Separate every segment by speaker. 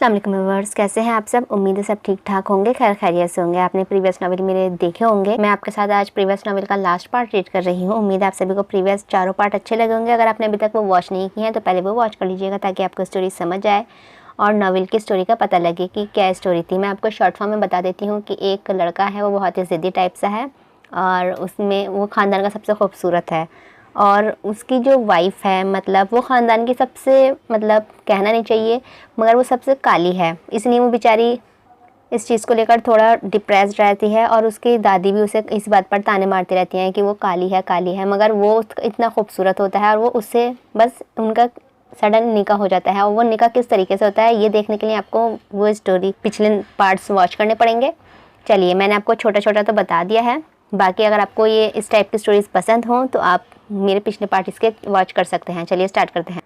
Speaker 1: अस्सलाम वालेकुम व्यूअर्स, कैसे हैं आप सब। उम्मीद है सब ठीक ठाक होंगे, खैर खैरियत से होंगे। आपने प्रीवियस नॉवेल मेरे देखे होंगे। मैं आपके साथ आज प्रीवियस नॉवेल का लास्ट पार्ट रीड कर रही हूँ। उम्मीद है आप सभी को प्रीवियस चारों पार्ट अच्छे लगे होंगे। अगर आपने अभी तक वो वॉच नहीं किए हैं तो पहले वो वॉच कर लीजिएगा ताकि आपको स्टोरी समझ आए और नॉवेल की स्टोरी का पता लगे कि क्या स्टोरी थी। मैं आपको शॉर्ट फॉर्म में बता देती हूँ कि एक लड़का है, वो बहुत ही ज़िद्दी टाइप सा है और उसमें वो ख़ानदान का सबसे खूबसूरत है और उसकी जो वाइफ़ है मतलब वो ख़ानदान की सबसे मतलब कहना नहीं चाहिए मगर वो सबसे काली है, इसलिए वो बेचारी इस चीज़ को लेकर थोड़ा डिप्रेस्ड रहती है और उसकी दादी भी उसे इस बात पर ताने मारती रहती हैं कि वो काली है, मगर वो इतना खूबसूरत होता है और वो उससे बस उनका सडन निकाह हो जाता है। और वो निकाह किस तरीके से होता है ये देखने के लिए आपको वो स्टोरी पिछले पार्ट्स वॉच करने पड़ेंगे। चलिए, मैंने आपको छोटा छोटा तो बता दिया है, बाकी अगर आपको ये इस टाइप की स्टोरीज़ पसंद हों तो आप मेरे पिछले पार्ट इसके वॉच कर सकते हैं। चलिए स्टार्ट करते हैं।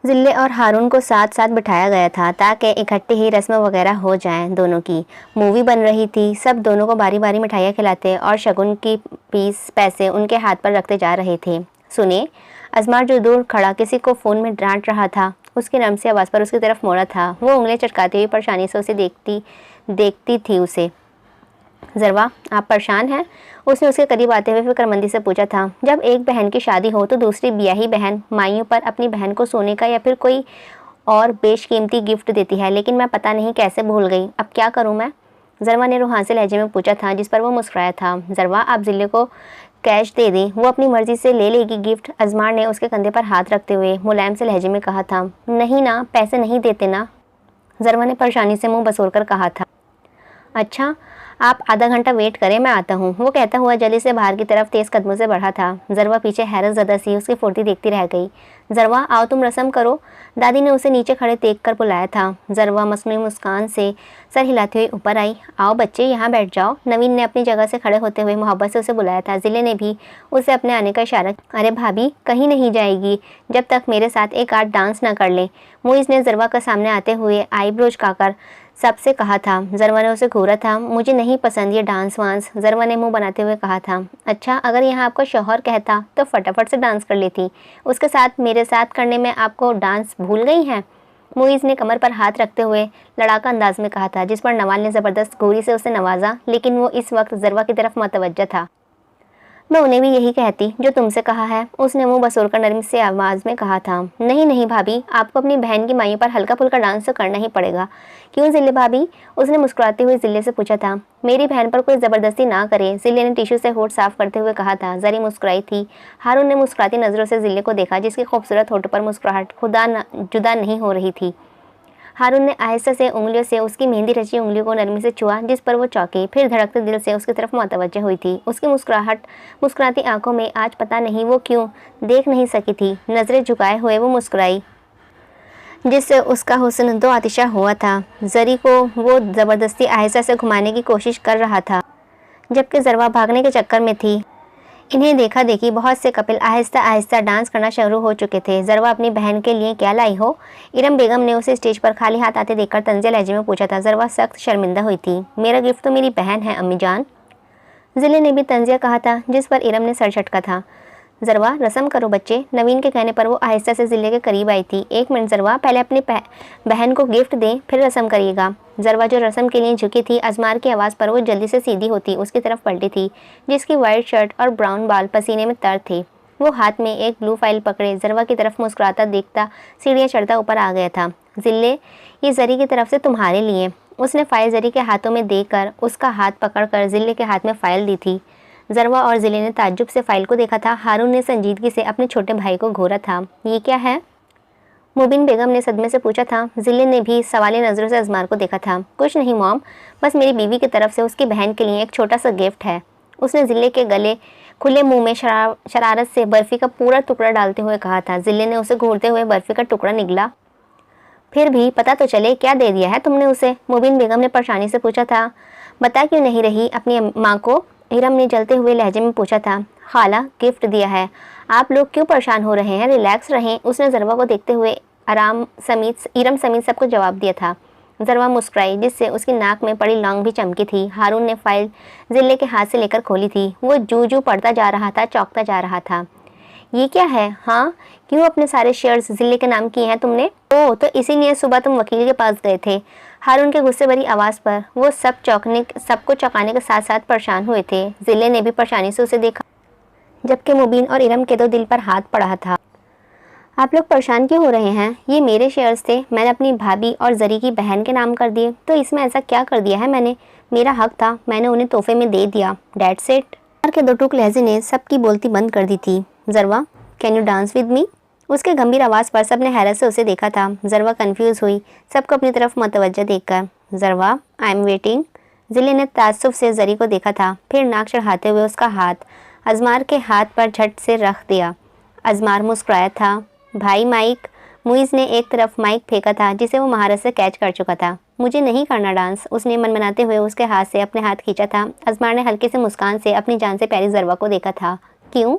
Speaker 1: जिल्ले और हारून को साथ साथ बिठाया गया था ताकि इकट्ठे ही रस्म वगैरह हो जाएं। दोनों की मूवी बन रही थी। सब दोनों को बारी बारी मिठाइयाँ खिलाते और शगुन की पैसे उनके हाथ पर रखते जा रहे थे। सुने, अजमार जो दूर खड़ा किसी को फ़ोन में डांट रहा था, उसकी नम सी आवाज़ पर उसकी तरफ मोड़ा था। वो उंगलियां चटकाती हुई परेशानी से उसे देखती थी उसे। ज़रवा, आप परेशान हैं? उसने उसके करीब आते हुए फिक्रमंदी से पूछा था। जब एक बहन की शादी हो तो दूसरी ब्याही बहन माइयों पर अपनी बहन को सोने का या फिर कोई और बेशकीमती गिफ्ट देती है, लेकिन मैं पता नहीं कैसे भूल गई। अब क्या करूं मैं? ज़रवा ने रूहानी लहजे में पूछा था, जिस पर वो मुस्कुराया था। ज़रवा, आप जिले को कैश दे दें, वो अपनी मर्जी से ले लेगी गिफ्ट। अजमार ने उसके कंधे पर हाथ रखते हुए मुलायम से लहजे में कहा था। नहीं ना, पैसे नहीं देते ना, ज़रवा ने परेशानी से मुँह बसोर कर कहा था। अच्छा, आप आधा घंटा वेट करें, मैं आता हूँ, वो कहता हुआ जल्दी से बाहर की तरफ तेज़ कदमों से बढ़ा था। ज़रवा पीछे हैरत ज़दा सी उसकी फुर्ती देखती रह गई। ज़रवा, आओ तुम रस्म करो, दादी ने उसे नीचे खड़े देख कर बुलाया था। ज़रवा मसनूई मुस्कान से सर हिलाते हुए ऊपर आई। आओ बच्चे, यहाँ बैठ जाओ, नवीन ने अपनी जगह से खड़े होते हुए मोहब्बत से उसे बुलाया था। ज़िले ने भी उसे अपने आने का इशारा। अरे भाभी, कहीं नहीं जाएगी जब तक मेरे साथ एक आध डांस ना कर ले, मुइज़ ने ज़रवा के सामने आते हुए आईब्रोज काकर सबसे कहा था। ज़रवा ने उसे घूरा था। मुझे नहीं पसंद ये डांस वांस, ज़रवा ने मुंह बनाते हुए कहा था। अच्छा, अगर यहाँ आपका शौहर कहता तो फटाफट से डांस कर लेती, उसके साथ मेरे साथ करने में आपको डांस भूल गई हैं, मुइज़ ने कमर पर हाथ रखते हुए लड़ाका अंदाज में कहा था, जिस पर नवाल ने ज़बरदस्त घूरी से उसे नवाजा, लेकिन वो इस वक्त ज़रवा की तरफ मतवज्जा था। मैं उन्हें भी यही कहती जो तुमसे कहा है, उसने मुंह बसोरकर नरमी से आवाज़ में कहा था। नहीं नहीं भाभी, आपको अपनी बहन की माइयों पर हल्का फुल्का डांस तो करना ही पड़ेगा। क्यों ज़िले भाभी? उसने मुस्कुराते हुए ज़िले से पूछा था। मेरी बहन पर कोई ज़बरदस्ती ना करे, ज़िले ने टिश्यू से होठ साफ करते हुए कहा था। जरी मुस्कुराई थी। हारून ने मुस्कुराती नज़रों से ज़िले को देखा, जिसकी खूबसूरत होठों पर मुस्कुराहट जुदा नहीं हो रही थी। हारून ने आहिस्ता से उंगलियों से उसकी मेहंदी रची उंगलियों को नरमी से छुआ, जिस पर वो चौंकी, फिर धड़कते दिल से उसकी तरफ मुतवज्जह हुई थी। उसकी मुस्कुराती आंखों में आज पता नहीं वो क्यों देख नहीं सकी थी। नज़रें झुकाए हुए वो मुस्कुराई, जिससे उसका हुस्न दो आतिशा हुआ था। जरी को वो ज़बरदस्ती आहिस्ता से घुमाने की कोशिश कर रहा था, जबकि ज़रवा भागने के चक्कर में थी। इन्हें देखा देखी बहुत से कपिल आहिस्ता आहिस्ता डांस करना शुरू हो चुके थे। ज़रवा, अपनी बहन के लिए क्या लाई हो? इरम बेगम ने उसे स्टेज पर खाली हाथ आते देखकर तंज़े लहजे में पूछा था। ज़रवा सख्त शर्मिंदा हुई थी। मेरा गिफ्ट तो मेरी बहन है अम्मी जान, ज़िले ने भी तंज़िया कहा था, जिस पर इरम ने सर झटका था। ज़रवा, रस्म करो बच्चे, नवीन के कहने पर वो आहिस्ता से ज़िले के करीब आई थी। एक मिनट ज़रवा, पहले अपनी बहन को गिफ्ट दें फिर रस्म करिएगा। ज़रवा जो रस्म के लिए झुकी थी, अजमार की आवाज़ पर वो जल्दी से सीधी होती उसकी तरफ पलटी थी, जिसकी वाइट शर्ट और ब्राउन बाल पसीने में तर थे। वो हाथ में एक ब्लू फाइल पकड़े ज़रवा की तरफ मुस्कुराता देखता सीढ़ियाँ चढ़ता ऊपर आ गया था। ज़िले, ये जरी की तरफ से तुम्हारे लिए। उसने फाइल जरी के हाथों में देकर उसका हाथ पकड़कर ज़िले के हाथ में फ़ाइल दी थी। ज़रवा और ज़िले ने ताज्जुब से फ़ाइल को देखा था। हारून ने संजीदगी से अपने छोटे भाई को घूरा था। ये क्या है? मुबिन बेगम ने सदमे से पूछा था। ज़िले ने भी सवाली नज़रों से अजमार को देखा था। कुछ नहीं मॉम, बस मेरी बीवी की तरफ से उसकी बहन के लिए एक छोटा सा गिफ्ट है, उसने ज़िले के गले खुले मुंह में शरारत से बर्फ़ी का पूरा टुकड़ा डालते हुए कहा था। ज़िले ने उसे घूरते हुए बर्फ़ी का टुकड़ा निगला। फिर भी पता तो चले, क्या दे दिया है तुमने उसे? मुबिन बेगम ने परेशानी से पूछा था। बता क्यों नहीं रही अपनी माँ को? इरम ने जलते हुए लहजे में पूछा था। खाला, गिफ्ट दिया है, आप लोग क्यों परेशान हो रहे हैं, रिलैक्स रहें, उसने ज़रवा को देखते हुए इरम समीत सबको जवाब दिया था। ज़रवा मुस्कुराई, जिससे उसकी नाक में पड़ी लौंग भी चमकी थी। हारून ने फाइल ज़िले के हाथ से लेकर खोली थी। वो जू जू पढ़ता जा रहा था, चौंकता जा रहा था। ये क्या है? हाँ, क्यों अपने सारे शेयर्स जिले के नाम किए हैं तुमने? ओह, तो इसीलिए सुबह तुम वकील के पास गए थे। हारून के गुस्से भरी आवाज़ पर वो सबको चौंकाने के साथ साथ परेशान हुए थे। जिले ने भी परेशानी से उसे देखा, जबकि मुबीन और इरम के तो दिल पर हाथ पड़ा था। आप लोग परेशान क्यों हो रहे हैं? ये मेरे शेयर्स थे, मैंने अपनी भाभी और जरी की बहन के नाम कर दिए। तो इसमें ऐसा क्या कर दिया है मैंने? मेरा हक था, मैंने उन्हें तोहफे में दे दिया। That's it. के दो टूक लहजे ने सबकी बोलती बंद कर दी थी। Jarawa, can you dance with me? उसके गंभीर आवाज़ पर सबने हैरत से उसे देखा था। जरवा कंफ्यूज हुई, सबको अपनी तरफ मुतवज्जो देखकर। Jarawa, I am waiting. जिले ने ताज्जुब से जरी को देखा था, फिर नाक चढ़ाते हुए उसका हाथ अजमार के हाथ पर झट से रख दिया। अजमार मुस्कुराया था। भाई माइक। मुइज़ ने एक तरफ माइक फेंका था जिसे वो महारत से कैच कर चुका था। मुझे नहीं करना डांस, उसने मनमनाते हुए उसके हाथ से अपने हाथ खींचा था। अजमार ने हल्की से मुस्कान से अपनी जान से प्यारी जरवा को देखा था। क्यों?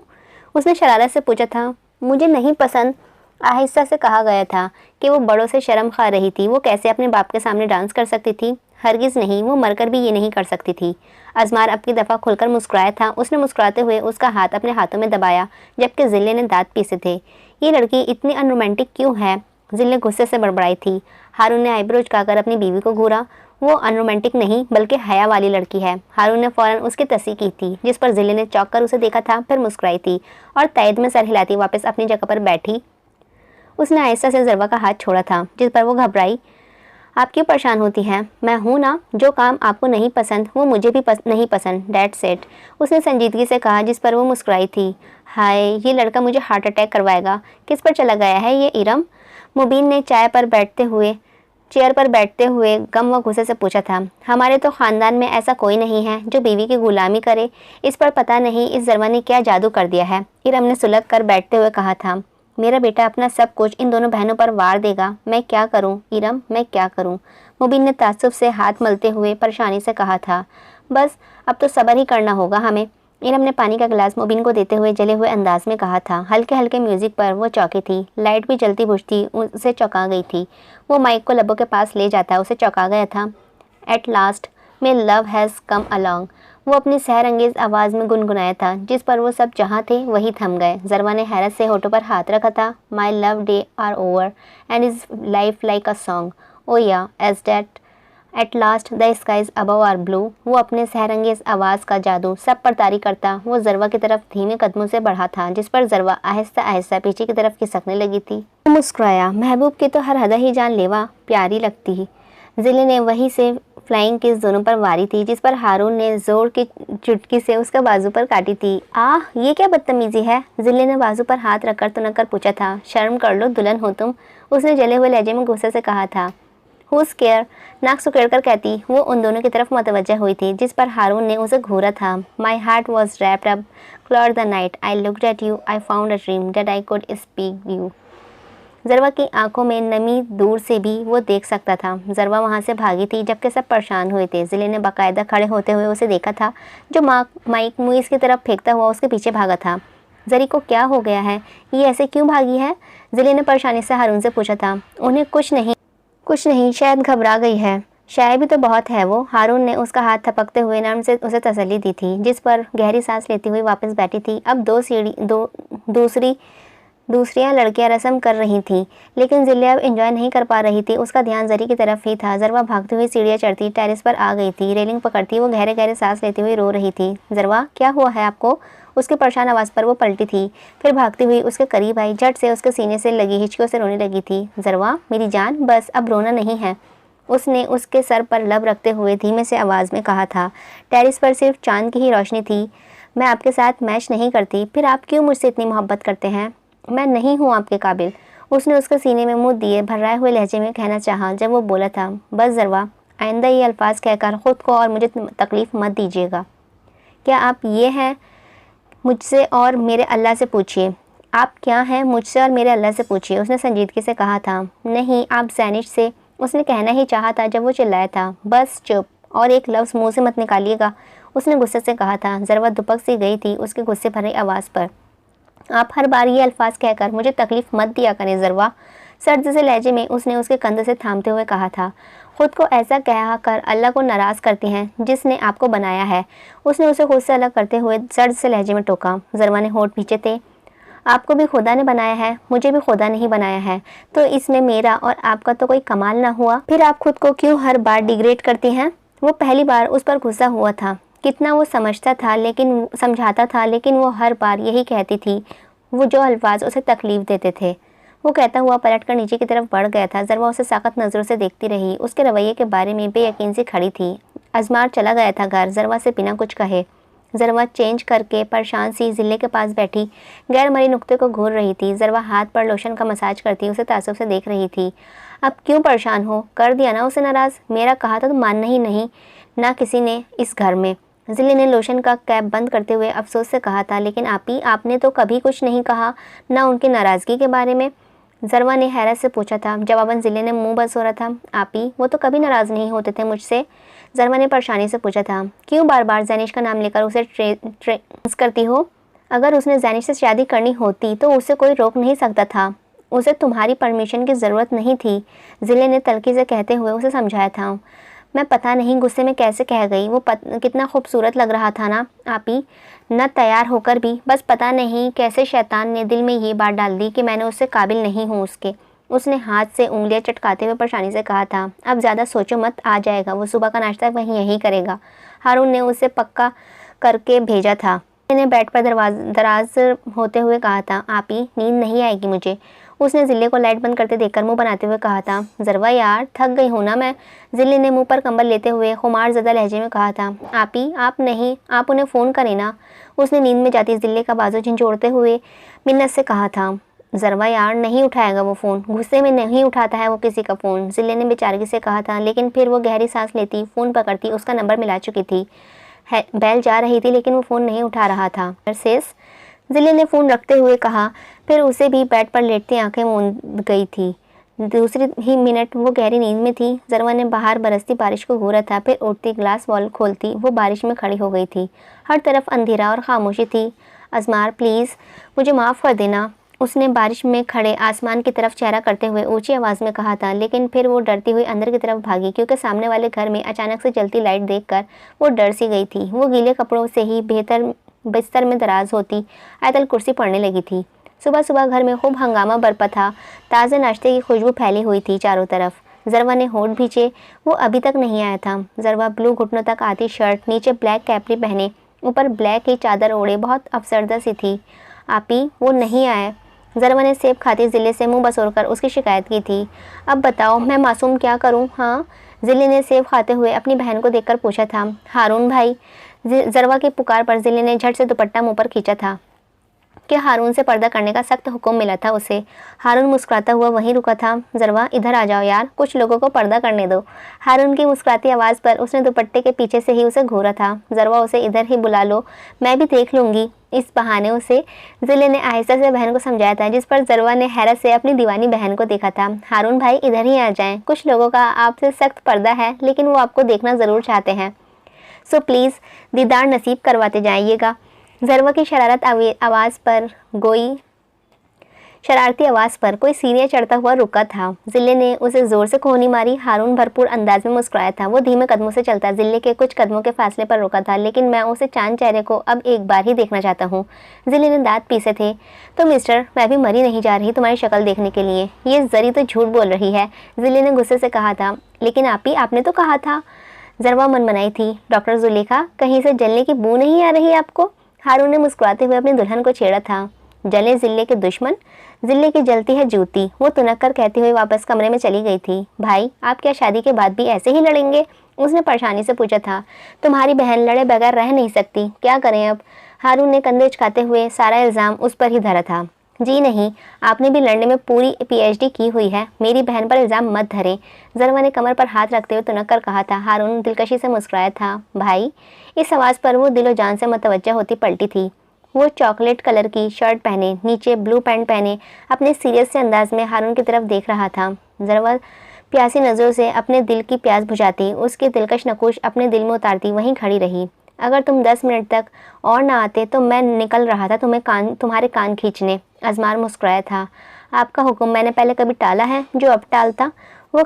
Speaker 1: उसने शरारत से पूछा था। मुझे नहीं पसंद। आहिस्ता से कहा गया था कि वो बड़ों से शर्म खा रही थी। वो कैसे अपने बाप के सामने डांस कर सकती थी? हरगिज़ नहीं, वो मरकर भी ये नहीं कर सकती थी। अजमार अब की दफ़ा खुलकर मुस्कुराया था। उसने मुस्कुराते हुए उसका हाथ अपने हाथों में दबाया, जबकि जिले ने दांत पीसे थे। ये लड़की इतनी अनरोमांटिक क्यों है? जिले गुस्से से बड़बड़ाई थी। हारून ने आईब्रो झुकाकर अपनी बीवी को घूरा। वो अनरोमांटिक नहीं बल्कि हया वाली लड़की है। हारून ने फ़ौरन उसकी तस्दीक की थी, जिस पर जिले ने चौंक कर उसे देखा था, फिर मुस्कुराई थी और तैद में सर हिलाती वापस अपनी जगह पर बैठी। उसने आहिस्ता से जरवा का हाथ छोड़ा था, जिस पर वो घबराई। आप क्यों परेशान होती हैं? मैं हूँ ना। जो काम आपको नहीं पसंद वो मुझे भी नहीं पसंद। That's it. उसने संजीदगी से कहा, जिस पर वो मुस्कुराई थी। हाय, ये लड़का मुझे हार्ट अटैक करवाएगा। किस पर चला गया है ये इरम? मुबीन ने चेयर पर बैठते हुए गम व गुस्से से पूछा था। हमारे तो ख़ानदान में ऐसा कोई नहीं है जो बीवी की गुलामी करे। इस पर पता नहीं इस जरवा ने क्या जादू कर दिया है। इरम ने सुलग कर बैठते हुए कहा था। मेरा बेटा अपना सब कुछ इन दोनों बहनों पर वार देगा। मैं क्या करूं इरम, मैं क्या करूं? मुबीन ने ताज्जुब से हाथ मलते हुए परेशानी से कहा था। बस अब तो सब्र ही करना होगा हमें। इरम ने पानी का गिलास मुबीन को देते हुए जले हुए अंदाज में कहा था। हल्के हल्के म्यूजिक पर वो चौंकी थी। लाइट भी जलती बुझती उसे चौंका गई थी। वो माइक को लबों के पास ले जाता उसे चौंका गया था। At last may love has come along, वो अपनी सहर अंगेज आवाज़ में गुनगुनाया था, जिस पर वो सब जहाँ थे वही थम गए। जरवा ने हैरत से होठों पर हाथ रखा था। My love day are over and is life like a song, oh yeah as that at last the skies above are blue. वो अपने सहर अंगेज आवाज़ का जादू सब पर तारी करता वो जरवा की तरफ धीमे कदमों से बढ़ा था, जिस पर जरवा आहिस्ता आहिस्ता पीछे की तरफ खिसकने लगी थी। वो मुस्कुराया। महबूब की तो हर हदा ही जान लेवा प्यारी लगती। जिले ने वहीं से फ्लाइंग किस दोनों पर वारी थी, जिस पर हारून ने जोर की चुटकी से उसका बाजू पर काटी थी। आह, ये क्या बदतमीजी है? जिले ने बाजू पर हाथ रखकर तुनक कर पूछा था। शर्म कर लो, दुल्हन हो तुम, उसने जले हुए लहजे में गुस्से से कहा था। हुज केयर, नाक सुकेड़कर कहती वो उन दोनों की तरफ मुतवज्जा हुई थी, जिस पर हारून ने उसे घूरा था। My heart was wrapped up Claude the night I looked at you I found a dream that I could speak you. Jarawa की आंखों में नमी दूर से भी वो देख सकता था। जरवा वहाँ से भागी थी, जबकि सब परेशान हुए थे। जिले ने बाकायदा खड़े होते हुए उसे देखा था, जो माइक मुइज़ की तरफ फेंकता हुआ उसके पीछे भागा था। जरी को क्या हो गया है? ये ऐसे क्यों भागी है? जिले ने परेशानी से हारून से पूछा था। उन्हें कुछ नहीं, शायद घबरा गई है। शायद भी तो बहुत है वो। हारून ने उसका हाथ थपकते हुए नर्म से उसे तसल्ली दी थी, जिस पर गहरी सांस लेती हुई वापस बैठी थी। अब दूसरियां लड़कियां रस्म कर रही थीं, लेकिन जिले अब एंजॉय नहीं कर पा रही थी। उसका ध्यान जरी की तरफ ही था। जरवा भागती हुई सीढ़ियां चढ़ती टेरेस पर आ गई थी। रेलिंग पकड़ती वो गहरे गहरे सांस लेती हुई रो रही थी। जरवा, क्या हुआ है आपको? उसकी परेशान आवाज़ पर वो पलटी थी, फिर भागती हुई उसके करीब आई। झट से उसके सीने से लगी हिचकियों से रोने लगी थी। जरवा मेरी जान, बस अब रोना नहीं है, उसने उसके सर पर लब रखते हुए धीमे से आवाज़ में कहा था। टेरेस पर सिर्फ चांद की ही रोशनी थी। मैं आपके साथ मैच नहीं करती, फिर आप क्यों मुझसे इतनी मोहब्बत करते हैं? मैं नहीं हूँ आपके काबिल, उसने उसके सीने में मुँह दिए भर्राए हुए लहजे में कहना चाहा। जब वो बोला था, बस जरवा, आइंदा ये अल्फाज कहकर ख़ुद को और मुझे तकलीफ़ मत दीजिएगा। क्या आप ये हैं? मुझसे और मेरे अल्लाह से पूछिए। आप क्या हैं? मुझसे और मेरे अल्लाह से पूछिए, उसने संजीदगी से कहा था। नहीं, आप जैनिश से, उसने कहना ही चाहा था जब वो चिल्लाया था। बस चुप, और एक लफ्ज़ मुँह से मत निकालिएगा, उसने गुस्से से कहा था। जरवा दुपक सी गई थी उसके गुस्से भरी आवाज़ पर। आप हर बार ये अल्फाज कहकर मुझे तकलीफ़ मत दिया करें जरवा, सर्द से लहजे में उसने उसके कंधे से थामते हुए कहा था। खुद को ऐसा कह कर अल्लाह को नाराज़ करती हैं जिसने आपको बनाया है, उसने उसे खुद से अलग करते हुए सर्द से लहजे में टोका। जरवा ने होठ पीछे थे। आपको भी खुदा ने बनाया है, मुझे भी खुदा नहीं बनाया है, तो इसमें मेरा और आपका तो कोई कमाल ना हुआ। फिर आप खुद को क्यों हर बार डिग्रेड करती हैं? वो पहली बार उस पर गुस्सा हुआ था। कितना वो समझाता था, लेकिन वो हर बार यही कहती थी। वो जो अल्फाज उसे तकलीफ देते थे। वो कहता हुआ पलटकर नीचे की तरफ बढ़ गया था। ज़रवा उसे सख्त नज़रों से देखती रही। उसके रवैये के बारे में बेयकीन सी खड़ी थी। अजमार चला गया था घर, ज़रवा से बिना कुछ कहे। ज़रवा चेंज करके परेशान सी जिले के पास बैठी गैर मरी नुक्ते को घूर रही थी। ज़रवा हाथ पर लोशन का मसाज करती उसे तासुब से देख रही थी। अब क्यों परेशान हो? कर दिया ना उसे नाराज़? मेरा कहा था तो मानना ही नहीं ना किसी ने इस घर में। जिले ने लोशन का कैप बंद करते हुए अफसोस से कहा था। लेकिन आपने तो कभी कुछ नहीं कहा, ना उनकी नाराज़गी के बारे में। ज़रवा ने हैरत से पूछा था। जवाबन जिले ने मुंह बंद हो रहा था। आपी, वो तो कभी नाराज़ नहीं होते थे मुझसे। ज़रवा ने परेशानी से पूछा था। क्यों बार बार जैनिश का नाम लेकर उसे ट्रेस करती हो? अगर उसने जैनिश से शादी करनी होती तो उसे कोई रोक नहीं सकता था। उसे तुम्हारी परमिशन की ज़रूरत नहीं थी, जिले ने तल्खी से कहते हुए उसे समझाया था। मैं पता नहीं गुस्से में कैसे कह गई। वो कितना खूबसूरत लग रहा था ना आपी, न तैयार होकर भी। बस पता नहीं कैसे शैतान ने दिल में ये बात डाल दी कि मैंने उससे काबिल नहीं हूँ उसके। उसने हाथ से उंगलियां चटकाते हुए परेशानी से कहा था। अब ज़्यादा सोचो मत, आ जाएगा। वो सुबह का नाश्ता वहीं यहीं करेगा। हारून ने उसे पक्का करके भेजा था। मैंने बेड पर दराज होते हुए कहा था। आपी, नींद नहीं आएगी मुझे। उसने जिले को लाइट बंद करते देखकर मुंह बनाते हुए कहा था। ज़रवा यार, थक गई हूँ ना मैं। जिले ने मुंह पर कंबल लेते हुए खुमार ज़दा लहजे में कहा था। आपी, आप नहीं, आप उन्हें फ़ोन करें ना। उसने नींद में जाती जिले का बाजू झंझोड़ते हुए मिन्नत से कहा था। ज़रवा यार, नहीं उठाएगा वो फ़ोन। गुस्से में नहीं उठाता है वो किसी का फ़ोन, जिले ने बेचारगी से कहा था। लेकिन फिर वो गहरी सांस लेती, फ़ोन पकड़ती। उसका नंबर मिला चुकी थी। बेल जा रही थी लेकिन वो फ़ोन नहीं उठा रहा था। सेस, जिले ने फ़ोन रखते हुए कहा। फिर उसे भी बेड पर लेटती आंखें मूंद गई थी। दूसरी ही मिनट वो गहरी नींद में थी। ज़रवा ने बाहर बरसती बारिश को घूरा था। फिर उठती, ग्लास वॉल खोलती, वो बारिश में खड़ी हो गई थी। हर तरफ अंधेरा और खामोशी थी। अजमार, प्लीज़ मुझे माफ़ कर देना, उसने बारिश में खड़े आसमान की तरफ चेहरा करते हुए ऊंची आवाज़ में कहा था। लेकिन फिर वो डरती हुई अंदर की तरफ भागी, क्योंकि सामने वाले घर में अचानक से जलती लाइट देखकर वो डर सी गई थी। वो गीले कपड़ों से ही बेहतर बिस्तर में दराज होती आयतल कुर्सी पड़ने लगी थी। सुबह सुबह घर में खूब हंगामा बरपा था। ताज़े नाश्ते की खुशबू फैली हुई थी चारों तरफ। ज़रवा ने होठ भींचे। वो अभी तक नहीं आया था। ज़रवा ब्लू घुटनों तक आती शर्ट, नीचे ब्लैक कैपरी पहने, ऊपर ब्लैक ही चादर ओढ़े बहुत अफसरदा सी थी। आपी, वो नहीं आया। ज़रवा ने सेब खाती जिले से मुंह बसोरकर उसकी शिकायत की थी। अब बताओ मैं मासूम क्या करूं? हाँ, जिले ने सेब खाते हुए अपनी बहन को देखकर पूछा था। हारून भाई। ज़रवा की पुकार पर जिले ने झट से दुपट्टा मुंह पर खींचा था कि हारून से पर्दा करने का सख्त हुक्म मिला था उसे। हारून मुस्कुराता हुआ वहीं रुका था। ज़रवा, इधर आ जाओ यार, कुछ लोगों को पर्दा करने दो। हारून की मुस्कुराती आवाज़ पर उसने दुपट्टे के पीछे से ही उसे घूरा था। ज़रवा, उसे इधर ही बुला लो, मैं भी देख लूँगी। इस बहाने उसे जिले ने आहिस्ता से बहन को समझाया था, जिस पर ज़रवा ने हैरत से अपनी दीवानी बहन को देखा था। हारून भाई, इधर ही आ जाएं। कुछ लोगों का आपसे सख्त पर्दा है, लेकिन वो आपको देखना ज़रूर चाहते हैं, सो प्लीज़ दीदार नसीब करवाते जाइएगा। ज़रवा की शरारती आवाज़ पर कोई सीढ़ियाँ चढ़ता हुआ रुका था। जिले ने उसे ज़ोर से कोहनी मारी। हारून भरपूर अंदाज में मुस्कुराया था। वो धीमे कदमों से चलता जिले के कुछ कदमों के फासले पर रुका था। लेकिन मैं उसे चांद चेहरे को अब एक बार ही देखना चाहता हूँ। जिले ने दांत पीसे थे। तो मिस्टर, मैं भी मरी नहीं जा रही तुम्हारी शक्ल देखने के लिए। ये जरी तो झूठ बोल रही है, जिले ने गुस्से से कहा था। लेकिन आपी, आपने तो कहा था। ज़रवा मनमनाई थी। डॉक्टर जुलेखा, कहीं से जलने की बू नहीं आ रही आपको? हारून ने मुस्कुराते हुए अपनी दुल्हन को छेड़ा था। जले जिले के दुश्मन, जिले की जलती है जूती, वो तुनक कर कहती हुई वापस कमरे में चली गई थी। भाई, आप क्या शादी के बाद भी ऐसे ही लड़ेंगे? उसने परेशानी से पूछा था। तुम्हारी बहन लड़े बगैर रह नहीं सकती, क्या करें अब? हारून ने कंधे उचकाते हुए सारा इल्ज़ाम उस पर ही धरा था। जी नहीं, आपने भी लड़ने में पूरी PhD की हुई है, मेरी बहन पर इल्ज़ाम मत धरें। ज़रवा ने कमर पर हाथ रखते हुए तुनक कर कहा था। हारून दिलकशी से मुस्कुराया था। भाई, इस आवाज़ पर वो दिलो जान से मुतवज्जा होती पलटी थी। वो चॉकलेट कलर की शर्ट पहने, नीचे ब्लू पैंट पहने, अपने सीरियस से अंदाज में हारून की तरफ देख रहा था। ज़रवा प्यासी नज़रों से अपने दिल की प्यास बुझाती, उसकी दिलकश नकुश अपने दिल में उतारती वहीं खड़ी रही। अगर तुम 10 मिनट तक और ना आते तो मैं निकल रहा था तुम्हारे कान खींचने। अजमार मुस्कुराया था। आपका हुक्म मैंने पहले कभी टाला है जो अब टालता? वो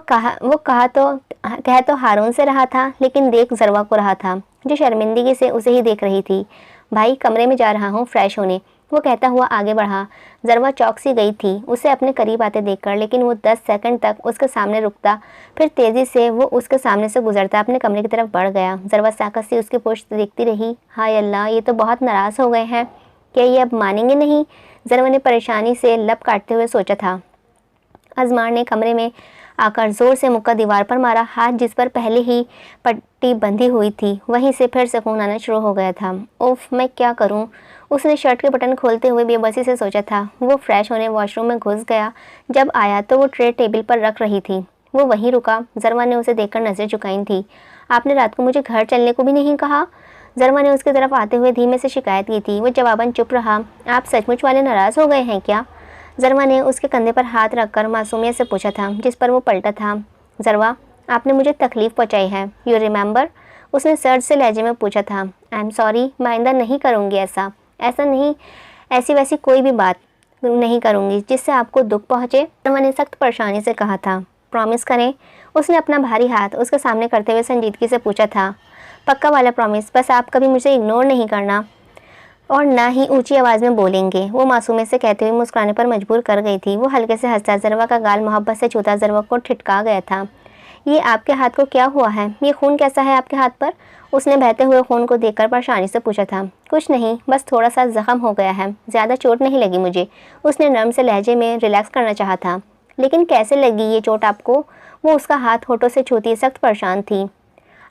Speaker 1: कह तो हारून से रहा था, लेकिन देख ज़रवा को रहा था, जो शर्मिंदगी से उसे ही देख रही थी। भाई, कमरे में जा रहा हूँ फ्रेश होने। वो कहता हुआ आगे बढ़ा। जरवा चौंक सी गई थी उसे अपने करीब आते देखकर, लेकिन वो 10 सेकंड तक उसके सामने रुकता, फिर तेज़ी से वो उसके सामने से गुजरता अपने कमरे की तरफ बढ़ गया। जरवा साकत सी उसकी पुश्त देखती रही। हाय अल्लाह, ये तो बहुत नाराज़ हो गए हैं, क्या ये अब मानेंगे नहीं? जरवा ने परेशानी से लब काटते हुए सोचा था। अजमार ने कमरे में आकर जोर से मुक्का दीवार पर मारा। हाथ जिस पर पहले ही पट्टी बंधी हुई थी वहीं से फिर से खून आना शुरू हो गया था। ओफ, मैं क्या करूं? उसने शर्ट के बटन खोलते हुए बेबसी से सोचा था। वो फ्रेश होने वॉशरूम में घुस गया। जब आया तो वो ट्रे टेबल पर रख रही थी। वो वहीं रुका। जरवा ने उसे देखकर नजरें झुकाई थी। आपने रात को मुझे घर चलने को भी नहीं कहा? जरवा ने उसकी तरफ आते हुए धीमे से शिकायत की थी। वो जवाबन चुप रहा। आप सचमुच वाले नाराज़ हो गए हैं क्या? जरवा ने उसके कंधे पर हाथ रखकर मासूमियत से पूछा था, जिस पर वो पलटा था। जरवा, आपने मुझे तकलीफ़ पहुंचाई है, यू रिमेंबर? उसने सर्द से लहजे में पूछा था। आई एम सॉरी, मैं आइंदा नहीं करूँगी ऐसा नहीं, ऐसी वैसी कोई भी बात नहीं करूँगी जिससे आपको दुख पहुँचे। जरवा ने सख्त परेशानी से कहा था। प्रॉमिस करें? उसने अपना भारी हाथ उसके सामने करते हुए संजीदगी से पूछा था। पक्का वाला प्रॉमिस, बस आप कभी मुझे इग्नोर नहीं करना और ना ही ऊंची आवाज़ में बोलेंगे। वो मासूमियत से कहते हुए मुस्कुराने पर मजबूर कर गई थी। वो हल्के से हंसा। जरवा का गाल मोहब्बत से छूता जरवा को ठिठका गया था। ये आपके हाथ को क्या हुआ है? ये खून कैसा है आपके हाथ पर? उसने बहते हुए खून को देखकर परेशानी से पूछा था। कुछ नहीं, बस थोड़ा सा जख्म हो गया है, ज़्यादा चोट नहीं लगी मुझे। उसने नर्म से लहजे में रिलैक्स करना चाहा था। लेकिन कैसे लगी ये चोट आपको? वो उसका हाथ होठों से छूती सख्त परेशान थी।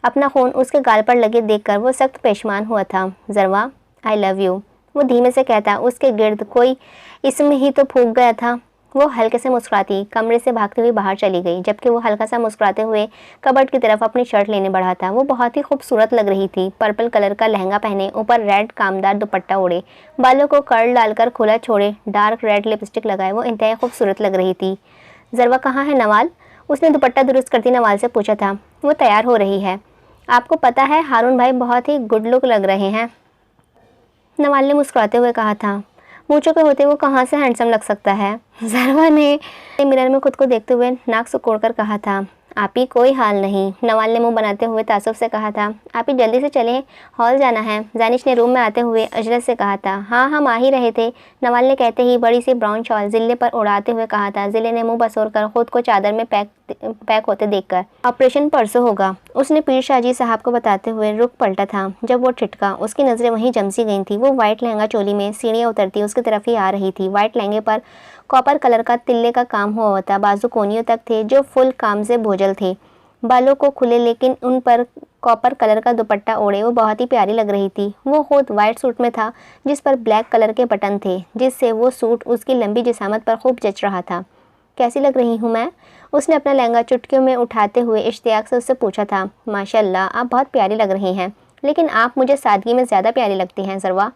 Speaker 1: अपना खून उसके गाल पर लगे देखकर वो सख्त पेशमान हुआ था। जरवा, आई लव यू, वो धीमे से कहता। उसके गिर्द कोई इसमें ही तो फूंक गया था। वो हल्के से मुस्कुराती कमरे से भागते हुए बाहर चली गई, जबकि वो हल्का सा मुस्कुराते हुए कबर्ड की तरफ अपनी शर्ट लेने बढ़ा था। वो बहुत ही खूबसूरत लग रही थी। पर्पल कलर का लहंगा पहने, ऊपर रेड कामदार दुपट्टा ओढ़े, बालों को कर्ल डालकर खुला छोड़े, डार्क रेड लिपस्टिक लगाए वो इंतहाई खूबसूरत लग रही थी। जरवा कहाँ है नवाल? उसने दुपट्टा दुरुस्त करती नवाल से पूछा था। वो तैयार हो रही है। आपको पता है हारून भाई बहुत ही गुड लुक लग रहे हैं, नवाल ने मुस्कुराते हुए कहा था। मूंछों के होते वो कहाँ से हैंडसम लग सकता है? जरवा ने मिरर में खुद को देखते हुए नाक सुकोड़कर कहा था। आप ही कोई हाल नहीं, नवाल ने मुंह बनाते हुए तासुफ से कहा था। आप ही जल्दी से चलें, हॉल जाना है। जानिश ने रूम में आते हुए अजरत से कहा था। हाँ हम आ ही रहे थे, नवाल ने कहते ही बड़ी सी ब्राउन शॉल जिले पर उड़ाते हुए कहा था। जिले ने मुंह बसोर खुद को चादर में पैक होते देखकर। ऑपरेशन परसों होगा, उसने पीर शाहजी साहब को बताते हुए रुख पलटा था। जब वो ठिठका, उसकी नज़रें वहीं जमसी गई थी। वो वाइट लहंगा चोली में सीढ़ियाँ उतरती उसकी तरफ ही आ रही थी। वाइट लहंगे पर कॉपर कलर का तिल्ले का काम हुआ था। बाजू कोनियों तक थे जो फुल काम से बोझल थे। बालों को खुले लेकिन उन पर कॉपर कलर का दुपट्टा ओढ़े वो बहुत ही प्यारी लग रही थी। वो खुद वाइट सूट में था जिस पर ब्लैक कलर के बटन थे, जिससे वो सूट उसकी लंबी जिसामत पर खूब जच रहा था। कैसी लग रही हूँ मैं? उसने अपना लहंगा चुटकियों में उठाते हुए इश्तियाक से उससे पूछा था। माशाल्लाह, आप बहुत प्यारी लग रही हैं, लेकिन आप मुझे सादगी में ज़्यादा प्यारी लगती हैं जरवा,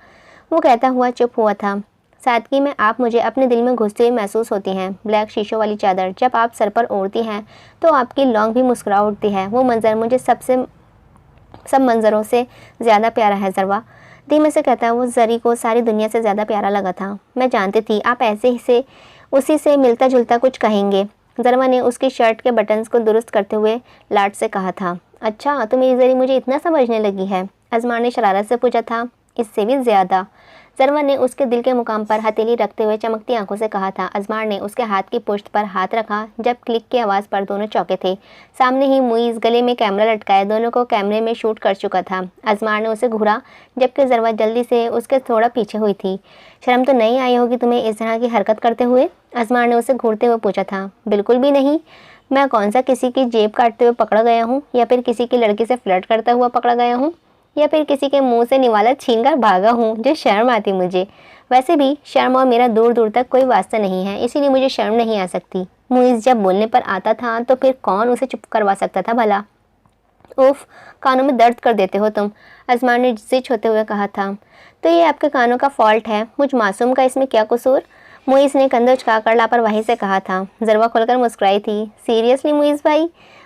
Speaker 1: वो कहता हुआ चुप हुआ था। सादगी में आप मुझे अपने दिल में घुसते हुए महसूस होती हैं। ब्लैक शीशों वाली चादर जब आप सर पर ओढ़ती हैं तो आपकी लौंग भी मुस्कुरा उठती है। वो मंजर मुझे सब मंजरों से ज़्यादा प्यारा है जरवा, धीमे से कहता है। वो जरी को सारी दुनिया से ज़्यादा प्यारा लगा था। मैं जानती थी आप ऐसे ही से उसी से मिलता जुलता कुछ कहेंगे। जरवा ने उसकी शर्ट के बटन्स को दुरुस्त करते हुए लाड से कहा था। अच्छा, तो मेरी जरी मुझे इतना समझने लगी है? अजमार ने शरारत से पूछा था। इससे भी ज़्यादा, जरवा ने उसके दिल के मुकाम पर हथेली रखते हुए चमकती आंखों से कहा था। अजमार ने उसके हाथ की पुश्त पर हाथ रखा। जब क्लिक की आवाज़ पर दोनों चौंके थे। सामने ही मुईज़ गले में कैमरा लटकाए दोनों को कैमरे में शूट कर चुका था। अजमार ने उसे घूरा, जबकि जरवा जल्दी से उसके थोड़ा पीछे हुई थी। शर्म तो नहीं आई होगी तुम्हें इस तरह की हरकत करते हुए? अजमार ने उसे घूरते हुए पूछा था। बिल्कुल भी नहीं, मैं कौन सा किसी की जेब काटते हुए पकड़ा गया हूँ, या फिर किसी की लड़की से फ्लर्ट करता हुआ पकड़ा गया हूँ, या फिर किसी के मुंह से निवाला छीनकर भागा हूँ जो शर्म आती मुझे। वैसे भी शर्म और मेरा दूर दूर तक कोई वास्ता नहीं है, इसीलिए मुझे शर्म नहीं आ सकती। मुइज़ जब बोलने पर आता था तो फिर कौन उसे चुप करवा सकता था भला? उफ, कानों में दर्द कर देते हो तुम, अजमान ने जिच होते हुए कहा था। तो ये आपके कानों का फॉल्ट है, मुझ मासूम का इसमें क्या कसूर? मुइज़ ने कंधे उचकाकर लापरवाही से कहा था। जरवा खुलकर मुस्कुराई थी। सीरियसली मुइज़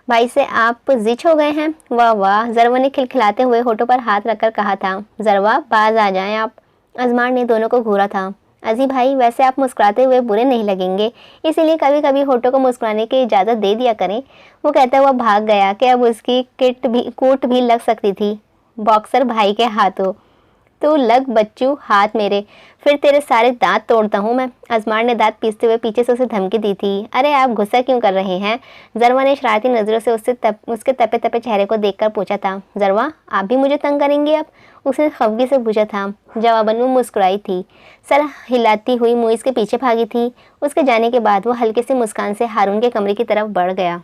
Speaker 1: भाई से आप जिच हो गए हैं? वाह वाह, जरवा ने खिलखिलाते हुए होठों पर हाथ रखकर कहा था। जरवा, बाज आ जाएं आप। अजमान ने दोनों को घूरा था। अजी भाई, वैसे आप मुस्कुराते हुए बुरे नहीं लगेंगे, इसीलिए कभी कभी होठों को मुस्कुराने की इजाज़त दे दिया करें। वो कहता हुआ भाग गया कि अब उसकी कोट भी लग सकती थी बॉक्सर भाई के हाथों। तो लग बच्चू हाथ मेरे, फिर तेरे सारे दांत तोड़ता हूँ मैं। अजमार ने दांत पीसते हुए पीछे से उसे धमकी दी थी। अरे आप गुस्सा क्यों कर रहे हैं? जरवा ने शरारती नज़रों से उसके तपे तपे चेहरे को देखकर पूछा था। जरवा आप भी मुझे तंग करेंगे अब? उसने खफगी से पूछा था। जवाबन में मुस्कुराई थी। सर हिलाती हुई मुइज़ के पीछे भागी थी। उसके जाने के बाद वो हल्की सी मुस्कान से हारून के कमरे की तरफ बढ़ गया।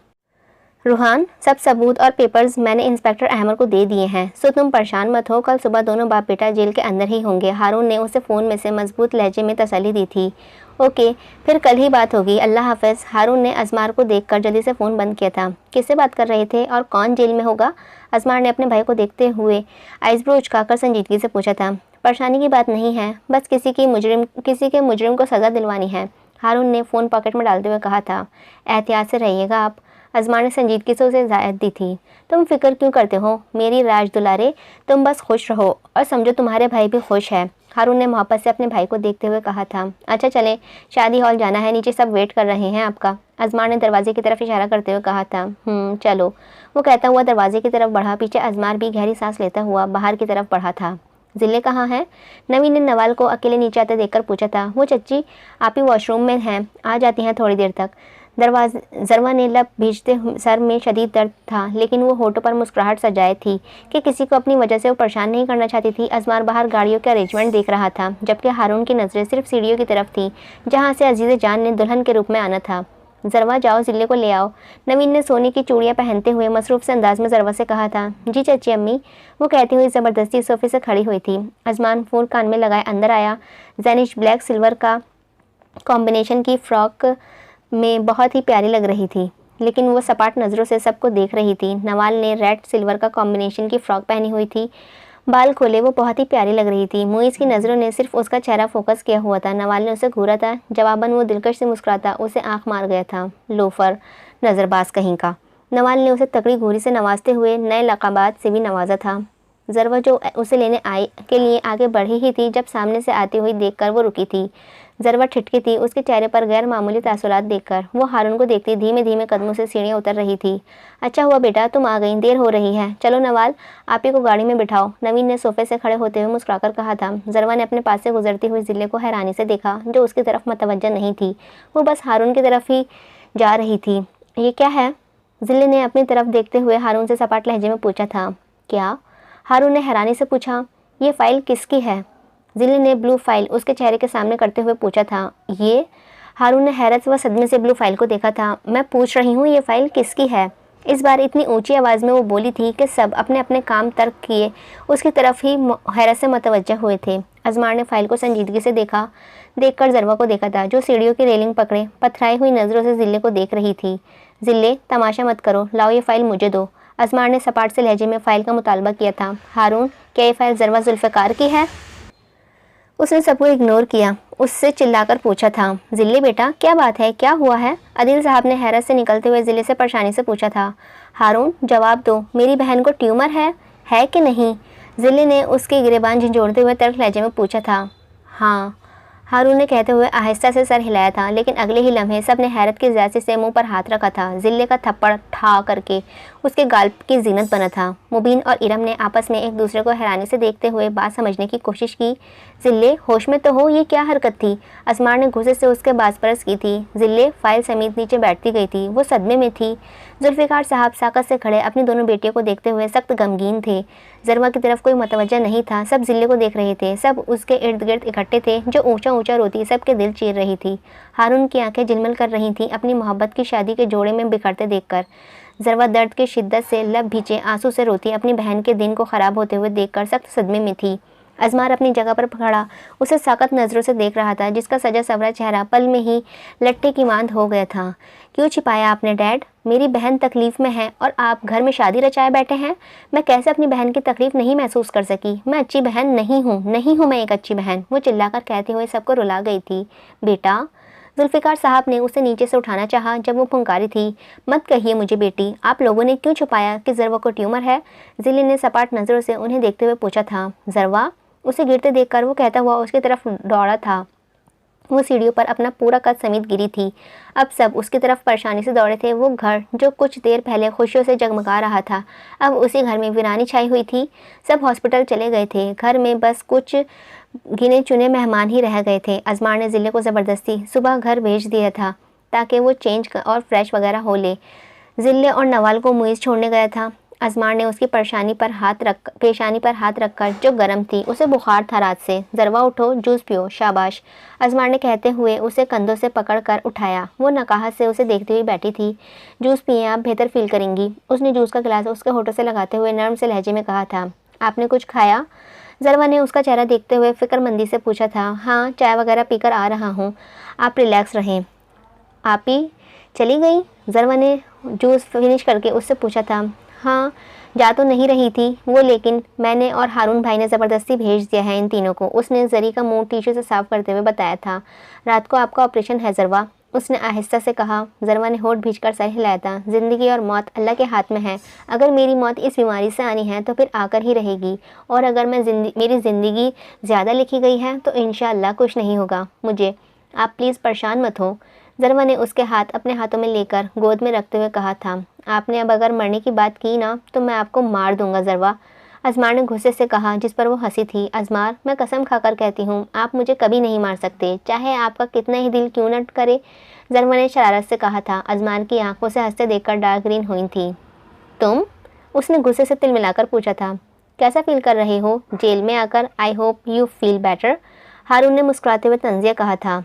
Speaker 1: रूहान, सब सबूत और पेपर्स मैंने इंस्पेक्टर अहमद को दे दिए हैं, सो तुम परेशान मत हो। कल सुबह दोनों बाप बेटा जेल के अंदर ही होंगे। हारून ने उसे फ़ोन में से मजबूत लहजे में तसल्ली दी थी। ओके, फिर कल ही बात होगी, अल्लाह हाफ़िज़। हारून ने अजमार को देखकर जल्दी से फ़ोन बंद किया था। किससे बात कर रहे थे और कौन जेल में होगा? अजमार ने अपने भाई को देखते हुए आइसब्रो उचकाकर संजीदगी से पूछा था। परेशानी की बात नहीं है, बस किसी के मुजरिम को सज़ा दिलवानी है। हारून ने फ़ोन पॉकेट में डालते हुए कहा था। एहतियात से रहिएगा आप। अजमार ने संजीदगी से उसे हिदायत दी थी। तुम फिक्र क्यों करते हो मेरी राज दुलारे, तुम बस खुश रहो और समझो तुम्हारे भाई भी खुश है। हारून ने मोहब्बत से अपने भाई को देखते हुए कहा था। अच्छा चले, शादी हॉल जाना है, नीचे सब वेट कर रहे हैं आपका। अजमार ने दरवाजे की तरफ इशारा करते हुए कहा था। चलो, वो कहता हुआ दरवाजे की तरफ बढ़ा। पीछे अजमार भी गहरी सांस लेता हुआ बाहर की तरफ बढ़ा था। जिले कहाँ है? नवीन ने नवाल को अकेले नीचे आते देखकर पूछा था। वो चच्ची आप ही वॉशरूम में हैं, आ जाती हैं थोड़ी देर तक। जरवा ने लब भीजते सर में शदीद दर्द था, लेकिन वो होठों पर मुस्कुराहट सजाए थी कि किसी को अपनी वजह से वो परेशान नहीं करना चाहती थी। अजमार बाहर गाड़ियों के अरेंजमेंट देख रहा था, जबकि हारून की नज़रें सिर्फ सीढ़ियों की तरफ थी जहाँ से अजीज़ जान ने दुल्हन के रूप में आना था। जरवा जाओ जिले को ले आओ, नवीन ने सोने की चूड़ियाँ पहनते हुए मसरूफ़ से अंदाज में जरवा से कहा था। जी चाची अम्मी, वो कहती हुई ज़बरदस्ती सोफे से खड़ी हुई थी। अजमान फ़ोन कान में लगाए अंदर आया। जैनिश ब्लैक सिल्वर का कॉम्बिनेशन की फ़्रॉक में बहुत ही प्यारी लग रही थी, लेकिन वो सपाट नज़रों से सबको देख रही थी। नवाल ने रेड सिल्वर का कॉम्बिनेशन की फ़्रॉक पहनी हुई थी, बाल खोले, वो बहुत ही प्यारी लग रही थी। मुइज़ की नज़रों ने सिर्फ उसका चेहरा फोकस किया हुआ था। नवाल ने उसे घूरा था। जवाबन वो दिलकश से मुस्कुराता उसे आंख मार गया था। लोफर, नज़रबाज कहीं का। नवाल ने उसे तकड़ी घूरी से नवाजते हुए नए लकाबात से भी नवाजा था। जरवा जो उसे लेने के लिए आगे बढ़ी ही थी, जब सामने से आती हुई देखकर वो रुकी थी। जरवा ठिठकी थी उसके चेहरे पर गैर मामूली तासुरात देखकर। वो हारून को देखती धीमे धीमे कदमों से सीढ़ियाँ उतर रही थी। अच्छा हुआ बेटा तुम आ गई, देर हो रही है। चलो नवाल, आप ही को गाड़ी में बिठाओ, नवीन ने सोफे से खड़े होते हुए मुस्कुराकर कहा था। जरवा ने अपने पास से गुजरती हुई जिले को हैरानी से देखा, जो उसकी तरफ मतवज्जा नहीं थी। वो बस हारून की तरफ ही जा रही थी। ये क्या है? जिले ने अपनी तरफ देखते हुए हारून से सपाट लहजे में पूछा था। क्या? हारून ने हैरानी से पूछा। ये फाइल किसकी है? जिले ने ब्लू फाइल उसके चेहरे के सामने करते हुए पूछा था। ये? हारून ने हैरत व सदमे से ब्लू फाइल को देखा था। मैं पूछ रही हूँ ये फाइल किसकी है? इस बार इतनी ऊंची आवाज़ में वो बोली थी कि सब अपने अपने काम तर्क किए उसकी तरफ ही हैरत से मतवज्जा हुए थे। अजमार ने फाइल को संजीदगी से देखकर जरवा को देखा था, जो सीढ़ियों की रेलिंग पकड़े पथराई हुई नज़रों से जिले को देख रही थी। जिले, तमाशा मत करो, लाओ ये फाइल मुझे दो। अजमार ने सपाट से लहजे में फ़ाइल का मुतालबा किया था। हारून, क्या ये फ़ाइल जरवा जुल्फ़िकार की है? उसने सबको इग्नोर किया। उससे चिल्लाकर पूछा था। जिले बेटा क्या बात है, क्या हुआ है? अदिल साहब ने हैरत से निकलते हुए जिले से परेशानी से पूछा था। हारून जवाब दो, मेरी बहन को ट्यूमर है कि नहीं? जिले ने उसके गिरेबान झंझोड़ते हुए तल्ख लहजे में पूछा था। हाँ, हारून ने कहते हुए आहिस्ता से सर हिलाया था, लेकिन अगले ही लम्हे सब ने हैरत की ज़्यादती से मुंह पर हाथ रखा था। जिले का थप्पड़ ठा करके उसके गाल की जीनत बना था। मुबीन और इरम ने आपस में एक दूसरे को हैरानी से देखते हुए बात समझने की कोशिश की। जिले, होश में तो हो, ये क्या हरकत थी? अजमार ने गुस्से से उसके बाज परस की थी। जिले फाइल समेत नीचे बैठती गई थी। वो सदमे में थी। जुल्फ़िकार साहब साकत से खड़े अपनी दोनों बेटियों को देखते हुए सख्त गमगीन थे। जरवा की तरफ कोई मतवज्जा नहीं था। सब जिले को देख रहे थे। सब उसके इर्द गिर्द इकट्ठे थे। जो ऊंचा ऊंचा रोती सबके दिल चीर रही थी। हारून की आंखें झिलमिल कर रही थीं अपनी मोहब्बत की शादी के जोड़े में बिखरते देखकर। जरवा दर्द की शिद्दत से लब भींचे आंसू से रोती अपनी बहन के दिन को ख़राब होते हुए देखकर सख्त सदमे में थी। अजमार अपनी जगह पर खड़ा उसे साकत नज़रों से देख रहा था, जिसका सजा सवरा चेहरा पल में ही लट्टे की मांद हो गया था। क्यों छिपाया आपने डैड? मेरी बहन तकलीफ़ में है और आप घर में शादी रचाए बैठे हैं। मैं कैसे अपनी बहन की तकलीफ़ नहीं महसूस कर सकी? मैं अच्छी बहन नहीं हूँ मैं एक अच्छी बहन, वो चिल्लाकर कहते हुए सबको रुला गई थी। बेटा, जुल्फ़िकार साहब ने उसे नीचे से उठाना चाहा जब वो फुंकारी थी। मत कहिए मुझे बेटी, आप लोगों ने क्यों छुपाया कि जरवा को ट्यूमर है? जिले ने सपाट नज़रों से उन्हें देखते हुए पूछा था। जरवा, उसे गिरते देखकर वो कहता हुआ उसकी तरफ दौड़ा था। वो सीढ़ियों पर अपना पूरा कद समेत गिरी थी। अब सब उसकी तरफ परेशानी से दौड़े थे। वो घर जो कुछ देर पहले खुशियों से जगमगा रहा था, अब उसी घर में वीरानी छाई हुई थी। सब हॉस्पिटल चले गए थे। घर में बस कुछ गिने चुने मेहमान ही रह गए थे। अजमार ने जिले को ज़बरदस्ती सुबह घर भेज दिया था ताकि वो चेंज और फ्रेश वगैरह हो ले। जिले और नवाल को मुइज़ छोड़ने गया था। अजमार ने उसकी पेशानी पर हाथ रखकर, जो गर्म थी, उसे बुखार था रात से। जरवा उठो, जूस पियो, शाबाश, अजमार ने कहते हुए उसे कंधों से पकड़कर उठाया। वो नकाहत से उसे देखती हुई बैठी थी। जूस पिए, आप बेहतर फील करेंगी। उसने जूस का गिलास उसके होठों से लगाते हुए नरम से लहजे में कहा था। आपने कुछ खाया? जरवा ने उसका चेहरा देखते हुए फिक्रमंदी से पूछा था। हाँ, चाय वगैरह पीकर आ रहा हूँ, आप रिलैक्स रहें। आप ही चली गई? जरवा ने जूस फिनिश करके उससे पूछा था। हाँ, जा तो नहीं रही थी वो, लेकिन मैंने और हारून भाई ने ज़बरदस्ती भेज दिया है इन तीनों को, उसने जरी का मुंह टिश्यू से साफ करते हुए बताया था। रात को आपका ऑपरेशन है जरवा, उसने आहिस्ता से कहा। जरवा ने होठ भींचकर सर हिलाया था। ज़िंदगी और मौत अल्लाह के हाथ में है। अगर मेरी मौत इस बीमारी से आनी है तो फिर आकर ही रहेगी, और अगर मेरी ज़िंदगी ज़्यादा लिखी गई है तो इंशाअल्लाह कुछ नहीं होगा मुझे। आप प्लीज़ परेशान मत हो। जरवा ने उसके हाथ अपने हाथों में लेकर गोद में रखते हुए कहा था। आपने अब अगर मरने की बात की ना तो मैं आपको मार दूंगा जरवा, अजमार ने गुस्से से कहा, जिस पर वो हंसी थी। अजमार, मैं कसम खाकर कहती हूँ आप मुझे कभी नहीं मार सकते, चाहे आपका कितना ही दिल क्यों न करे, जरवा ने शरारत से कहा था। अजमार की आंखों से हंसते देखकर डार्क ग्रीन हुई थी। तुम? उसने गुस्से से तिल मिलाकर पूछा था। कैसा फील कर रहे हो जेल में आकर? I hope you feel better, Haroon ने मुस्कुराते हुए तंजिया कहा था।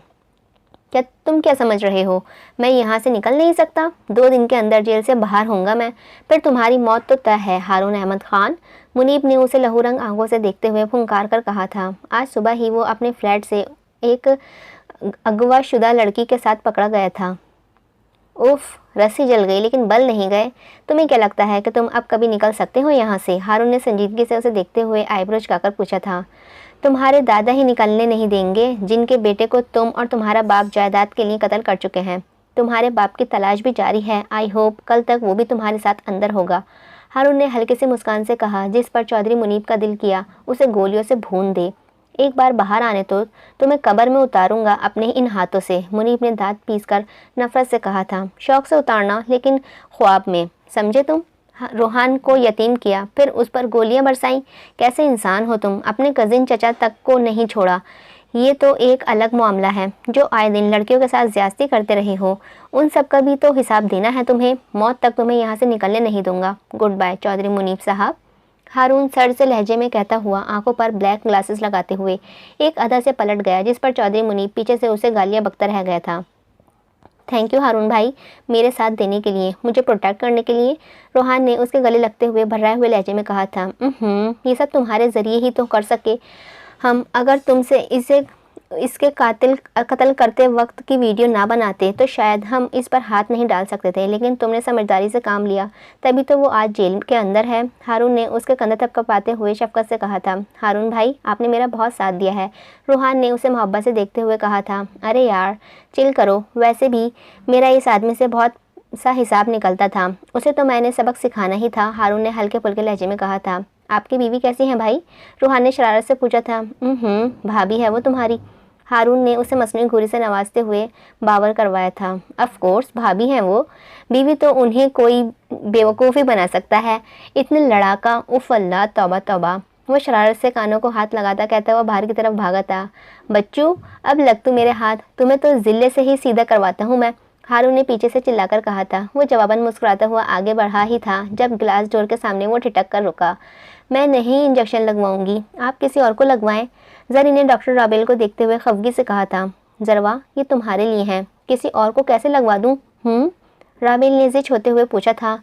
Speaker 1: तुम क्या समझ रहे हो? मैं यहाँ से निकल नहीं सकता? 2 दिन के अंदर जेल से बाहर होऊंगा मैं, फिर तुम्हारी मौत तो तय है हारून अहमद खान, मुनीब ने उसे लहूरंग आंखों से देखते हुए फुंकार कर कहा था। आज सुबह ही वो अपने फ्लैट से एक अगवाशुदा लड़की के साथ पकड़ा गया था। उफ, रस्सी जल गई लेकिन बल नहीं गए। तुम्हें क्या लगता है कि तुम अब कभी निकल सकते हो यहाँ से? हारून ने संजीदगी से उसे देखते हुए आईब्रो झुकाकर पूछा था। तुम्हारे दादा ही निकलने नहीं देंगे, जिनके बेटे को तुम और तुम्हारा बाप जायदाद के लिए कत्ल कर चुके हैं। तुम्हारे बाप की तलाश भी जारी है। आई होप कल तक वो भी तुम्हारे साथ अंदर होगा, हारून ने हल्के से मुस्कान से कहा, जिस पर चौधरी मुनीब का दिल किया उसे गोलियों से भून दे। एक बार बाहर आने तो तुम्हें कब्र में उतारूंगा अपने इन हाथों से, मुनीब ने दांत पीसकर नफरत से कहा था। शौक से उतारना, लेकिन ख्वाब में, समझे तुम? रोहान को यतीम किया, फिर उस पर गोलियां बरसाई। कैसे इंसान हो तुम? अपने कजिन चचा तक को नहीं छोड़ा। ये तो एक अलग मामला है। जो आए दिन लड़कियों के साथ ज्यादती करते रहे हो, उन सब का भी तो हिसाब देना है तुम्हें। मौत तक तुम्हें यहाँ से निकलने नहीं दूंगा। गुड बाय चौधरी मुनीब साहब, हारून सर से लहजे में कहता हुआ आंखों पर ब्लैक ग्लासेस लगाते हुए एक अदा से पलट गया, जिस पर चौधरी मुनीब पीछे से उसे गालियां बकता रह गया था। थैंक यू हारून भाई, मेरे साथ देने के लिए, मुझे प्रोटेक्ट करने के लिए, रोहान ने उसके गले लगते हुए भर्राए हुए लहजे में कहा था। ये सब तुम्हारे ज़रिए ही तो कर सके हम। अगर तुमसे इसके कत्ल करते वक्त की वीडियो ना बनाते तो शायद हम इस पर हाथ नहीं डाल सकते थे, लेकिन तुमने समझदारी से काम लिया, तभी तो वो आज जेल के अंदर है। हारून ने उसके कंधे थपथपाते हुए शफकत से कहा था। हारून भाई, आपने मेरा बहुत साथ दिया है, रोहान ने उसे मोहब्बत से देखते हुए कहा था। अरे यार चिल करो, वैसे भी मेरा इस आदमी से बहुत सा हिसाब निकलता था, उसे तो मैंने सबक सिखाना ही था, हारून ने हल्के फुल्के लहजे में कहा था। आपकी बीवी कैसी है भाई? रोहान ने शरारत से पूछा था। भाभी है वो तुम्हारी, हारून ने उसे मसनूई घूरी से नवाजते हुए बावर करवाया था। ऑफ कोर्स भाभी हैं वो, बीवी तो उन्हें कोई बेवकूफ़ी बना सकता है, इतने लड़ाका, उफ अल्लाह, तौबा तौबा, वो शरारत से कानों को हाथ लगाता कहता हुआ बाहर की तरफ भागा था। बच्चू अब लग तू मेरे हाथ, तुम्हें तो जिले से ही सीधा करवाता हूँ मैं, हारून ने पीछे से चिल्लाकर कहा था। वो जवाबन मुस्कुराता हुआ आगे बढ़ा ही था जब ग्लास डोर के सामने वो ठिठक कर रुका। मैं नहीं इंजेक्शन लगवाऊंगी, आप किसी और को लगवाएं, जरी ने डॉक्टर राबेल को देखते हुए खफगी से कहा था। जरवा ये तुम्हारे लिए हैं, किसी और को कैसे लगवा दूं? राबेल ने जिद होते हुए पूछा था।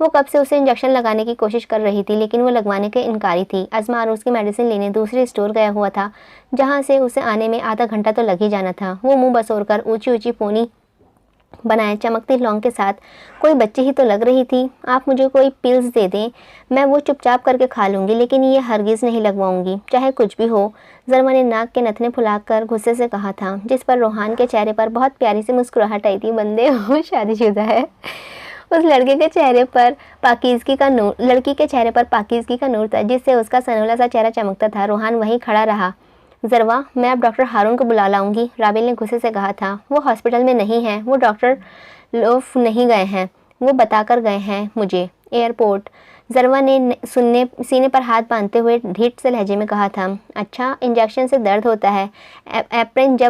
Speaker 1: वो कब से उसे इंजेक्शन लगाने की कोशिश कर रही थी, लेकिन वो लगवाने के इनकारी थी। अजमार उसकी मेडिसिन लेने दूसरे स्टोर गया हुआ था, जहाँ से उसे आने में आधा घंटा तो लग ही जाना था। वो मुँह बसोर ऊँची ऊँची पोनी बनाए चमकती लौंग के साथ कोई बच्ची ही तो लग रही थी। आप मुझे कोई पिल्स दे दें, मैं वो चुपचाप करके खा लूँगी, लेकिन ये हरगिज़ नहीं लगवाऊंगी, चाहे कुछ भी हो, जरमा ने नाक के नथने फुलाकर गुस्से से कहा था, जिस पर रोहान के चेहरे पर बहुत प्यारी सी मुस्कुराहट आई थी। बंदे हो शादीशुदा है। उस लड़की के चेहरे पर पाकीज़गी का नूर था, जिससे उसका सनोला सा चेहरा चमकता था। रोहान वहीं खड़ा रहा, ज़रवा, मैं अब डॉक्टर हारून को बुला लाऊंगी, राबिल ने गुस्से से कहा था। वो हॉस्पिटल में नहीं है, वो डॉक्टर लोफ नहीं गए हैं, वो बताकर गए हैं मुझे। एयरपोर्ट, ज़रवा ने सीने पर हाथ बांधते हुए ढीठ से लहजे में कहा था। अच्छा, इंजेक्शन से दर्द होता है, ऑपरेशन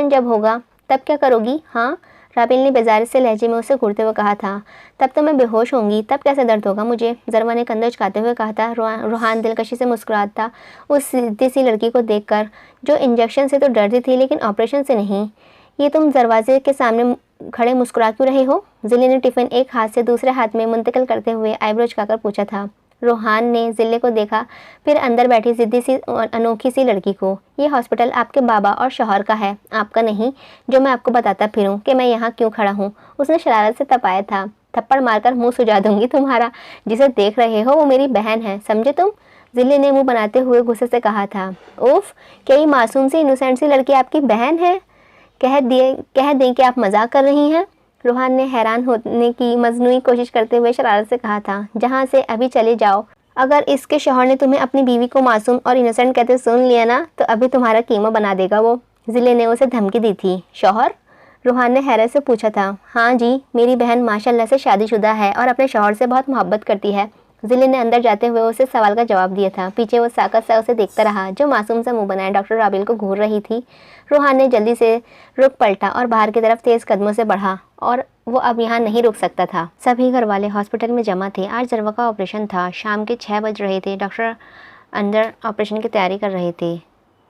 Speaker 1: जब होगा तब क्या करोगी? हाँ, राबिल ने बेजारी से लहजे में उसे घूरते हुए कहा था। तब तो मैं बेहोश होंगी, तब कैसे दर्द होगा मुझे? ज़रवा ने कंधे उचकाते हुए कहा था। रूहान दिलकशी से मुस्कुराता उस सीधी सी लड़की को देखकर, जो इंजेक्शन से तो डरती थी लेकिन ऑपरेशन से नहीं। ये तुम दरवाजे के सामने खड़े मुस्कुरा क्यों रहे हो? जिले ने टिफ़िन एक हाथ से दूसरे हाथ में मुंतकिल करते हुए आईब्रो झुकाकर पूछा था। रूहान ने जिले को देखा, फिर अंदर बैठी जिद्दी सी अनोखी सी लड़की को। ये हॉस्पिटल आपके बाबा और शौहर का है, आपका नहीं, जो मैं आपको बताता फिरूं कि मैं यहाँ क्यों खड़ा हूँ। उसने शरारत से तपाया था। थप्पड़ मारकर मुंह सुजा दूंगी तुम्हारा। जिसे देख रहे हो वो मेरी बहन है, समझे तुम? जिले ने मुंह बनाते हुए गुस्से से कहा था। उफ, क्या ये मासूम सी इनोसेंट सी लड़की आपकी बहन है? कह दें कि आप मजाक कर रही हैं। रूहान ने हैरान होने की मजनूई कोशिश करते हुए शरारत से कहा था। जहाँ से अभी चले जाओ। अगर इसके शौहर ने तुम्हें अपनी बीवी को मासूम और इनोसेंट कहते सुन लिया ना, तो अभी तुम्हारा कीमा बना देगा वो। जिले ने उसे धमकी दी थी। शौहर? रूहान ने हैरत से पूछा था। हाँ जी, मेरी बहन माशाल्लाह से शादीशुदा है और अपने शौहर से बहुत मोहब्बत करती है। जिले ने अंदर जाते हुए उसे सवाल का जवाब दिया था। पीछे वो साकत सा उसे देखता रहा, जो मासूम सा मुंह बनाए डॉक्टर राबिल को घूर रही थी। रूहान ने जल्दी से रुक पलटा और बाहर की तरफ तेज कदमों से बढ़ा, और वो अब यहाँ नहीं रुक सकता था। सभी घर वाले हॉस्पिटल में जमा थे। आज ज़रवा का ऑपरेशन था। शाम के 6 बज रहे थे। डॉक्टर अंदर ऑपरेशन की तैयारी कर रहे थे।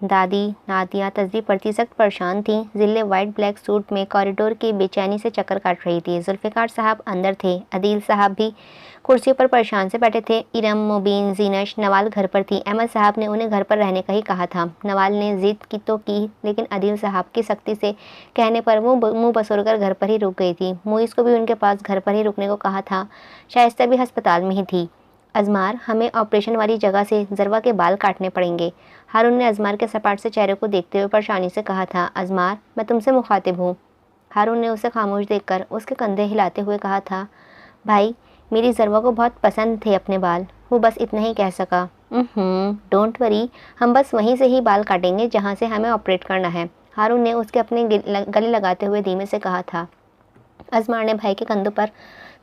Speaker 1: दादी नादिया तस्बीह पढ़ती सख्त परेशान थी। जिले वाइट ब्लैक सूट में कॉरिडोर की बेचैनी से चक्कर काट रही थी। जुल्फ़िकार साहब अंदर थे। अदील साहब भी कुर्सी पर परेशान से बैठे थे। इरम, मुबीन, जीनश, नवाल घर पर थी। अहमद साहब ने उन्हें घर पर रहने का ही कहा था। नवाल ने ज़िद की तो की, लेकिन अदील साहब की सख्ती से कहने पर वो मुँह बसोरकर घर पर ही रुक गई थी। मुइज़ को भी उनके पास घर पर ही रुकने को कहा था। शाइस्ता भी अस्पताल में ही थी। अजमार, हमें ऑपरेशन वाली जगह से ज़रवा के बाल काटने पड़ेंगे। हारून ने अजमार के सपाट से चेहरे को देखते हुए परेशानी से कहा था। अजमार, मैं तुमसे मुखातिब हूँ। हारून ने उसे खामोश देखकर उसके कंधे हिलाते हुए कहा था। भाई, मेरी ज़रवा को बहुत पसंद थे अपने बाल। वो बस इतना ही कह सका। डोंट वरी, हम बस वहीं से ही बाल काटेंगे जहाँ से हमें ऑपरेट करना है। हारून ने उसके अपने गले लगाते हुए धीमे से कहा था। अजमार ने भाई के कंधों पर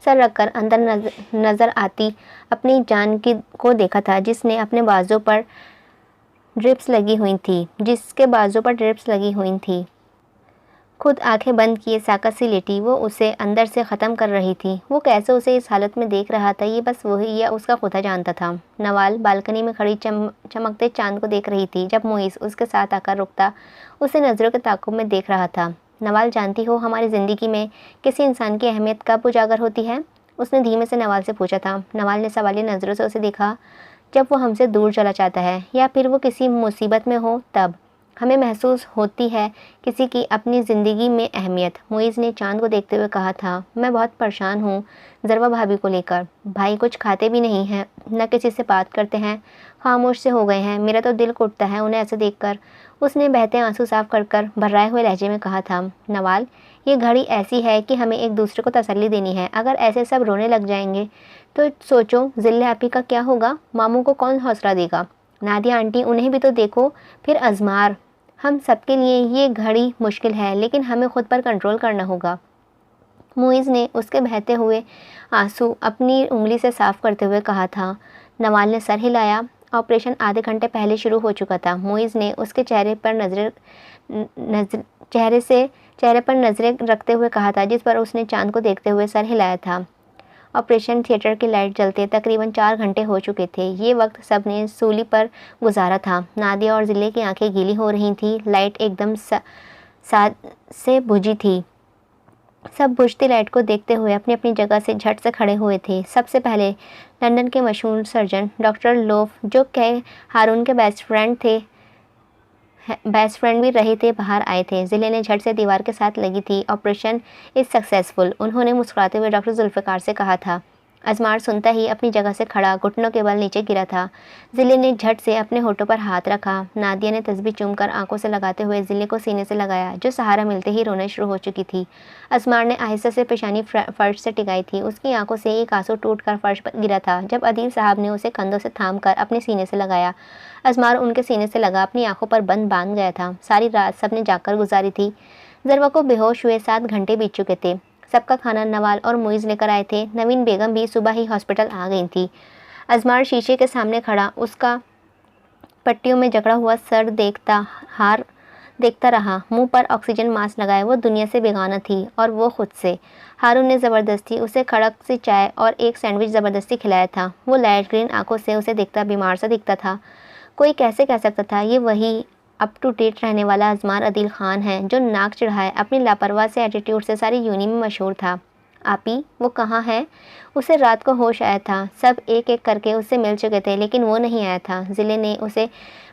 Speaker 1: सर रखकर अंदर नजर आती अपनी जान को देखा था, जिसके बाजू पर ड्रिप्स लगी हुई थी। खुद आंखें बंद किए साकत सी लेटी वो उसे अंदर से ख़त्म कर रही थी। वो कैसे उसे इस हालत में देख रहा था, ये बस वही या उसका खुदा जानता था। नवाल बालकनी में खड़ी चमकते चांद को देख रही थी। जब मुइज़ उसके साथ आकर रुकता, उसे नज़रों के ताक़ुब में देख रहा था। नवाल, जानती हो हमारी ज़िंदगी में किसी इंसान की अहमियत कब उजागर होती है? उसने धीमे से नवाल से पूछा था। नवाल ने सवालिया नज़रों से उसे देखा। जब वो हमसे दूर चला जाता है, या फिर वो किसी मुसीबत में हो, तब हमें महसूस होती है किसी की अपनी ज़िंदगी में अहमियत। मुइज़ ने चांद को देखते हुए कहा था। मैं बहुत परेशान हूँ ज़रवा भाभी को लेकर। भाई कुछ खाते भी नहीं हैं, न किसी से बात करते हैं, खामोश से हो गए हैं। मेरा तो दिल कुटता है उन्हें ऐसे देखकर। उसने बहते आंसू साफ कर भर्राए हुए लहजे में कहा था। नवाल, ये घड़ी ऐसी है कि हमें एक दूसरे को तसल्ली देनी है। अगर ऐसे सब रोने लग जाएंगे तो सोचो ज़िले आपी का क्या होगा? मामू को कौन हौसला देगा? नादिया आंटी, उन्हें भी तो देखो। फिर अजमार, हम सबके लिए ये घड़ी मुश्किल है, लेकिन हमें खुद पर कंट्रोल करना होगा। मुइज़ ने उसके बहते हुए आंसू अपनी उंगली से साफ करते हुए कहा था। नवाल ने सर हिलाया। ऑपरेशन आधे घंटे पहले शुरू हो चुका था। मुइज़ ने उसके चेहरे पर नज़रें रखते हुए कहा था, जिस पर उसने चांद को देखते हुए सर हिलाया था। ऑपरेशन थिएटर की लाइट जलते तकरीबन 4 घंटे हो चुके थे। ये वक्त सब ने सूली पर गुजारा था। नादिया और ज़िले की आंखें गीली हो रही थीं। लाइट एकदम साथ से बुझी थी। सब बुझती लाइट को देखते हुए अपनी अपनी जगह से झट से खड़े हुए थे। सबसे पहले लंदन के मशहूर सर्जन डॉक्टर लोफ, जो हारून के बेस्ट फ्रेंड भी रहे थे, बाहर आए थे। ज़िले ने झट से दीवार के साथ लगी थी। ऑपरेशन इज़ सक्सेसफुल, उन्होंने मुस्कुराते हुए डॉक्टर जुल्फ़िकार से कहा था। अजमार सुनता ही अपनी जगह से खड़ा घुटनों के बल नीचे गिरा था। जिले ने झट से अपने होठों पर हाथ रखा। नादिया ने तस्बीह चूमकर आंखों से लगाते हुए जिले को सीने से लगाया, जो सहारा मिलते ही रोना शुरू हो चुकी थी। अजमार ने आहिस्ता से पेशानी फर्श से टिकाई थी। उसकी आंखों से एक आंसू टूटकर फर्श पर गिरा था जब अदील साहब ने उसे कंधों से थामकर अपने सीने से लगाया। अजमार उनके सीने से लगा अपनी आंखों पर बंद बांध गया था। सारी रात सबने जाकर गुजारी थी। जरवा को बेहोश हुए 7 घंटे बीत चुके थे। सबका खाना नवाल और मुइज़ लेकर आए थे। नवीन बेगम भी सुबह ही हॉस्पिटल आ गई थी। अजमार शीशे के सामने खड़ा उसका पट्टियों में जकड़ा हुआ सर देखता रहा। मुंह पर ऑक्सीजन मास्क लगाए वो दुनिया से बेगाना थी और वो खुद से। हारून ने ज़बरदस्ती उसे कड़क सी चाय और एक सैंडविच ज़बरदस्ती खिलाया था। वो लाइट ग्रीन आंखों से उसे देखता बीमार सा दिखता था। कोई कैसे कह सकता था ये वही अप टू डेट रहने वाला अजमार अदील खान है जो नाक चढ़ाए अपनी लापरवाह से एटीट्यूड से सारी यूनी में मशहूर था। आपी वो कहाँ है? उसे रात को होश आया था। सब एक एक करके उससे मिल चुके थे लेकिन वो नहीं आया था। जिले ने उसे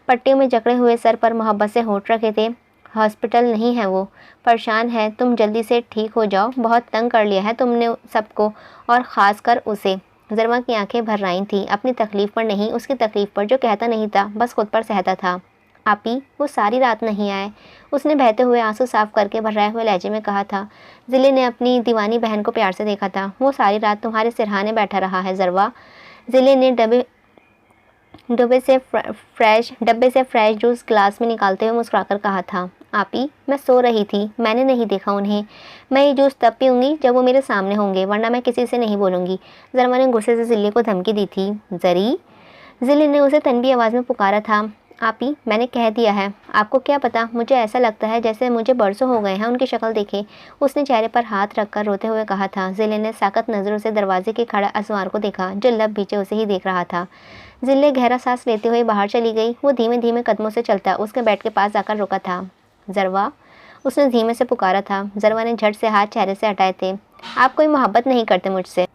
Speaker 1: पट्टियों में जकड़े हुए सर पर मोहब्बत से होंठ रखे थे। हॉस्पिटल नहीं है, वो परेशान है। तुम जल्दी से ठीक हो जाओ, बहुत तंग कर लिया है तुमने सबको और ख़ास कर उसे। जरमा की आंखें भर आई थीं, अपनी तकलीफ़ पर नहीं उसकी तकलीफ़ पर जो कहता नहीं था बस खुद पर सहता था। आपी वो सारी रात नहीं आए, उसने बहते हुए आंसू साफ करके भर्राए हुए लहजे में कहा था। जिले ने अपनी दीवानी बहन को प्यार से देखा था। वो सारी रात तुम्हारे सिरहाने बैठा रहा है जरवा। जिले ने डब्बे से फ्रेश जूस ग्लास में निकालते हुए मुस्कुराकर कहा था। आपी मैं सो रही थी, मैंने नहीं देखा उन्हें। मैं ये जूस तब पीऊँगी जब वो मेरे सामने होंगे, वरना मैं किसी से नहीं बोलूँगी। जरमा ने गुस्से से जिले को धमकी दी थी। जरी, जिले ने उसे तनबी आवाज़ में पुकारा था। आपी मैंने कह दिया है, आपको क्या पता, मुझे ऐसा लगता है जैसे मुझे बरसों हो गए हैं उनकी शक्ल देखे। उसने चेहरे पर हाथ रखकर रोते हुए कहा था। जिले ने साकत नज़रों से दरवाजे के खड़ा अजमार को देखा जो लब भीचे उसे ही देख रहा था। जिले गहरा सांस लेते हुए बाहर चली गई। वो धीमे धीमे कदमों से चलता उसके बेड के पास जाकर रुका था। जरवा, उसने धीमे से पुकारा था। जरवा ने झट से हाथ चेहरे से हटाए थे। आप कोई मोहब्बत नहीं करते मुझसे?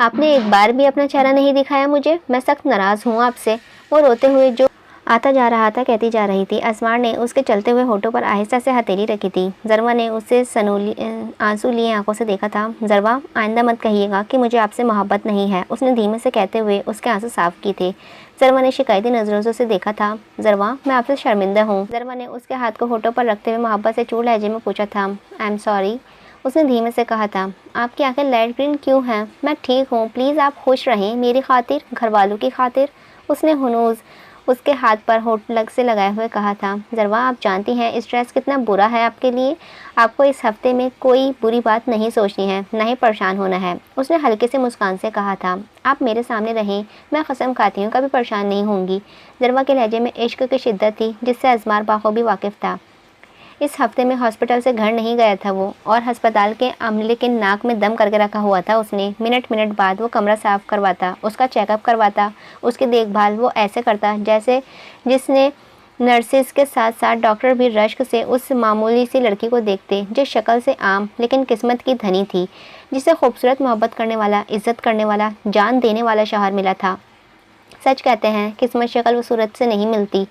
Speaker 1: आपने एक बार भी अपना चेहरा नहीं दिखाया मुझे। मैं सख्त नाराज़ हूँ आपसे। वो रोते हुए जो आता जा रहा था कहती जा रही थी। अजमार ने उसके चलते हुए होठों पर आहिस्ता से हथेली रखी थी। जरवा ने उसे आंसू लिए आंखों से देखा था। जरवा आइंदा मत कहिएगा कि मुझे आपसे मोहब्बत नहीं है, उसने धीमे से कहते हुए उसके आंसू साफ किए थे। जरवा ने शिकायती नज़रों से उसे देखा था। जरवा मैं आपसे शर्मिंदा हूँ। जरवा ने उसके हाथ को होठों पर रखते हुए मोहब्बत से चूड़ लहजे में पूछा था। आई एम सॉरी, उसने धीमे से कहा था। आपकी आंखें लाइट ग्रीन क्यों हैं? मैं ठीक हूँ, प्लीज़ आप खुश रहें मेरी खातिर, घर वालों की खातिर, उसने हुनूज़ उसके हाथ पर होठ लग से लगाए हुए कहा था। जरवा आप जानती हैं स्ट्रेस कितना बुरा है आपके लिए। आपको इस हफ्ते में कोई बुरी बात नहीं सोचनी है, ना ही परेशान होना है, उसने हल्के से मुस्कान से कहा था। आप मेरे सामने रहें, मैं कसम खाती हूँ कभी परेशान नहीं होंगी। जरवा के लहजे में इश्क की शिद्दत थी जिससे अजमार बाखूबी वाकिफ़ था। इस हफ्ते में हॉस्पिटल से घर नहीं गया था वो, और अस्पताल के अमले के नाक में दम करके रखा हुआ था उसने। मिनट बाद वो कमरा साफ़ करवाता, उसका चेकअप करवाता, उसकी देखभाल वो ऐसे करता जैसे जिसने नर्सिस के साथ साथ डॉक्टर भी रश्क से उस मामूली सी लड़की को देखते जो शक्ल से आम लेकिन किस्मत की धनी थी, जिसे खूबसूरत मोहब्बत करने वाला, इज़्ज़त करने वाला, जान देने वाला शौहर मिला था। सच कहते हैं किस्मत शक्ल व सूरत से नहीं मिलती।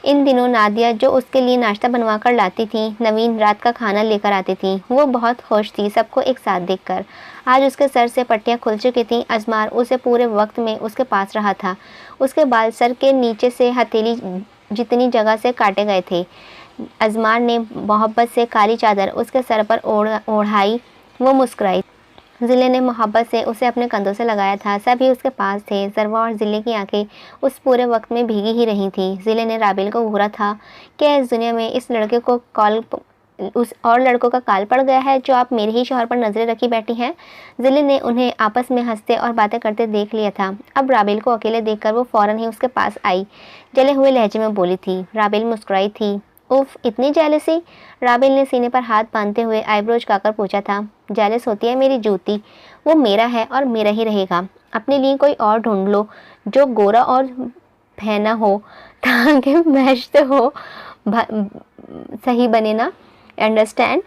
Speaker 1: इन दिनों नादिया जो उसके लिए नाश्ता बनवा कर लाती थी, नवीन रात का खाना लेकर आती थी, वो बहुत खुश थी सबको एक साथ देखकर। आज उसके सर से पट्टियाँ खुल चुकी थीं। अजमार उसे पूरे वक्त में उसके पास रहा था। उसके बाल सर के नीचे से हथेली जितनी जगह से काटे गए थे। अजमार ने मोहब्बत से काली चादर उसके सर पर ओढ़ाई। वो मुस्कुराई। जिले ने मोहब्बत से उसे अपने कंधों से लगाया था। सभी उसके पास थे। जरवा और जिले की आंखें उस पूरे वक्त में भीगी ही रही थी। जिले ने राबिल को घूरा था कि इस दुनिया में इस लड़के को उस और लड़कों का काल पड़ गया है जो आप मेरे ही शौहर पर नजरें रखी बैठी हैं। जिले ने उन्हें आपस में हंसते और बातें करते देख लिया था। अब राबिल को अकेले देखकर वो फौरन ही उसके पास आई, जले हुए लहजे में बोली थी। राबिल मुस्कुराई थी। उफ, इतनी जेलसी? राबिल ने सीने पर हाथ बांधते हुए आईब्रोज काकर पूछा था। जेलस होती है मेरी जूती, वो मेरा है और मेरा ही रहेगा। अपने लिए कोई और ढूंढ लो जो गोरा और पहना हो ताकि मैच तो हो, सही बने ना, अंडरस्टैंड?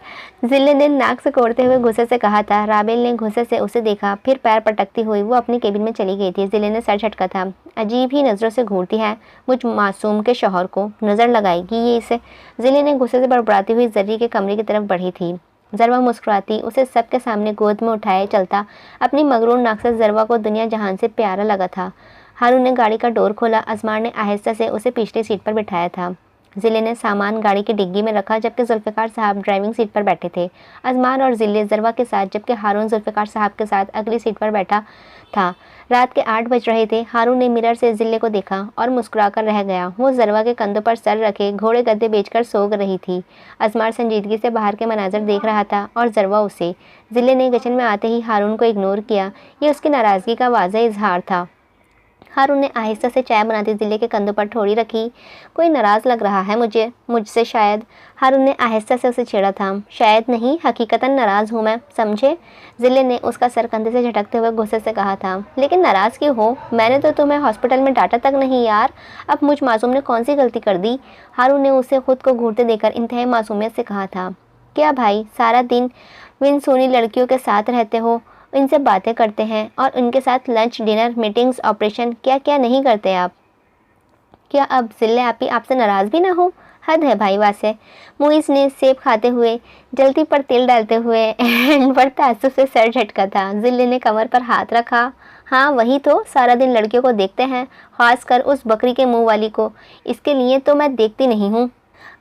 Speaker 1: जिले ने नाक से कोड़ते हुए गुस्से से कहा था। राबिल ने गुस्से से उसे देखा, फिर पैर पटकती हुई वो अपनी केबिन में चली गई थी। जिले ने सर झटका था। अजीब ही नज़रों से घूरती है मुझ मासूम के शौहर को, नज़र लगाएगी ये इसे। जिले ने गुस्से से बड़बड़ाती हुई जर्री के कमरे की तरफ बढ़ी थी। जरवा मुस्कुराती उसे सबके सामने गोद में उठाए चलता अपनी मगरूर नाक से जरवा को दुनिया जहान से प्यारा लगा था। हारून ने गाड़ी का डोर खोला। अजमार ने आहिस्ता से उसे पिछली सीट पर बिठाया था। जिले ने सामान गाड़ी की डिग्गी में रखा जबकि जुल्फ़िकार साहब ड्राइविंग सीट पर बैठे थे। अजमार और जिले जरवा के साथ जबकि हारून जुल्फ़िकार साहब के साथ अगली सीट पर बैठा था। रात के 8 बज रहे थे। हारून ने मिरर से जिले को देखा और मुस्कुराकर रह गया। वो जरवा के कंधों पर सर रखे घोड़े गद्दे बेचकर सो रही थी। अजमार संजीदगी से बाहर के मनाजर देख रहा था और जरवा उसे। जिले ने किचन में आते ही हारून को इग्नोर किया। ये उसकी नाराज़गी का वाज़ेह इजहार था। हारून ने आहिस्ता से चाय बनाती जिले के कंधों पर ठोड़ी रखी। कोई नाराज़ लग रहा है मुझसे शायद। हारून ने आहिस्ता से उसे छेड़ा था। शायद नहीं, हकीकतन नाराज़ हूँ मैं, समझे। जिले ने उसका सर कंधे से झटकते हुए गुस्से से कहा था। लेकिन नाराज़ क्यों हो? मैंने तो तुम्हें हॉस्पिटल में डांटा तक नहीं यार। अब मुझ मासूम ने कौन सी गलती कर दी? हारून ने उसे खुद को घूरते देखकर इंतहाई मासूमियत से कहा था। क्या भाई, सारा दिन इन सोनी लड़कियों के साथ रहते हो, इनसे बातें करते हैं और उनके साथ लंच, डिनर, मीटिंग्स, ऑपरेशन, क्या क्या नहीं करते आप? क्या अब जिले आपसे नाराज़ भी ना हो? हद है भाई वासे। मुइज़ ने सेब खाते हुए जल्दी पर तेल डालते हुए एंड पर ताज्जुब से सर झटका था। जिले ने कमर पर हाथ रखा। हाँ वही तो, सारा दिन लड़कियों को देखते हैं, खासकर उस बकरी के मुंह वाली को। इसके लिए तो मैं देखती नहीं हूँ।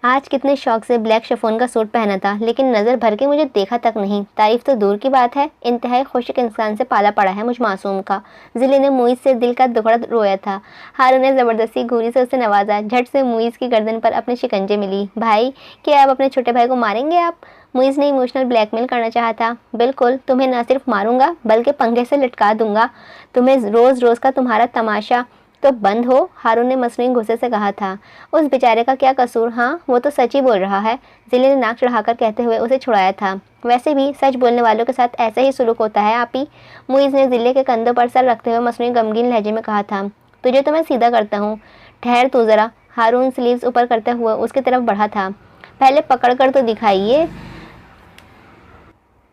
Speaker 1: आज कितने शौक से ब्लैक शिफॉन का सूट पहना था, लेकिन नज़र भर के मुझे देखा तक नहीं। तारीफ तो दूर की बात है, इंतहाई खुशक इंसान से पाला पड़ा है मुझ मासूम का। जिले ने मुइज़ से दिल का दुखड़ा रोया था। हारून ने ज़बरदस्ती घूरी से उसे नवाजा। झट से मुइज़ की गर्दन पर अपने शिकंजे मिली। भाई, क्या आप अपने छोटे भाई को मारेंगे आप? मुइज़ ने इमोशनल ब्लैकमेल करना चाहा था। बिल्कुल, तुम्हें न सिर्फ मारूंगा बल्कि पंखे से लटका दूंगा। तुम्हें रोज़ रोज़ का तुम्हारा तमाशा तो बंद हो, हारून ने मसनूई गुस्से से कहा था। उस बेचारे का क्या कसूर? हाँ, वो तो सच ही बोल रहा है, जिले ने नाक चढ़ाकर कहते हुए उसे छुड़ाया था। वैसे भी सच बोलने वालों के साथ ऐसा ही सुलूक होता है आप ही। मुइज़ ने जिले के कंधों पर सर रखते हुए मसनूई गमगीन लहजे में कहा था। तुझे तो मैं सीधा करता हूँ, ठहर तू ज़रा। हारून स्लीव्स ऊपर करते हुए उसकी तरफ बढ़ा था। पहले पकड़ कर तो दिखाइए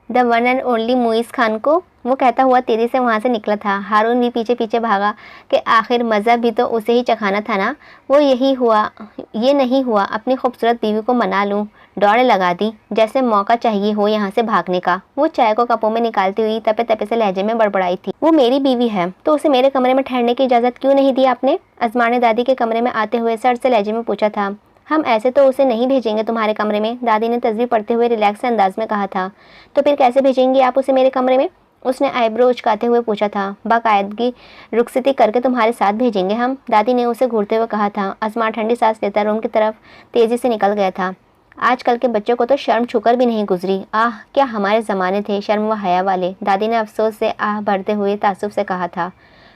Speaker 1: the one and only Muiz Khan को, वो कहता हुआ तेजी से वहाँ से निकला था। हारून भी पीछे पीछे भागा कि आखिर मज़ा भी तो उसे ही चखाना था ना। वो ये नहीं हुआ अपनी खूबसूरत बीवी को मना लूँ। दौड़ लगा दी जैसे मौका चाहिए हो यहाँ से भागने का। वो चाय को कपों में निकालती हुई तपे तपे से लहजे में बड़बड़ाई थी। वो मेरी बीवी है तो उसे मेरे कमरे में ठहरने की इजाज़त क्यों नहीं दी आपने? अजमार ने दादी के कमरे में आते हुए सर से लहजे में पूछा था। हम ऐसे तो उसे नहीं भेजेंगे तुम्हारे कमरे में, दादी ने तस्वीर पढ़ते हुए रिलैक्स अंदाज में कहा था। तो फिर कैसे भेजेंगे आप उसे मेरे कमरे में? उसने आईब्रो उचकाते हुए पूछा था। बाकायदगी रुखसती करके तुम्हारे साथ भेजेंगे हम, दादी ने उसे घूरते हुए कहा था। अजमार ठंडी सांस लेता रूम की तरफ तेजी से निकल गया था। आजकल के बच्चों को तो शर्म छूकर भी नहीं गुजरी। आह, क्या हमारे ज़माने थे शर्म व हया वाले, दादी ने अफसोस से आह भरते हुए तासुब से कहा था।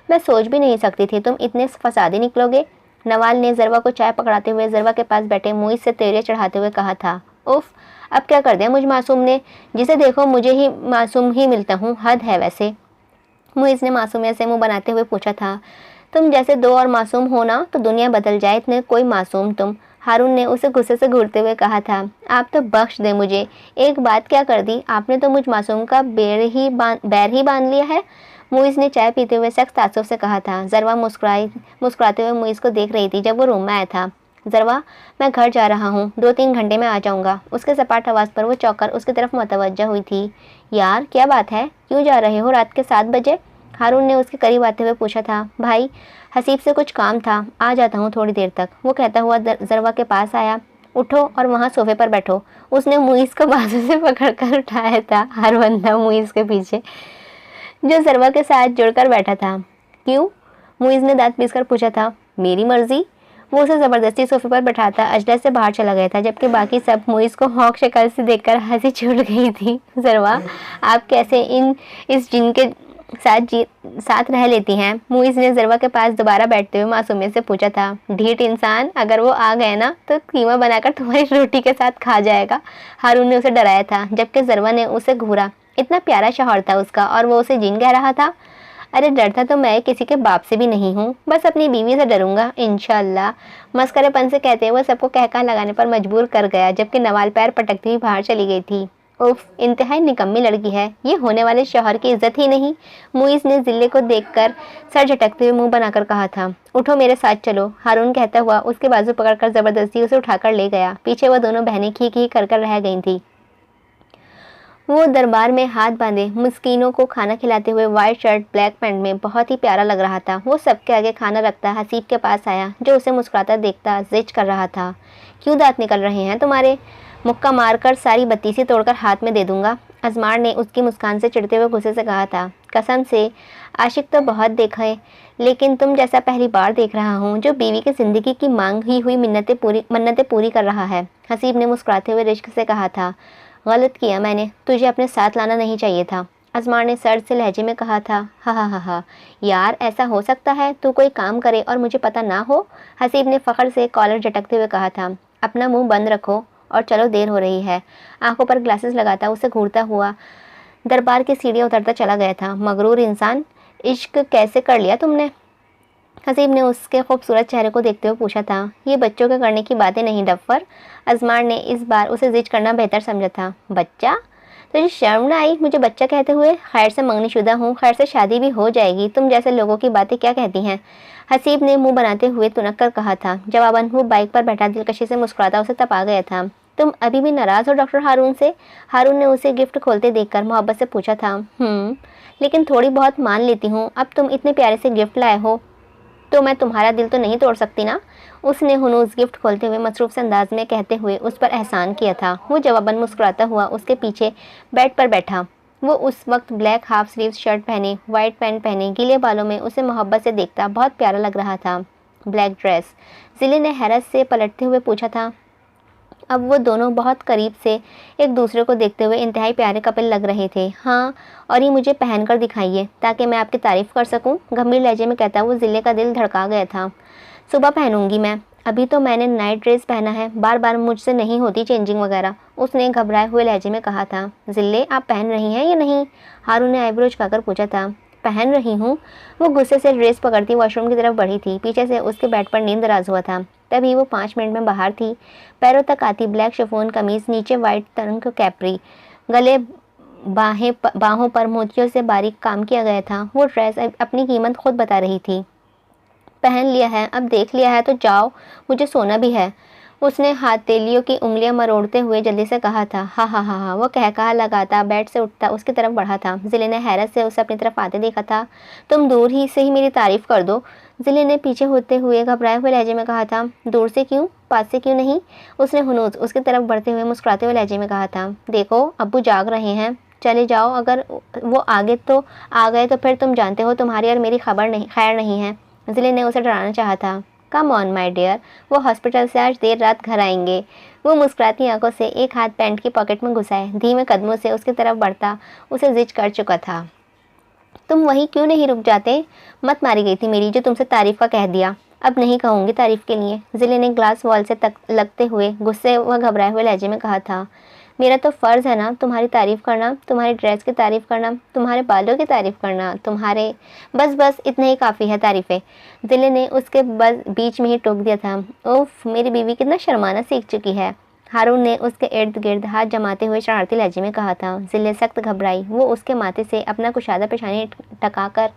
Speaker 1: मैं सोच भी नहीं सकती थी तुम इतने फसादी निकलोगे, नवाल ने जरवा को चाय पकड़ाते हुए जरवा के पास बैठे मुइज़ से तेरे चढ़ाते हुए कहा था। उफ, अब क्या कर दिया मुझ मासूम ने? जिसे देखो मुझे ही मासूम ही मिलता हूँ, हद है वैसे। मुइज़ ने मासूमियत से मुंह बनाते हुए पूछा था। तुम जैसे दो और मासूम हो ना तो दुनिया बदल जाए, इतने कोई मासूम तुम, हारून ने उसे गुस्से से घूरते हुए कहा था। आप तो बख्श दे मुझे, एक बात क्या कर दी आपने तो मुझ मासूम का बैर ही बांध लिया है। मुइज़ ने चाय पीते हुए सख्त तासुब से कहा था। जरवा मुस्कुराते हुए मुइज़ को देख रही थी जब वो रूम में आया था। जरवा, मैं घर जा रहा हूँ, 2-3 घंटे में आ जाऊँगा। उसके सपाट आवाज़ पर वो चौंककर उसकी तरफ मुतवज्जा हुई थी। यार क्या बात है, क्यों जा रहे हो रात के 7 बजे? हारून ने उसके करीब आते हुए पूछा था। भाई, हसीब से कुछ काम था, आ जाता हूँ थोड़ी देर तक, वो कहता हुआ जरवा के पास आया। उठो और वहाँ सोफे पर बैठो, उसने मुइज़ को बाजू से पकड़कर उठाया था। हर बंदा मुइज़ के पीछे जो जरवा के साथ जुड़कर बैठा था। क्यों? मुइज़ ने दांत पीसकर पूछा था। मेरी मर्जी, वो उसे ज़बरदस्ती सोफे पर बैठाता अजला से बाहर चला गया था, जबकि बाकी सब मुइज़ को हौक शक्ल से देखकर हंसी छूट गई थी। जरवा, आप कैसे इस जिन के साथ रह लेती हैं? मुइज़ ने जरवा के पास दोबारा बैठते हुए मासूमियत से पूछा था। ढीठ इंसान, अगर वो आ गए ना तो कीमा बनाकर तुम्हारी रोटी के साथ खा जाएगा, हारून ने उसे डराया था, जबकि जरवा ने उसे घूरा। इतना प्यारा शौहर था उसका और वो उसे जिन कह रहा था। अरे डरता तो मैं किसी के बाप से भी नहीं हूँ, बस अपनी बीवी से डरूंगा इंशाअल्लाह, मस्करेपन से कहते हुए सबको कहका लगाने पर मजबूर कर गया, जबकि नवाल पैर पटकती हुई बाहर चली गई थी। उफ, इंतहाई निकम्मी लड़की है, ये होने वाले शौहर की इज्जत ही नहीं, मुइज़ ने जिले को देखकर सर झटकते हुए मुंह बनाकर कहा था। उठो मेरे साथ चलो, हारून कहता हुआ उसके बाजू पकड़कर जबरदस्ती उसे उठाकर ले गया। पीछे वो दोनों बहनें खी खी कर रह गई थी। वो दरबार में हाथ बांधे मिस्कीनों को खाना खिलाते हुए वाइट शर्ट ब्लैक पैंट में बहुत ही प्यारा लग रहा था। वो सबके आगे खाना रखता हसीब के पास आया, जो उसे मुस्कुराता देखता जिद कर रहा था। क्यों दांत निकल रहे हैं तुम्हारे? मुक्का मारकर सारी बत्तीसी तोड़कर हाथ में दे दूंगा। अजमार ने उसकी मुस्कान से चिढ़ते हुए गुस्से से कहा था। कसम से, आशिक तो बहुत देखा है, लेकिन तुम जैसा पहली बार देख रहा हूँ जो बीवी की जिंदगी की मांगी हुई मन्नतें पूरी कर रहा है। हसीब ने मुस्कुराते हुए रिश्क से कहा था। गलत किया मैंने, तुझे अपने साथ लाना नहीं चाहिए था। अजमार ने सर्द से लहजे में कहा था। हा हा हा हा, यार ऐसा हो सकता है तू कोई काम करे और मुझे पता ना हो? हसीब ने फ़ख्र से कॉलर झटकते हुए कहा था। अपना मुंह बंद रखो और चलो, देर हो रही है। आंखों पर ग्लासेस लगाता उसे घूरता हुआ दरबार की सीढ़ियाँ उतरता चला गया था। मगरूर इंसान, इश्क कैसे कर लिया तुमने? हसीब ने उसके खूबसूरत चेहरे को देखते हुए पूछा था। ये बच्चों के करने की बातें नहीं डफ़र। अजमार ने इस बार उसे जिद करना बेहतर समझा था। बच्चा? तुझे शर्म ना आई मुझे बच्चा कहते हुए? खैर से मंगनीशुदा हूँ, खैर से शादी भी हो जाएगी, तुम जैसे लोगों की बातें क्या कहती हैं? हसीब ने मुंह बनाते हुए तुनक कर कहा था। जवाबन वो बाइक पर बैठा दिलकशी से मुस्कुराता उसे तपा गया था। तुम अभी भी नाराज़ हो डॉक्टर हारून से? हारून ने उसे गिफ्ट खोलते देखकर मोहब्बत से पूछा था। लेकिन थोड़ी बहुत मान लेती हूँ, अब तुम इतने प्यारे से गिफ्ट लाए हो तो मैं तुम्हारा दिल तो नहीं तोड़ सकती ना? उसने हुनूस गिफ्ट खोलते हुए मसरूफ से अंदाज में कहते हुए उस पर एहसान किया था। वो जवाबन मुस्कुराता हुआ उसके पीछे बेड पर बैठा। वो उस वक्त ब्लैक हाफ स्लीव शर्ट पहने, वाइट पैंट पहने, गीले बालों में उसे मोहब्बत से देखता बहुत प्यारा लग रहा था। Black dress. जिले ने हैरत से पलटते हुए पूछा था। अब वो दोनों बहुत करीब से एक दूसरे को देखते हुए इंतहाई प्यारे कपल लग रहे थे। हाँ, और ये मुझे पहन कर दिखाइए ताकि मैं आपकी तारीफ़ कर सकूं, गंभीर लहजे में कहता वो जिले का दिल धड़का गया था। सुबह पहनूंगी मैं, अभी तो मैंने नाइट ड्रेस पहना है, बार बार मुझसे नहीं होती चेंजिंग वगैरह, उसने घबराए हुए लहजे में कहा था। जिले, आप पहन रही हैं या नहीं? हारून ने आईब्रो झुकाकर पूछा था। पहन रही हूँ। वो गुस्से से ड्रेस पकड़ती वॉशरूम की तरफ बढ़ी थी। पीछे से उसके बेड पर नींद दराज हुआ था। तभी वो 5 मिनट में बाहर थी। पैरों तक आती ब्लैक शिफॉन कमीज, नीचे वाइट तंग कैप्री, गले बाहों पर मोतियों से बारीक काम किया गया था। वो ड्रेस अपनी कीमत खुद बता रही थी। पहन लिया है, अब देख लिया है तो जाओ, मुझे सोना भी है। उसने हाथेलियों की उंगलियां मरोड़ते हुए जल्दी से कहा था। हा हा हा हा, वो कहकहा लगाता बेड से उठता उसकी तरफ बढ़ा था। जिले ने हैरत से उसे अपनी तरफ आते देखा था। तुम दूर ही से ही मेरी तारीफ कर दो, जिले ने पीछे होते हुए घबराए हुए लहजे में कहा था। दूर से क्यों, पास से क्यों नहीं? उसने हुनूस उसकी तरफ बढ़ते हुए मुस्कुराते हुए लहजे में कहा था। देखो अब्बू जाग रहे हैं, चले जाओ, अगर वो आगे तो आ गए तो फिर तुम जानते हो तुम्हारी और मेरी खैर नहीं है। जिले ने उसे डराना चाहा था। कम ऑन माय डियर, वो हॉस्पिटल से आज देर रात घर आएंगे। वो मुस्कुराती आंखों से एक हाथ पैंट की पॉकेट में घुसाए धीमे कदमों से उसकी तरफ बढ़ता उसे जिद कर चुका था। तुम वहीं क्यों नहीं रुक जाते? मत मारी गई थी मेरी जो तुमसे तारीफ का कह दिया, अब नहीं कहूँगी तारीफ के लिए। जिले ने ग्लास वॉल से लगते हुए गुस्से व घबराए हुए लहजे में कहा था। मेरा तो फ़र्ज़ है ना तुम्हारी तारीफ़ करना, तुम्हारी ड्रेस की तारीफ़ करना, तुम्हारे बालों की तारीफ़ करना, तुम्हारे बस बस इतने ही काफ़ी है तारीफ़ें। जिले ने उसके बस बीच में ही टोक दिया था। उफ, मेरी बीवी कितना शर्माना सीख चुकी है। हारून ने उसके इर्द गिर्द हाथ जमाते हुए शरारती लहजे में कहा था। जिले सख्त घबराई। वो उसके माथे से अपना कुशादा पेशानी टकाकर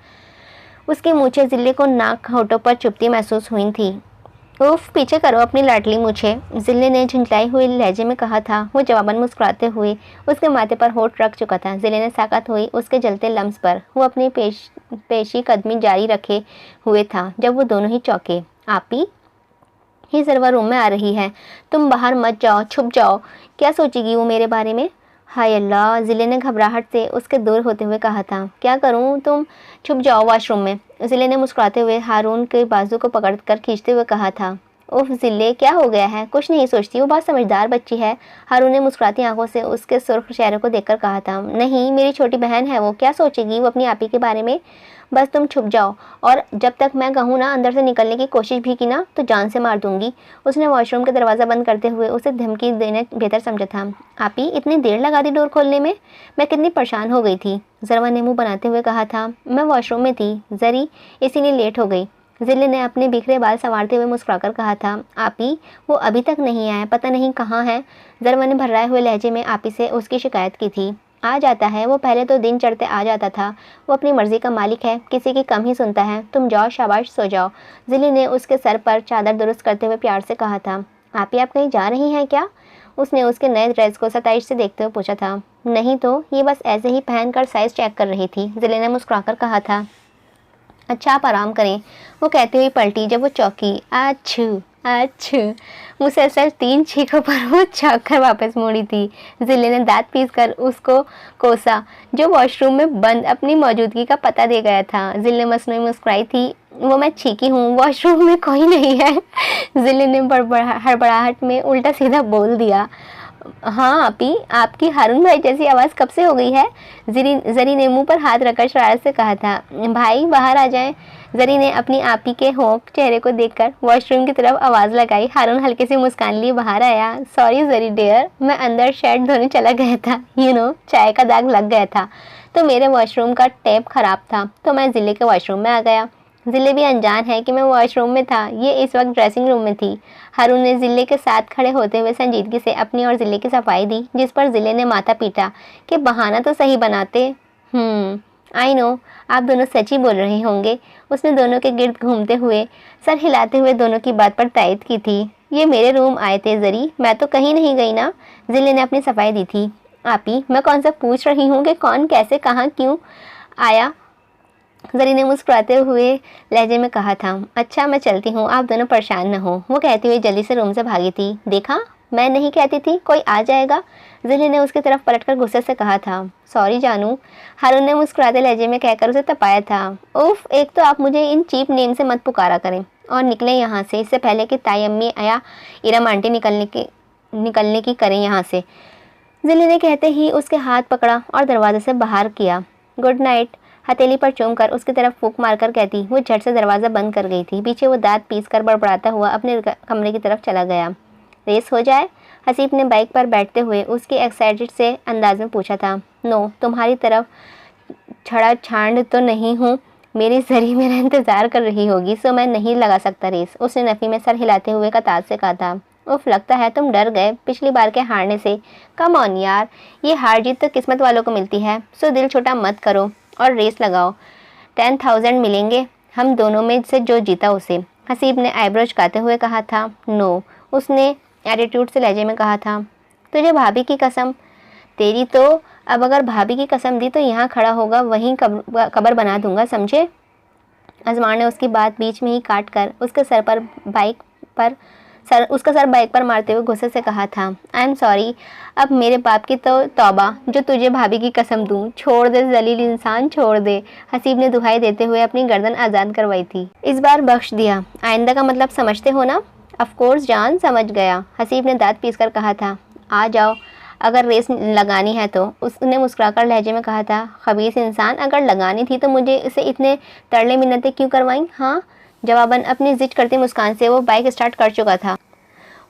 Speaker 1: उसकी मूछें जिले को नाक होठों पर चुभती महसूस हुई थी। उफ, पीछे करो अपनी लाडली मूछे, जिले ने झुंझलाई हुई लहजे में कहा था। वो जवाबन मुस्कुराते हुए उसके माथे पर होठ रख चुका था। जिले ने साकत हुई उसके जलते लम्स पर। वो अपनी पेशी कदमी जारी रखे हुए था जब वो दोनों ही चौंके। आपी, ही सरवा रूम में आ रही है, तुम बाहर मत जाओ, छुप जाओ, क्या सोचेगी वो मेरे बारे में? हाय अल्लाह, जिले ने घबराहट से उसके दूर होते हुए कहा था। क्या करूं, तुम छुप जाओ वॉशरूम में। जिले ने मुस्कुराते हुए हारून के बाजू को पकड़कर खींचते हुए कहा था। उफ जिले, क्या हो गया है? कुछ नहीं सोचती, वो बहुत समझदार बच्ची है। हारून ने मुस्कुराती आंखों से उसके सुर्ख चेहरे को देखकर कहा था। नहीं, मेरी छोटी बहन है वो, क्या सोचेगी वो अपनी आपी के बारे में? बस तुम छुप जाओ, और जब तक मैं कहूँ ना अंदर से निकलने की कोशिश भी की ना तो जान से मार दूंगी। उसने वॉशरूम का दरवाज़ा बंद करते हुए उसे धमकी देने बेहतर समझा था। आपी, इतनी देर लगा दी डोर खोलने में? मैं कितनी परेशान हो गई थी, जरवा ने मुँह बनाते हुए कहा था। मैं वॉशरूम में थी जरी, इसीलिए लेट हो गई। जिले ने अपने बिखरे बाल संवारते हुए मुस्कुराकर कहा था। आपी, वो अभी तक नहीं आया, पता नहीं कहाँ है। जरवा ने भर्राए हुए लहजे में आपी से उसकी शिकायत की थी। आ जाता है वो, पहले तो दिन चढ़ते आ जाता था। वो अपनी मर्जी का मालिक है, किसी की कम ही सुनता है। तुम जाओ, शाबाश, सो जाओ। जिले ने उसके सर पर चादर दुरुस्त करते हुए प्यार से कहा था। आपी, आप कहीं जा रही हैं क्या? उसने उसके नए ड्रेस को सताइश से देखते हुए पूछा था। नहीं तो ये बस ऐसे ही पहनकर साइज़ चेक कर रही थी, ज़िले ने मुस्कुराकर कहा था। अच्छा आप आराम करें, वो कहती हुई पलटी जब वो चौंकी। अच्छू अच्छू, मुसलसल 3 छींकों पर वो चौंक कर वापस मुड़ी थी। ज़िले ने दाँत पीसकर उसको कोसा, जो वॉशरूम में बंद अपनी मौजूदगी का पता दे गया था। ज़िले मसनूई मुस्कुराई थी। वो मैं छींकी हूँ, वॉशरूम में कोई नहीं है। ज़िले ने हड़बड़ाहट में उल्टा सीधा बोल दिया। हाँ आपी, आपकी हारून भाई जैसी आवाज़ कब से हो गई है? जरी ने मुंह पर हाथ रखकर शरारत से कहा था। भाई बाहर आ जाएं। जरी ने अपनी आपी के होंठ चेहरे को देखकर वॉशरूम की तरफ आवाज़ लगाई। हारून हल्के से मुस्कान लिए बाहर आया। सॉरी जरी डियर, मैं अंदर शर्ट धोने चला गया था। चाय का दाग लग गया था तो मेरे वॉशरूम का टैप खराब था, तो मैं ज़िले के वॉशरूम में आ गया। ज़िले भी अनजान है कि मैं वॉशरूम में था। ये इस वक्त ड्रेसिंग रूम में थी। हारून ने ज़िले के साथ खड़े होते हुए संजीदगी से अपनी और ज़िले की सफाई दी, जिस पर ज़िले ने माथा पीटा कि बहाना तो सही बनाते। आई नो, आप दोनों सच ही बोल रहे होंगे। उसने दोनों के गिर्द घूमते हुए सर हिलाते हुए दोनों की बात पर तायद की थी। ये मेरे रूम आए थे जरी, मैं तो कहीं नहीं गई ना। ज़िले ने अपनी सफाई दी थी। आपी, मैं कौन सा पूछ रही हूँ कि कौन कैसे कहाँ क्यों आया? जरी ने मुस्कुराते हुए लहजे में कहा था। अच्छा मैं चलती हूँ, आप दोनों परेशान न हो। वो कहती हुई जल्दी से रूम से भागी थी। देखा, मैं नहीं कहती थी कोई आ जाएगा। ज़िले ने उसकी तरफ पलटकर गुस्से से कहा था। सॉरी जानू, हारून ने मुस्कुराते लहजे में कहकर उसे तपाया था। उफ, एक तो आप मुझे इन चीप नेम से मत पुकारा करें और निकलें यहाँ से, इससे पहले कि ताई अम्मी या इरम आंटी निकलने की करें यहाँ से। ज़िले ने कहते ही उसके हाथ पकड़ा और दरवाजे से बाहर किया। गुड नाइट, हथेली पर चूमकर उसकी तरफ फूंक मारकर कहती। वो झट से दरवाज़ा बंद कर गई थी। पीछे वो दांत पीसकर बड़बड़ाता हुआ अपने कमरे की तरफ चला गया। रेस हो जाए? हसीब ने बाइक पर बैठते हुए उसकी एक्साइटेड से अंदाज में पूछा था। नो, तुम्हारी तरफ छड़ा छांड तो नहीं हूँ। मेरी जरी मेरा इंतज़ार कर रही होगी, सो मैं नहीं लगा सकता रेस। उसने नफ़ी में सर हिलाते हुए कतार से कहा था। उफ, लगता है तुम डर गए पिछली बार के हारने से। कम ऑन यार, ये हार जीत तो किस्मत वालों को मिलती है, सो दिल छोटा मत करो और रेस लगाओ। 10,000 मिलेंगे हम दोनों में से जो जीता उसे। हसीब ने आईब्रोज काते हुए कहा था। नो, उसने एटीट्यूड से लहजे में कहा था। तुझे भाभी की कसम। तेरी तो अब अगर भाभी की कसम दी तो यहाँ खड़ा होगा वहीं कब्र बना दूंगा, समझे? अजमार ने उसकी बात बीच में ही काट कर उसका सर बाइक पर मारते हुए गुस्से से कहा था। आई एम सॉरी, अब मेरे बाप की तो तौबा जो तुझे भाभी की कसम दूं। छोड़ दे जलील इंसान, छोड़ दे। हसीब ने दुहाई देते हुए अपनी गर्दन आज़ाद करवाई थी। इस बार बख्श दिया, आइंदा का मतलब समझते हो ना? ऑफ कोर्स जान, समझ गया। हसीब ने दांत पीसकर कहा था। आ जाओ, अगर रेस लगानी है तो। उसने मुस्कुराकर लहजे में कहा था। खबीस इंसान, अगर लगानी थी तो मुझे इसे इतने तरले मिन्नतें क्यों करवाई? हाँ, जवाबन अपनी जिद करती मुस्कान से वो बाइक स्टार्ट कर चुका था।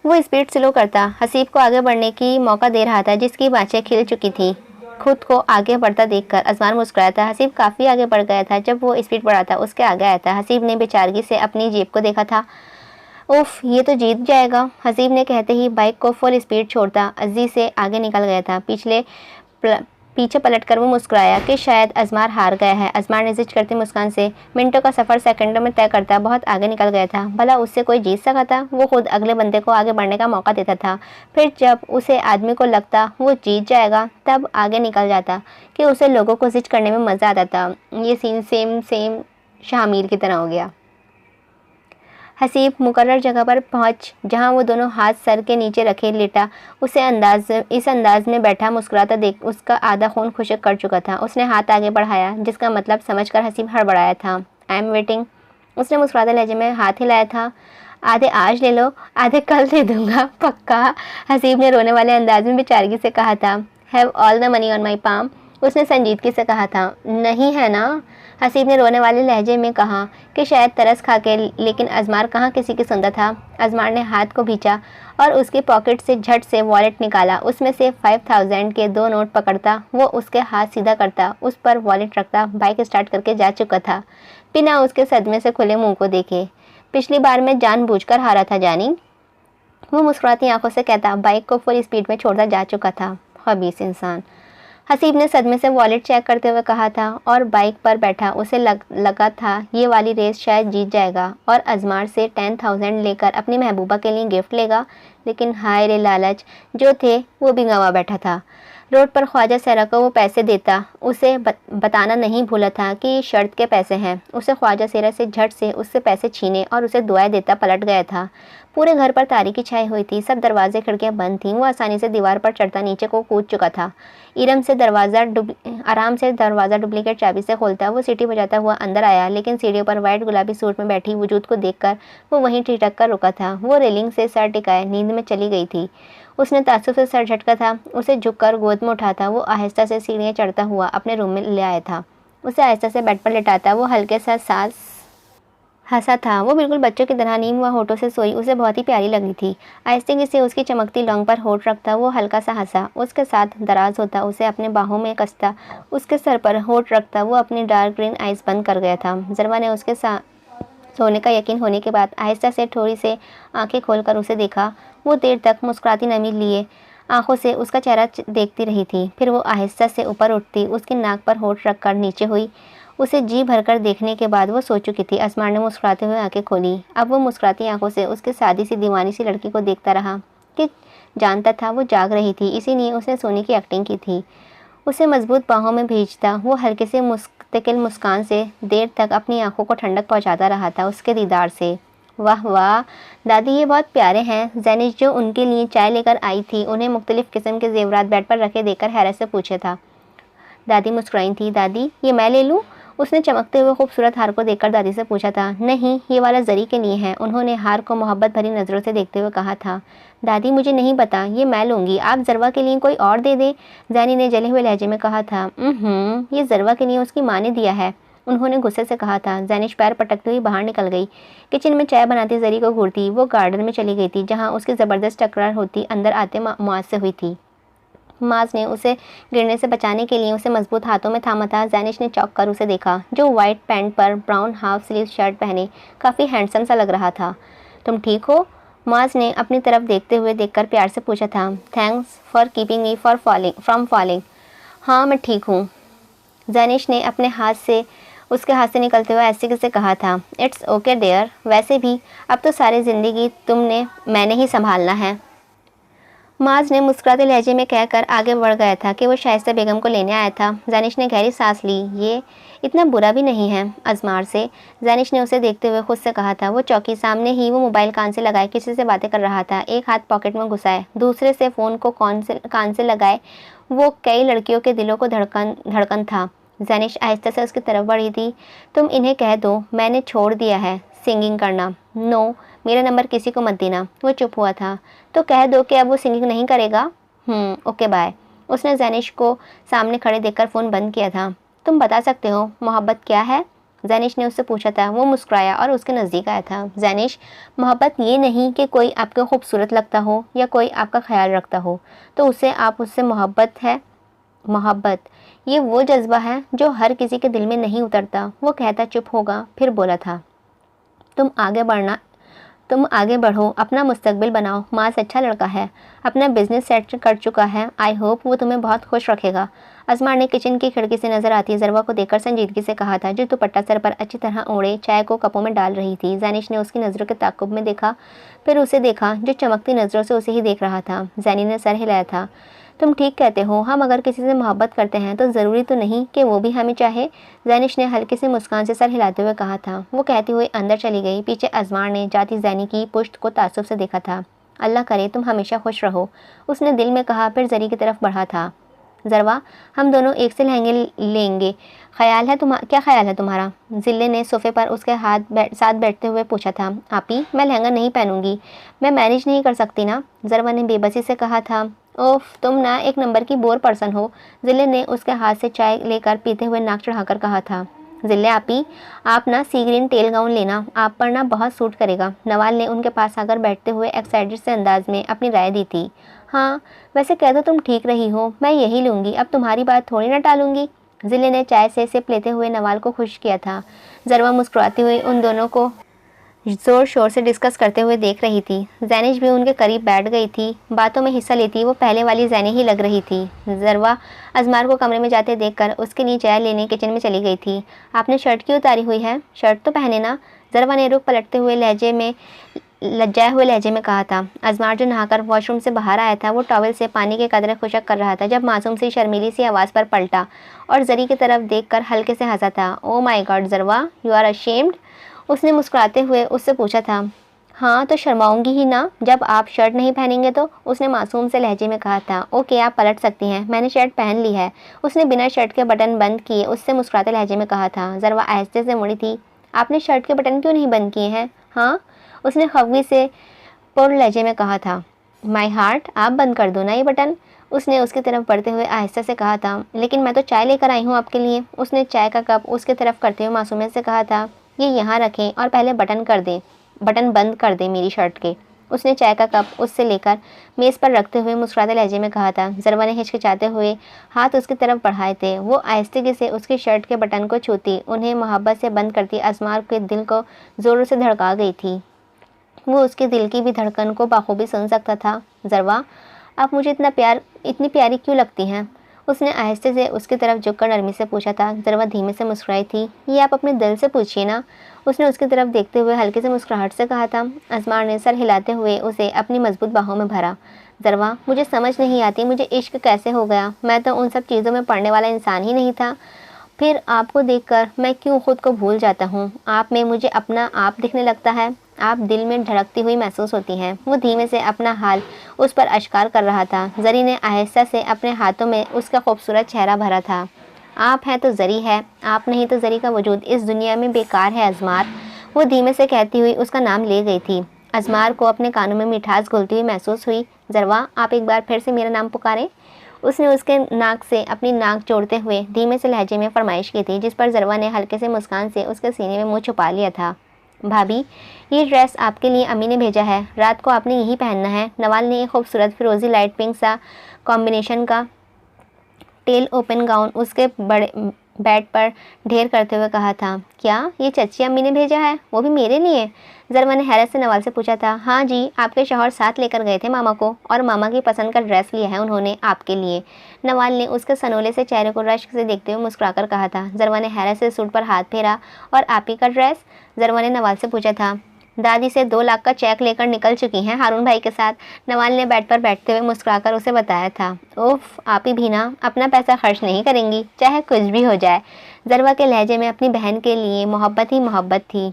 Speaker 1: वो स्पीड स्लो करता, हसीब को आगे बढ़ने की मौका दे रहा था जिसकी बाँछें खिल चुकी थी। खुद को आगे बढ़ता देखकर अजमान मुस्कुराया था। हसीब काफ़ी आगे बढ़ गया था। जब वो स्पीड बढ़ा था उसके आगे आया था। हसीब ने बेचारगी से अपनी जेब को देखा था। उफ, ये तो जीत जाएगा, हसीब ने कहते ही बाइक को फुल स्पीड छोड़ता अज्जी से आगे निकल गया था। पीछे पलटकर वो मुस्कुराया कि शायद अजमार हार गया है। अजमार ने जिद करती मुस्कान से मिनटों का सफ़र सेकंडों में तय करता बहुत आगे निकल गया था। भला उससे कोई जीत सका था? वो खुद अगले बंदे को आगे बढ़ने का मौका देता था। फिर जब उसे आदमी को लगता वो जीत जाएगा तब आगे निकल जाता कि उसे लोगों को जिद करने में मज़ा आता था। ये सीन सेम शामिर की तरह हो गया। हसीब मुकर्रर जगह पर पहुंच जहां वो दोनों हाथ सर के नीचे रखे लेटा इस अंदाज में बैठा मुस्कुराता देख उसका आधा खून खुशक कर चुका था। उसने हाथ आगे बढ़ाया जिसका मतलब समझकर हसीब हड़बड़ाया था। आई एम वेटिंग, उसने मुस्कुराते लहजे में हाथ हिलाया था। आधे आज ले लो, आधे कल दे दूंगा, पक्का? हसीब ने रोने वाले अंदाज में बेचारगी से कहा था। Have all the money on my palm, उसने संजीदगी से कहा था। नहीं है ना, हसीब ने रोने वाले लहजे में कहा कि शायद तरस खा के, लेकिन अजमार कहाँ किसी की सुनता था। अजमार ने हाथ को खींचा और उसकी पॉकेट से झट से वॉलेट निकाला। उसमें से 5,000 के 2 नोट पकड़ता वो उसके हाथ सीधा करता, उस पर वॉलेट रखता, बाइक स्टार्ट करके जा चुका था बिना उसके सदमे से खुले मुंह को देखे। पिछली बार मैं जानबूझकर हारा था जानी, वो मुस्कुराती आंखों से कहता, बाइक को फुल स्पीड में छोड़ता जा चुका था। खबीस इंसान, हसीब ने सदमे से वॉलेट चेक करते हुए कहा था और बाइक पर बैठा। उसे लगा था ये वाली रेस शायद जीत जाएगा और अजमार से 10,000 लेकर अपनी महबूबा के लिए गिफ्ट लेगा, लेकिन हाय रे लालच जो थे वो भी गंवा बैठा था। रोड पर ख्वाजा सहरा को वो पैसे देता, उसे बताना नहीं भूला था कि शर्त के पैसे हैं। उसे ख्वाजा सहरा से झट से उससे पैसे छीने और उसे दुआएं देता पलट गया था। पूरे घर पर तारीकी छाई हुई थी, सब दरवाजे खिड़कियां बंद थीं। वो आसानी से दीवार पर चढ़ता नीचे को कूद चुका था। आराम से दरवाज़ा डुप्लीकेट चाबी से खोलता। वो सीटी बजाता हुआ अंदर आया, लेकिन सीढ़ियों पर वाइट गुलाबी सूट में बैठी वजूद को देखकर वो वहीं ठिठक कर रुका था। वो रेलिंग से सर टिकाए नींद में चली गई थी। उसने ताज्जुब से सर झटका था। उसे झुककर गोद में उठाता वो आहिस्ता से सीढ़ियाँ चढ़ता हुआ अपने रूम में ले आया था। उसे आहिस्ता से बेड पर लेटाता वो हल्के सा सांस हंसा था। वो बिल्कुल बच्चों की तरह नीम व होठों से सोई, उसे बहुत ही प्यारी लगी थी। आहिस्ते से उसकी चमकती लौंग पर होठ रखता वो हल्का सा हंसा, उसके साथ दराज होता, उसे अपने बाहों में कसता, उसके सर पर होठ रखता वो अपनी डार्क ग्रीन आइज बंद कर गया था। जरवा ने उसके सोने का यकीन होने के बाद आहिस्ता से थोड़ी से आंखें खोलकर उसे देखा। वो देर तक मुस्कुराती नमी लिए आंखों से उसका चेहरा देखती रही थी। फिर वो आहिस्ता से ऊपर उठती, उसकी नाक पर होठ रखकर नीचे हुई। उसे जी भरकर देखने के बाद वो सो चुकी थी। असमार ने मुस्कुराते हुए आंखें खोली। अब वो मुस्कुराती आंखों से उसकी सादी सी दीवानी सी लड़की को देखता रहा कि जानता था वो जाग रही थी, इसीलिए उसने सोने की एक्टिंग की थी। उसे मजबूत बाहों में भेजता वो हल्के से मुस्तकिल मुस्कान से देर तक अपनी आंखों को ठंडक पहुंचाता रहा था उसके दीदार से। वाह वाह दादी, ये बहुत प्यारे हैं। जैनिश जो उनके लिए चाय लेकर आई थी, उन्हें मुख्तलिफ किस्म के जेवरात बेड पर रखे देकर हैरत से पूछे था। दादी मुस्कुराई थी। दादी, ये मैं ले लूँ? उसने चमकते हुए खूबसूरत हार को देखकर दादी से पूछा था। नहीं, ये वाला जरी के लिए है। उन्होंने हार को मोहब्बत भरी नज़रों से देखते हुए कहा था। दादी, मुझे नहीं पता, ये मैं लूँगी, आप जरवा के लिए कोई और दे दें। जैनी ने जले हुए लहजे में कहा था। ये जरवा के लिए उसकी माँ ने दिया है, उन्होंने गुस्से से कहा था। जैनिश पैर पटकती हुई बाहर निकल गई। किचन में चाय बनाती जरी को घूरती वो गार्डन में चली गई थी, जहाँ उसकी ज़बरदस्त टकरार होती अंदर आते मुआज से हुई थी। माज ने उसे गिरने से बचाने के लिए उसे मजबूत हाथों में थामा था। जैनिश ने चौंक कर उसे देखा, जो वाइट पैंट पर ब्राउन हाफ स्लीव शर्ट पहने काफ़ी हैंडसम सा लग रहा था। तुम ठीक हो? माज ने अपनी तरफ देखते हुए देखकर प्यार से पूछा था। Thanks for keeping me from falling. हाँ, मैं ठीक हूँ। जैनिश ने अपने हाथ से उसके हाथ से निकलते हुए ऐसे से कहा था। It's okay there. वैसे भी अब तो सारी ज़िंदगी मैंने ही संभालना है। माज ने मुस्कुराते लहजे में कहकर आगे बढ़ गया था कि वो शाइस्ता बेगम को लेने आया था। जैनिश ने गहरी सांस ली। ये इतना बुरा भी नहीं है अजमार से, जैनिश ने उसे देखते हुए खुद से कहा था। वो चौकी सामने ही वो मोबाइल कान से लगाए किसी से बातें कर रहा था। एक हाथ पॉकेट में घुसाए, दूसरे से फ़ोन को कान से लगाए वो कई लड़कियों के दिलों को धड़कन था। जैनिश आहिस्ता से उसकी तरफ बढ़ी थी। तुम इन्हें कह दो मैंने छोड़ दिया है सिंगिंग करना। नो, मेरा नंबर किसी को मत देना। वो चुप हुआ था। तो कह दो कि अब वो सिंगिंग नहीं करेगा। Okay bye. उसने जैनिश को सामने खड़े देखकर फ़ोन बंद किया था। तुम बता सकते हो मोहब्बत क्या है? जैनिश ने उससे पूछा था। वो मुस्कुराया और उसके नज़दीक आया था। जैनिश, मोहब्बत ये नहीं कि कोई आपको खूबसूरत लगता हो या कोई आपका ख्याल रखता हो तो उससे मोहब्बत है। मोहब्बत ये वो जज्बा है जो हर किसी के दिल में नहीं उतरता। वो कहता चुप होगा, फिर बोला था। तुम आगे बढ़ो, अपना मुस्तकबिल बनाओ। मास अच्छा लड़का है, अपना बिजनेस सेट कर चुका है। आई होप वो तुम्हें बहुत खुश रखेगा। असमार ने किचन की खिड़की से नजर आती जरवा को देखकर संजीदगी से कहा था, जो दुपट्टा सर पर अच्छी तरह ओढ़े चाय को कपों में डाल रही थी। जैनिश ने उसकी नज़रों के ताक़ुब में देखा, फिर उसे देखा जो चमकती नज़रों से उसे ही देख रहा था। जैनी ने सर हिलाया था। तुम ठीक कहते हो, हम अगर किसी से मोहब्बत करते हैं तो ज़रूरी तो नहीं कि वो भी हमें चाहे। जैनिश ने हल्की सी मुस्कान से सर हिलाते हुए कहा था। वो कहती हुई अंदर चली गई। पीछे अजमार ने जाती जैनी की पुश्त को तासुब से देखा था। अल्लाह करे तुम हमेशा खुश रहो, उसने दिल में कहा, फिर जरी की तरफ बढ़ा था। जरवा, हम दोनों एक से लहंगे लेंगे, क्या ख्याल है तुम्हारा? जिले ने सोफे पर उसके साथ बैठते हुए पूछा था। आपी, मैं लहंगा नहीं पहनूंगी, मैं मैनेज नहीं कर सकती ना, जरवा ने बेबसी से कहा था। ओफ, तुम ना एक नंबर की बोर पर्सन हो, जिले ने उसके हाथ से चाय लेकर पीते हुए नाक चढ़ाकर कहा था। जिले आपी, आप ना सी ग्रीन टेल गाउन लेना, आप पर ना बहुत सूट करेगा। नवाल ने उनके पास आकर बैठते हुए एक्साइटेड से अंदाज में अपनी राय दी थी। हाँ, वैसे कह दो तुम ठीक रही हो, मैं यही लूँगी, अब तुम्हारी बात थोड़ी ना टालूंगी। जिले ने चाय से सिप लेते हुए नवाल को खुश किया था। जरवा मुस्कुराती हुई उन दोनों को ज़ोर शोर से डिस्कस करते हुए देख रही थी। जैनिश भी उनके करीब बैठ गई थी, बातों में हिस्सा लेती वो पहले वाली जैनी ही लग रही थी। जरवा अजमार को कमरे में जाते देखकर उसके लिए चाय लेने किचन में चली गई थी। आपने शर्ट क्यों उतारी हुई है? शर्ट तो पहने ना, जरवा ने रुख पलटते हुए लहजे में लज्जाए हुए लहजे में कहा था। अजमार जो नहाकर वॉशरूम से बाहर आया था वो टॉवेल से पानी के कतरे खुशक कर रहा था जब मासूम सी शर्मीली सी आवाज़ पर पलटा और जरी की तरफ देखकर हल्के से हंसा था। Oh my God Jarwa, you are ashamed? उसने मुस्कुराते हुए उससे पूछा था। हाँ तो शर्माऊंगी ही ना जब आप शर्ट नहीं पहनेंगे तो, उसने मासूम से लहजे में कहा था। ओके आप पलट सकती हैं, मैंने शर्ट पहन ली है, उसने बिना शर्ट के बटन बंद किए उससे मुस्कुराते लहजे में कहा था। जरवा आहिस्ते से मुड़ी थी। आपने शर्ट के बटन क्यों नहीं बंद किए हैं? हाँ, उसने खफगी से पुर लहजे में कहा था। माई हार्ट, आप बंद कर दो ना ये बटन, उसने उसकी तरफ बढ़ते हुए आहिस्ता से कहा था। लेकिन मैं तो चाय लेकर आई हूँ आपके लिए, उसने चाय का कप उसके तरफ करते हुए मासूमियत से कहा था। ये यहाँ रखें और पहले बटन बंद कर दें मेरी शर्ट के, उसने चाय का कप उससे लेकर मेज़ पर रखते हुए मुस्कुराते लहजे में कहा था। जरवा ने हिचकिचाते हुए हाथ उसकी तरफ बढ़ाए थे। वो आहिस्तगी से उसकी शर्ट के बटन को छूती, उन्हें मोहब्बत से बंद करती अजमार के दिल को ज़ोरों से धड़का गई थी। वो उसके दिल की भी धड़कन को बाखूबी सुन सकता था। जरवा, आप मुझे इतनी प्यारी क्यों लगती हैं? उसने आहिस्ते से उसकी तरफ झुककर नरमी से पूछा था। जरवा धीमे से मुस्कुराई थी। ये आप अपने दिल से पूछिए ना, उसने उसकी तरफ देखते हुए हल्के से मुस्कुराहट से कहा था। अजमार ने सर हिलाते हुए उसे अपनी मजबूत बाहों में भरा। जरवा, मुझे समझ नहीं आती मुझे इश्क कैसे हो गया, मैं तो उन सब चीज़ों में पड़ने वाला इंसान ही नहीं था। फिर आपको देखकर मैं क्यों खुद को भूल जाता हूँ, आप में मुझे अपना आप दिखने लगता है, आप दिल में धड़कती हुई महसूस होती हैं। वो धीमे से अपना हाल उस पर अश्कार कर रहा था। जरी ने आहिस्ता से अपने हाथों में उसका खूबसूरत चेहरा भरा था। आप हैं तो जरी है, आप नहीं तो जरी का वजूद इस दुनिया में बेकार है अजमार, वो धीमे से कहती हुई उसका नाम ले गई थी। अजमार को अपने कानों में मिठास घुलती हुई महसूस हुई। जरवा, आप एक बार फिर से मेरा नाम पुकारें, उसने उसके नाक से अपनी नाक जोड़ते हुए धीमे से लहजे में फरमाइश की थी, जिस पर जरवा ने हल्के से मुस्कान से उसके सीने में मुंह छुपा लिया था। भाभी, ये ड्रेस आपके लिए अम्मी ने भेजा है, रात को आपने यही पहनना है। नवाल ने एक खूबसूरत फिरोजी लाइट पिंक सा कॉम्बिनेशन का टेल ओपन गाउन उसके बड़े बेड पर ढेर करते हुए कहा था। क्या ये चची अम्मी ने भेजा है, वो भी मेरे लिए? जरवा ने हैरत से नवाल से पूछा था। हाँ जी, आपके शौहर साथ लेकर गए थे मामा को, और मामा की पसंद का ड्रेस लिया है उन्होंने आपके लिए, नवाल ने उसके सनोले से चेहरे को रश्क से देखते हुए मुस्कुराकर कहा था। जरवा ने हैरत से सूट पर हाथ फेरा। और आप ही का ड्रेस? जरवा ने नवाल से पूछा था। दादी से 2 लाख का चेक लेकर निकल चुकी हैं हारून भाई के साथ, नवाल ने बेड पर बैठते हुए मुस्कुराकर उसे बताया था। उफ, आप ही भी ना अपना पैसा खर्च नहीं करेंगी, चाहे कुछ भी हो जाए। जरवा के लहजे में अपनी बहन के लिए मोहब्बत ही मोहब्बत थी।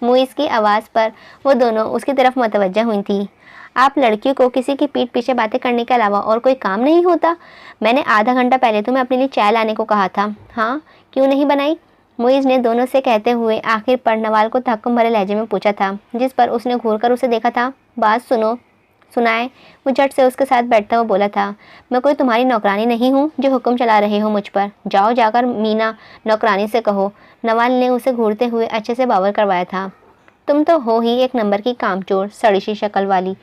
Speaker 1: मुइज़ की आवाज़ पर वो दोनों उसकी तरफ मुतवज्जा हुई थी। आप लड़कियों को किसी की पीठ पीछे बातें करने के अलावा और कोई काम नहीं होता? मैंने आधा घंटा पहले तुम्हें अपने लिए चाय लाने को कहा था। हाँ, क्यों नहीं बनाई? मुइज़ ने दोनों से कहते हुए आखिर पर नवाल को तहक्कुम भरे लहजे में पूछा था, जिस पर उसने घूरकर उसे देखा था। बात सुनाए, वो झट से उसके साथ बैठता हुआ बोला था। मैं कोई तुम्हारी नौकरानी नहीं हूँ जो हुक्म चला रहे हो मुझ पर, जाओ जाकर मीना नौकरानी से कहो, नवाल ने उसे घूरते हुए अच्छे से बावर करवाया था। तुम तो हो ही एक नंबर की कामचोर, सड़ी सी शक्ल वाली,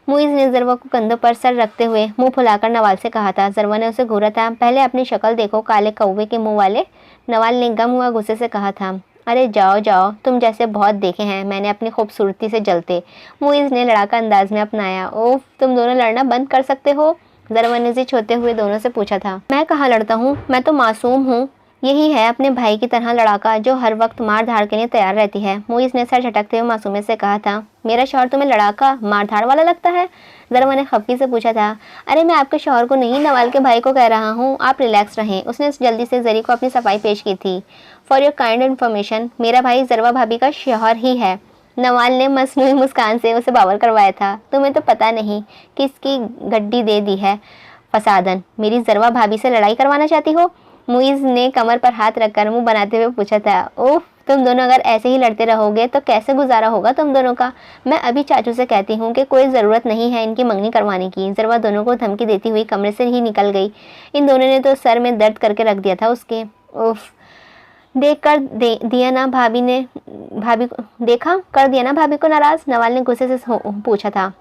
Speaker 1: मुइज़ ने जरवा को कंधों पर सर रखते हुए मुंह फुलाकर नवाल से कहा था। जरवा ने उसे घूरा था। पहले अपनी शक्ल देखो काले कौवे के मुंह वाले, नवाल ने गम हुआ गुस्से से कहा था। अरे जाओ जाओ, तुम जैसे बहुत देखे हैं मैंने अपनी खूबसूरती से जलते, मुइज़ ने लड़ाका अंदाज में अपनाया। ओफ, तुम दोनों लड़ना बंद कर सकते हो? जरवा ने जिद होते हुए दोनों से पूछा था। मैं कहाँ लड़ता हूँ, मैं तो मासूम हूँ, यही है अपने भाई की तरह लड़ाका जो हर वक्त मार धाड़ के लिए तैयार रहती है, मुइज़ ने सर झटकते हुए मासूमियत से कहा था। मेरा शौहर तुम्हें लड़ाका मार धाड़ वाला लगता है? जरवा ने खफगी से पूछा था। अरे मैं आपके शौहर को नहीं, नवाल के भाई को कह रहा हूँ, आप रिलैक्स रहें, उसने जल्दी से जरी को अपनी सफाई पेश की थी। फॉर योर काइंड इन्फॉर्मेशन, मेरा भाई जरवा भाभी का शौहर ही है, नवाल ने मसनूई मुस्कान से उसे बावर करवाया था। तुम्हें तो पता नहीं किसकी गड्डी दे दी है फसादन, मेरी जरवा भाभी से लड़ाई करवाना चाहती हो? मुइज़ ने कमर पर हाथ रखकर मुंह बनाते हुए पूछा था। ओह, तुम दोनों अगर ऐसे ही लड़ते रहोगे तो कैसे गुजारा होगा तुम दोनों का? मैं अभी चाचू से कहती हूँ कि कोई ज़रूरत नहीं है इनकी मंगनी करवाने की। जरवा दोनों को धमकी देती हुई कमरे से ही निकल गई। इन दोनों ने तो सर में दर्द करके रख दिया था उसके। उफ, दिया ना भाभी को नाराज़, नवाल ने गुस्से से पूछा था।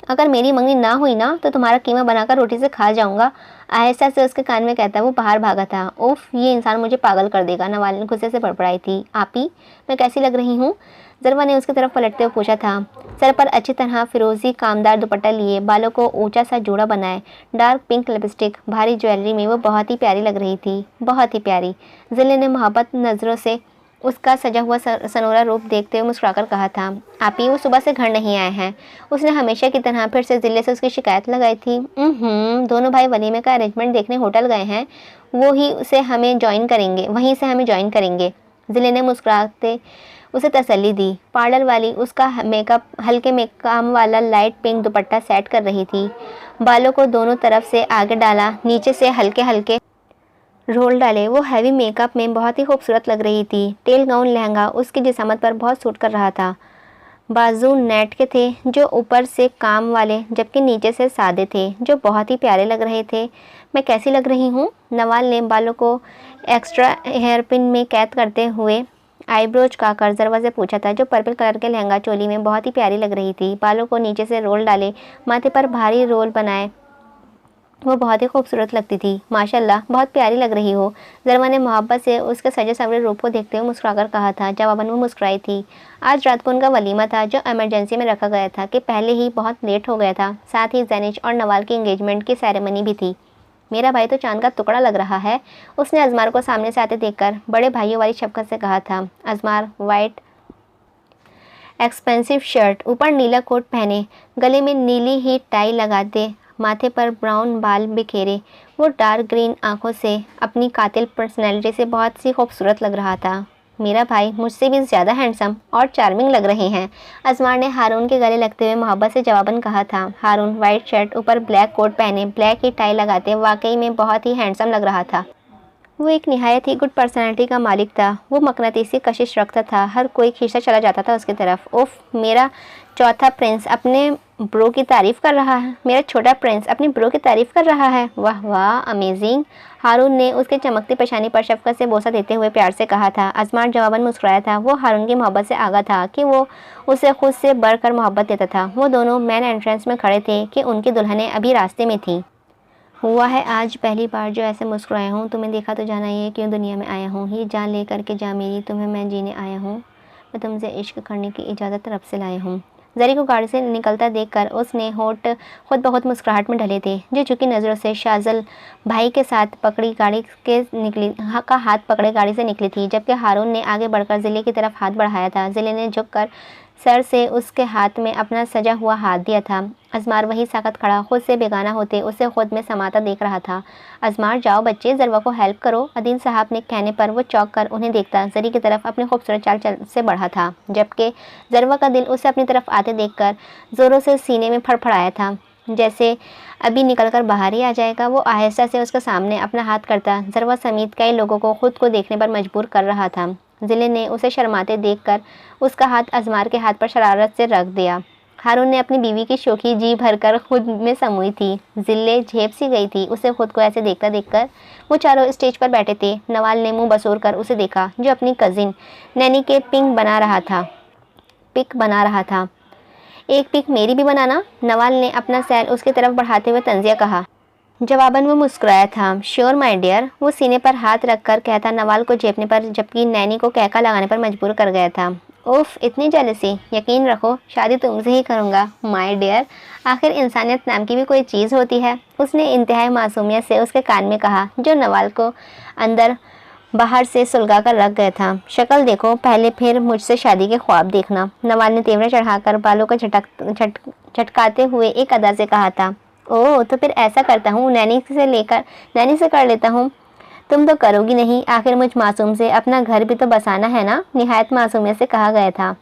Speaker 1: अगर मेरी मंगनी ना हुई ना तो तुम्हारा कीमा बनाकर रोटी से खा जाऊंगा, आहिस्ता से उसके कान में कहता वो बाहर भागा था। उफ, ये इंसान मुझे पागल कर देगा, नवाल ने गुस्से से बड़बड़ाई थी। आपी, मैं कैसी लग रही हूँ? जरवा ने उसकी तरफ पलटते हुए पूछा था। सर पर अच्छी तरह फिरोजी कामदार दुपट्टा लिए, बालों को ऊंचा सा जोड़ा बनाए, डार्क पिंक लिपस्टिक, भारी ज्वेलरी में वो बहुत ही प्यारी लग रही थी, बहुत ही प्यारी। जिले ने मोहब्बत नज़रों से उसका सजा हुआ सनोरा रूप देखते हुए मुस्कुराकर कहा था, आप ही वो सुबह से घर नहीं आए हैं। उसने हमेशा की तरह फिर से जिले से उसकी शिकायत लगाई थी। दोनों भाई वलीमे का अरेंजमेंट देखने होटल गए हैं, वहीं से हमें ज्वाइन करेंगे। जिले ने मुस्कुराते उसे तसल्ली दी। पार्लर वाली उसका हल्के मेकअप वाला लाइट पिंक दुपट्टा सेट कर रही थी। बालों को दोनों तरफ से आगे डाला, नीचे से हल्के हल्के रोल डाले। वो हैवी मेकअप में बहुत ही खूबसूरत लग रही थी। टेल गाउन लहंगा उसकी जिस्मत पर बहुत सूट कर रहा था। बाजू नेट के थे जो ऊपर से काम वाले जबकि नीचे से सादे थे, जो बहुत ही प्यारे लग रहे थे। मैं कैसी लग रही हूँ? नवाल ने बालों को एक्स्ट्रा हेयर पिन में कैद करते हुए आईब्रोज का कर जरवा से पूछा था, जो पर्पल कलर के लहंगा चोली में बहुत ही प्यारी लग रही थी। बालों को नीचे से रोल डाले, माथे पर भारी रोल बनाए, वो बहुत ही खूबसूरत लगती थी। माशाल्लाह, बहुत प्यारी लग रही हो। जरवा ने मोहब्बत से उसके सजे सवरे रूप को देखते हुए मुस्कुराकर कहा था। जवाबन वो मुस्कुराई थी। आज रात को उनका वलीमा था जो इमरजेंसी में रखा गया था कि पहले ही बहुत लेट हो गया था। साथ ही जैनिश और नवाल की एंगेजमेंट की सेरेमनी भी थी। मेरा भाई तो चांद का टुकड़ा लग रहा है, उसने अजमार को सामने से आते देखकर बड़े भाइयों वाली शफकत से कहा था। अजमार वाइट एक्सपेंसिव शर्ट, ऊपर नीला कोट पहने, गले में नीली ही टाई लगाते, माथे पर ब्राउन बाल बिखेरे, वो डार्क ग्रीन आंखों से अपनी कातिल पर्सनैलिटी से बहुत सी खूबसूरत लग रहा था। मेरा भाई मुझसे भी ज़्यादा हैंडसम और चार्मिंग लग रहे हैं, अजमार ने हारून के गले लगते हुए मोहब्बत से जवाबन कहा था। हारून वाइट शर्ट ऊपर ब्लैक कोट पहने, ब्लैक ही टाई लगाते वाकई में बहुत ही हैंडसम लग रहा था। वो एक निहायत ही गुड पर्सनालिटी का मालिक था। वो मकनातीसी कशिश रखता था, हर कोई खींचता चला जाता था उसकी तरफ। उफ, मेरा चौथा प्रिंस अपने ब्रो की तारीफ़ कर रहा है। मेरा छोटा प्रिंस अपनी ब्रो की तारीफ़ कर रहा है। वाह वाह, अमेजिंग। हारून ने उसके चमकती पेशानी पर शफकत से बोसा देते हुए प्यार से कहा था। अजमार जवाबन मुस्कुराया था। वो हारून की मोहब्बत से आगा था कि वो उसे खुद से बढ़कर मोहब्बत देता था। वो दोनों मेन एंट्रेंस में खड़े थे कि उनकी दुल्हनें अभी रास्ते में थीं। हुआ है आज पहली बार जो ऐसे मुस्कुराया हूँ। तुम्हें देखा तो जाना ये क्यों दुनिया में आया हूँ। ये जान ले करके जा मेरी, तुम्हें मैं जीने आया हूँ। मैं तुमसे इश्क करने की इजाज़त रब से लाया हूँ। जरी को गाड़ी से निकलता देखकर उसने होठ खुद बहुत मुस्कुराहट में ढले थे, जो झुकी नज़रों से शाजल भाई के साथ पकड़ी गाड़ी के निकली का हाथ पकड़े गाड़ी से निकली थी, जबकि हारून ने आगे बढ़कर ज़िले की तरफ हाथ बढ़ाया था। ज़िले ने झुककर सर से उसके हाथ में अपना सजा हुआ हाथ दिया था। अजमार वही साकत खड़ा खुद से बेगाना होते उसे खुद में समाता देख रहा था। अजमार, जाओ बच्चे, जरवा को हेल्प करो। अदीन साहब ने कहने पर वो चौंक कर उन्हें देखता जरी की तरफ अपनी खूबसूरत चाल से बढ़ा था, जबकि जरवा का दिल उसे अपनी तरफ आते देखकर ज़ोरों से सीने में फड़फड़ाया था, जैसे अभी निकलकर बाहर ही आ जाएगा। वो आहिस्ता से उसके सामने अपना हाथ करता जरवा समेत कई लोगों को खुद को देखने पर मजबूर कर रहा था। ज़िले ने उसे शर्माते देखकर उसका हाथ अजमार के हाथ पर शरारत से रख दिया। हारून ने अपनी बीवी की शोखी जी भरकर खुद में समूई थी। ज़िले झेप सी गई थी उसे खुद को ऐसे देखता देखकर। वो चारों स्टेज पर बैठे थे। नवाल ने मुंह बसोर कर उसे देखा, जो अपनी कज़िन नैनी के पिक बना रहा था। एक पिक मेरी भी बनाना, नवाल ने अपना सैल उसकी तरफ बढ़ाते हुए तंजिया कहा। जवाबन वो मुस्कुराया था। श्योर माय डियर, वो सीने पर हाथ रखकर कहता नवाल को झेपने पर, जबकि नैनी को कहका लगाने पर मजबूर कर गया था। उफ, इतनी जेलसी। यकीन रखो शादी तुमसे ही करूँगा माय डियर। आखिर इंसानियत नाम की भी कोई चीज़ होती है, उसने इंतहाई मासूमियत से उसके कान में कहा, जो नवाल को अंदर बाहर से सुलगा कर रख गया था। शक्ल देखो पहले, फिर मुझसे शादी के ख्वाब देखना, नवाल ने तेवरे चढ़ाकर बालों को झटकाते हुए एक अदा से कहा था। ओह, तो फिर ऐसा करता हूँ, नैनी से कर लेता हूँ। तुम तो करोगी नहीं, आखिर मुझ मासूम से अपना घर भी तो बसाना है ना, निहायत मासूमियत से कहा गया था।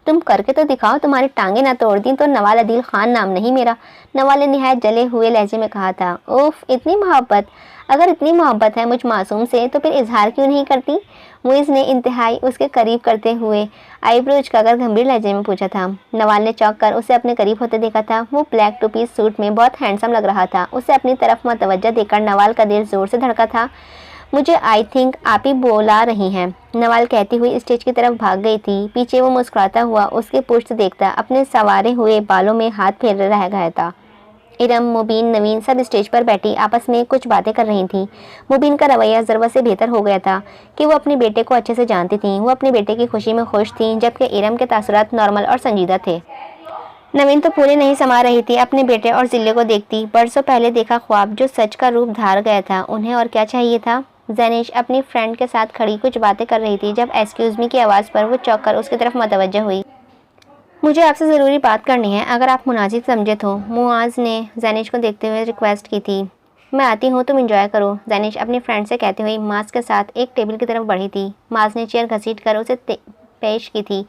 Speaker 1: तुम करके तो दिखाओ, तुम्हारी टांगे ना तोड़ दी तो नवाल अदील खान नाम नहीं मेरा, नवाल ने निहायत जले हुए लहजे में कहा था। उफ, इतनी मोहब्बत। अगर इतनी मोहब्बत है मुझ मासूम से तो फिर इजहार क्यों नहीं करती, मुइज़ ने इंतहाई उसके करीब करते हुए आईब्रो उचकाकर गंभीर लहजे में पूछा था। नवाल ने चौंक कर उसे अपने करीब होते देखा था। वो ब्लैक टू पीस सूट में बहुत हैंडसम लग रहा था। उसे अपनी तरफ मुतवज्जह देखकर नवाल का दिल जोर से धड़का था। मुझे आई थिंक आप ही बुला रही हैं, नवाल कहती हुई स्टेज की तरफ भाग गई थी। पीछे वो मुस्कुराता हुआ उसके पुष्ट देखता अपने संवारे हुए बालों में हाथ फेर रह गया था। इरम, मुबीन, नवीन सब स्टेज पर बैठी आपस में कुछ बातें कर रही थीं। मुबीन का रवैया ज़रवा से बेहतर हो गया था कि वो अपने बेटे को अच्छे से जानती थी। वो अपने बेटे की खुशी में खुश थी, जबकि इरम के तासुरात नॉर्मल और संजीदा थे। नवीन तो पूरे नहीं समा रही थी अपने बेटे और ज़िले को देखती। बरसों पहले देखा ख्वाब जो सच का रूप धार गया था। उन्हें और क्या चाहिए था? ज़ैनिश अपनी फ्रेंड के साथ खड़ी कुछ बातें कर रही थी जब एक्सक्यूज़ मी की आवाज़ पर वो चौंक कर उसकी तरफ मतवज्जह हुई। मुझे आपसे ज़रूरी बात करनी है, अगर आप मुनासिब समझे तो, मुआज़ ने ज़ैनिश को देखते हुए रिक्वेस्ट की थी। मैं आती हूँ, तुम एंजॉय करो, ज़ैनिश अपनी फ्रेंड से कहते हुए माज़ के साथ एक टेबल की तरफ बढ़ी थी। माज़ ने चेयर घसीट कर उसे पेश की थी।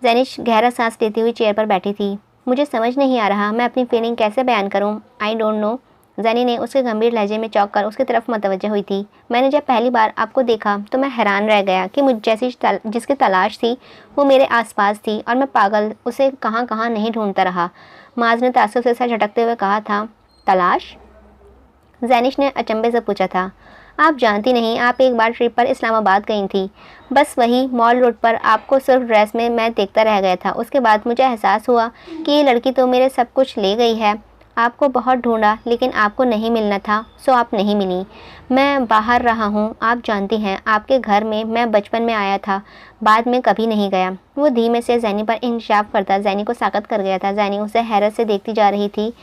Speaker 1: ज़ैनिश गहरा सांस लेती हुई चेयर पर बैठी थी। मुझे समझ नहीं आ रहा मैं अपनी फीलिंग कैसे बयान करूँ, आई डोंट नो। ज़ैनी ने उसके गंभीर लहजे में चौंक कर उसकी तरफ मतवज्जह हुई थी। मैंने जब पहली बार आपको देखा तो मैं हैरान रह गया कि मुझ जैसी जिसकी तलाश थी वो मेरे आसपास थी और मैं पागल उसे कहाँ कहाँ नहीं ढूंढता रहा। माज़ ने तासुब से सर झटकते हुए कहा था। तलाश? ज़ैनिश ने अचंभे से पूछा था। आप जानती नहीं, आप एक बार ट्रिप पर इस्लामाबाद गई थी, बस वही मॉल रोड पर आपको सिर्फ ड्रेस में मैं देखता रह गया था। उसके बाद मुझे एहसास हुआ कि ये लड़की तो मेरे सब कुछ ले गई है। आपको बहुत ढूंढा लेकिन आपको नहीं मिलना था, सो आप नहीं मिली। मैं बाहर रहा हूँ, आप जानती हैं, आपके घर में मैं बचपन में आया था, बाद में कभी नहीं गया। वो धीमे से ज़ैनी पर इंकशाफ करता ज़ैनी को साकत कर गया था। ज़ैनी उसे हैरत से देखती जा रही थी।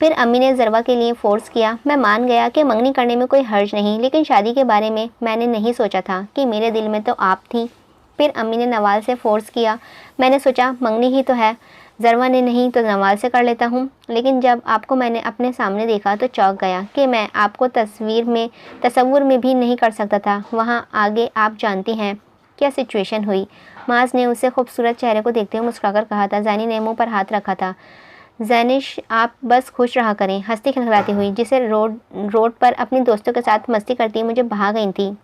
Speaker 1: फिर अम्मी ने ज़रवा के लिए फ़ोर्स किया। मैं मान गया कि मंगनी करने में कोई हर्ज नहीं, लेकिन शादी के बारे में मैंने नहीं सोचा था कि मेरे दिल में तो आप थी। फिर अम्मी ने नवाल से फ़ोर्स किया। मैंने सोचा मंगनी ही तो है, ज़रवा ने नहीं तो नवाल से कर लेता हूँ। लेकिन जब आपको मैंने अपने सामने देखा तो चौंक गया कि मैं आपको तस्वुर में भी नहीं कर सकता था। वहाँ आगे आप जानती हैं क्या सिचुएशन हुई। माज़ ने उसे खूबसूरत चेहरे को देखते हुए मुस्कुराकर कहा था। ज़ैनी ने मुँह पर हाथ रखा था। ज़ैनिश, आप बस खुश रहा करें, हंसती खिलखिलाती हुई जिसे रोड पर अपनी दोस्तों के साथ मस्ती करती मुझे भा गई थी।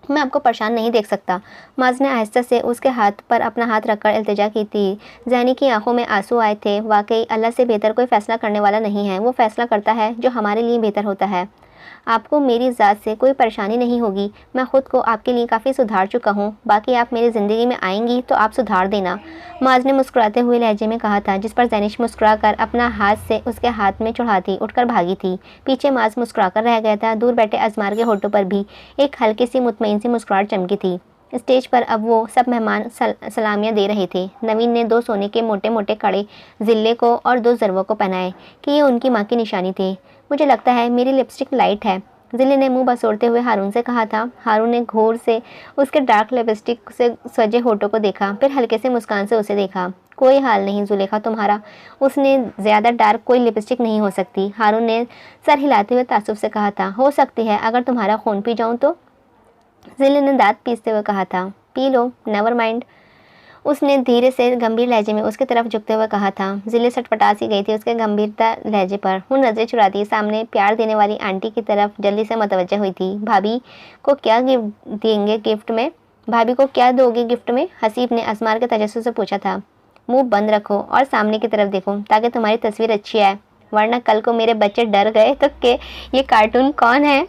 Speaker 1: मैं आपको परेशान नहीं देख सकता। माज़ ने आहिस्ता से उसके हाथ पर अपना हाथ रखकर इल्तिजा की थी। ज़ैनी की आंखों में आंसू आए थे। वाकई अल्लाह से बेहतर कोई फ़ैसला करने वाला नहीं है। वो फ़ैसला करता है जो हमारे लिए बेहतर होता है। आपको मेरी ज़ात से कोई परेशानी नहीं होगी। मैं ख़ुद को आपके लिए काफ़ी सुधार चुका हूँ। बाकी आप मेरी ज़िंदगी में आएंगी तो आप सुधार देना, माज़ ने मुस्कुराते हुए लहजे में कहा था, जिस पर ज़ैनिश मुस्कुराकर अपना हाथ से उसके हाथ में चढ़ाती उठकर भागी थी। पीछे माज़ मुस्कुराकर रह गया था। दूर बैठे अजमार के होठों पर भी एक हल्की सी मुतमईन सी मुस्कुराहट चमकी थी। स्टेज पर अब वो सब मेहमान सलामियाँ दे रहे थे। नवीन ने 2 सोने के मोटे मोटे कड़े ज़िल्ले को और 2 ज़रवों को पहनाए कि ये उनकी माँ की निशानी थे। मुझे लगता है मेरी लिपस्टिक लाइट है, ज़िले ने मुंह बसोड़ते हुए हारून से कहा था। हारून ने घोर से उसके डार्क लिपस्टिक से सजे होठों को देखा, फिर हल्के से मुस्कान से उसे देखा। कोई हाल नहीं जुलेखा तुम्हारा, उसने ज़्यादा डार्क कोई लिपस्टिक नहीं हो सकती। हारून ने सर हिलाते हुए तासुब से कहा था। हो सकती है, अगर तुम्हारा खून पी जाऊँ तो, ज़िले ने दांत पीसते हुए कहा था। पी लो, नेवर माइंड, उसने धीरे से गंभीर लहजे में उसकी तरफ झुकते हुए कहा था। ज़िले सटपटा सी गई थी उसके गंभीरता लहजे पर। वो नज़रें चुराती सामने प्यार देने वाली आंटी की तरफ जल्दी से मतवज्जह हुई थी। भाभी को क्या गिफ्ट देंगे गिफ्ट में? भाभी को क्या दोगे गिफ्ट में? हसीब ने असमार के तजस्सुस से पूछा था। मुंह बंद रखो और सामने की तरफ देखो ताकि तुम्हारी तस्वीर अच्छी आए, वरना कल को मेरे बच्चे डर गए तो के ये कार्टून कौन है?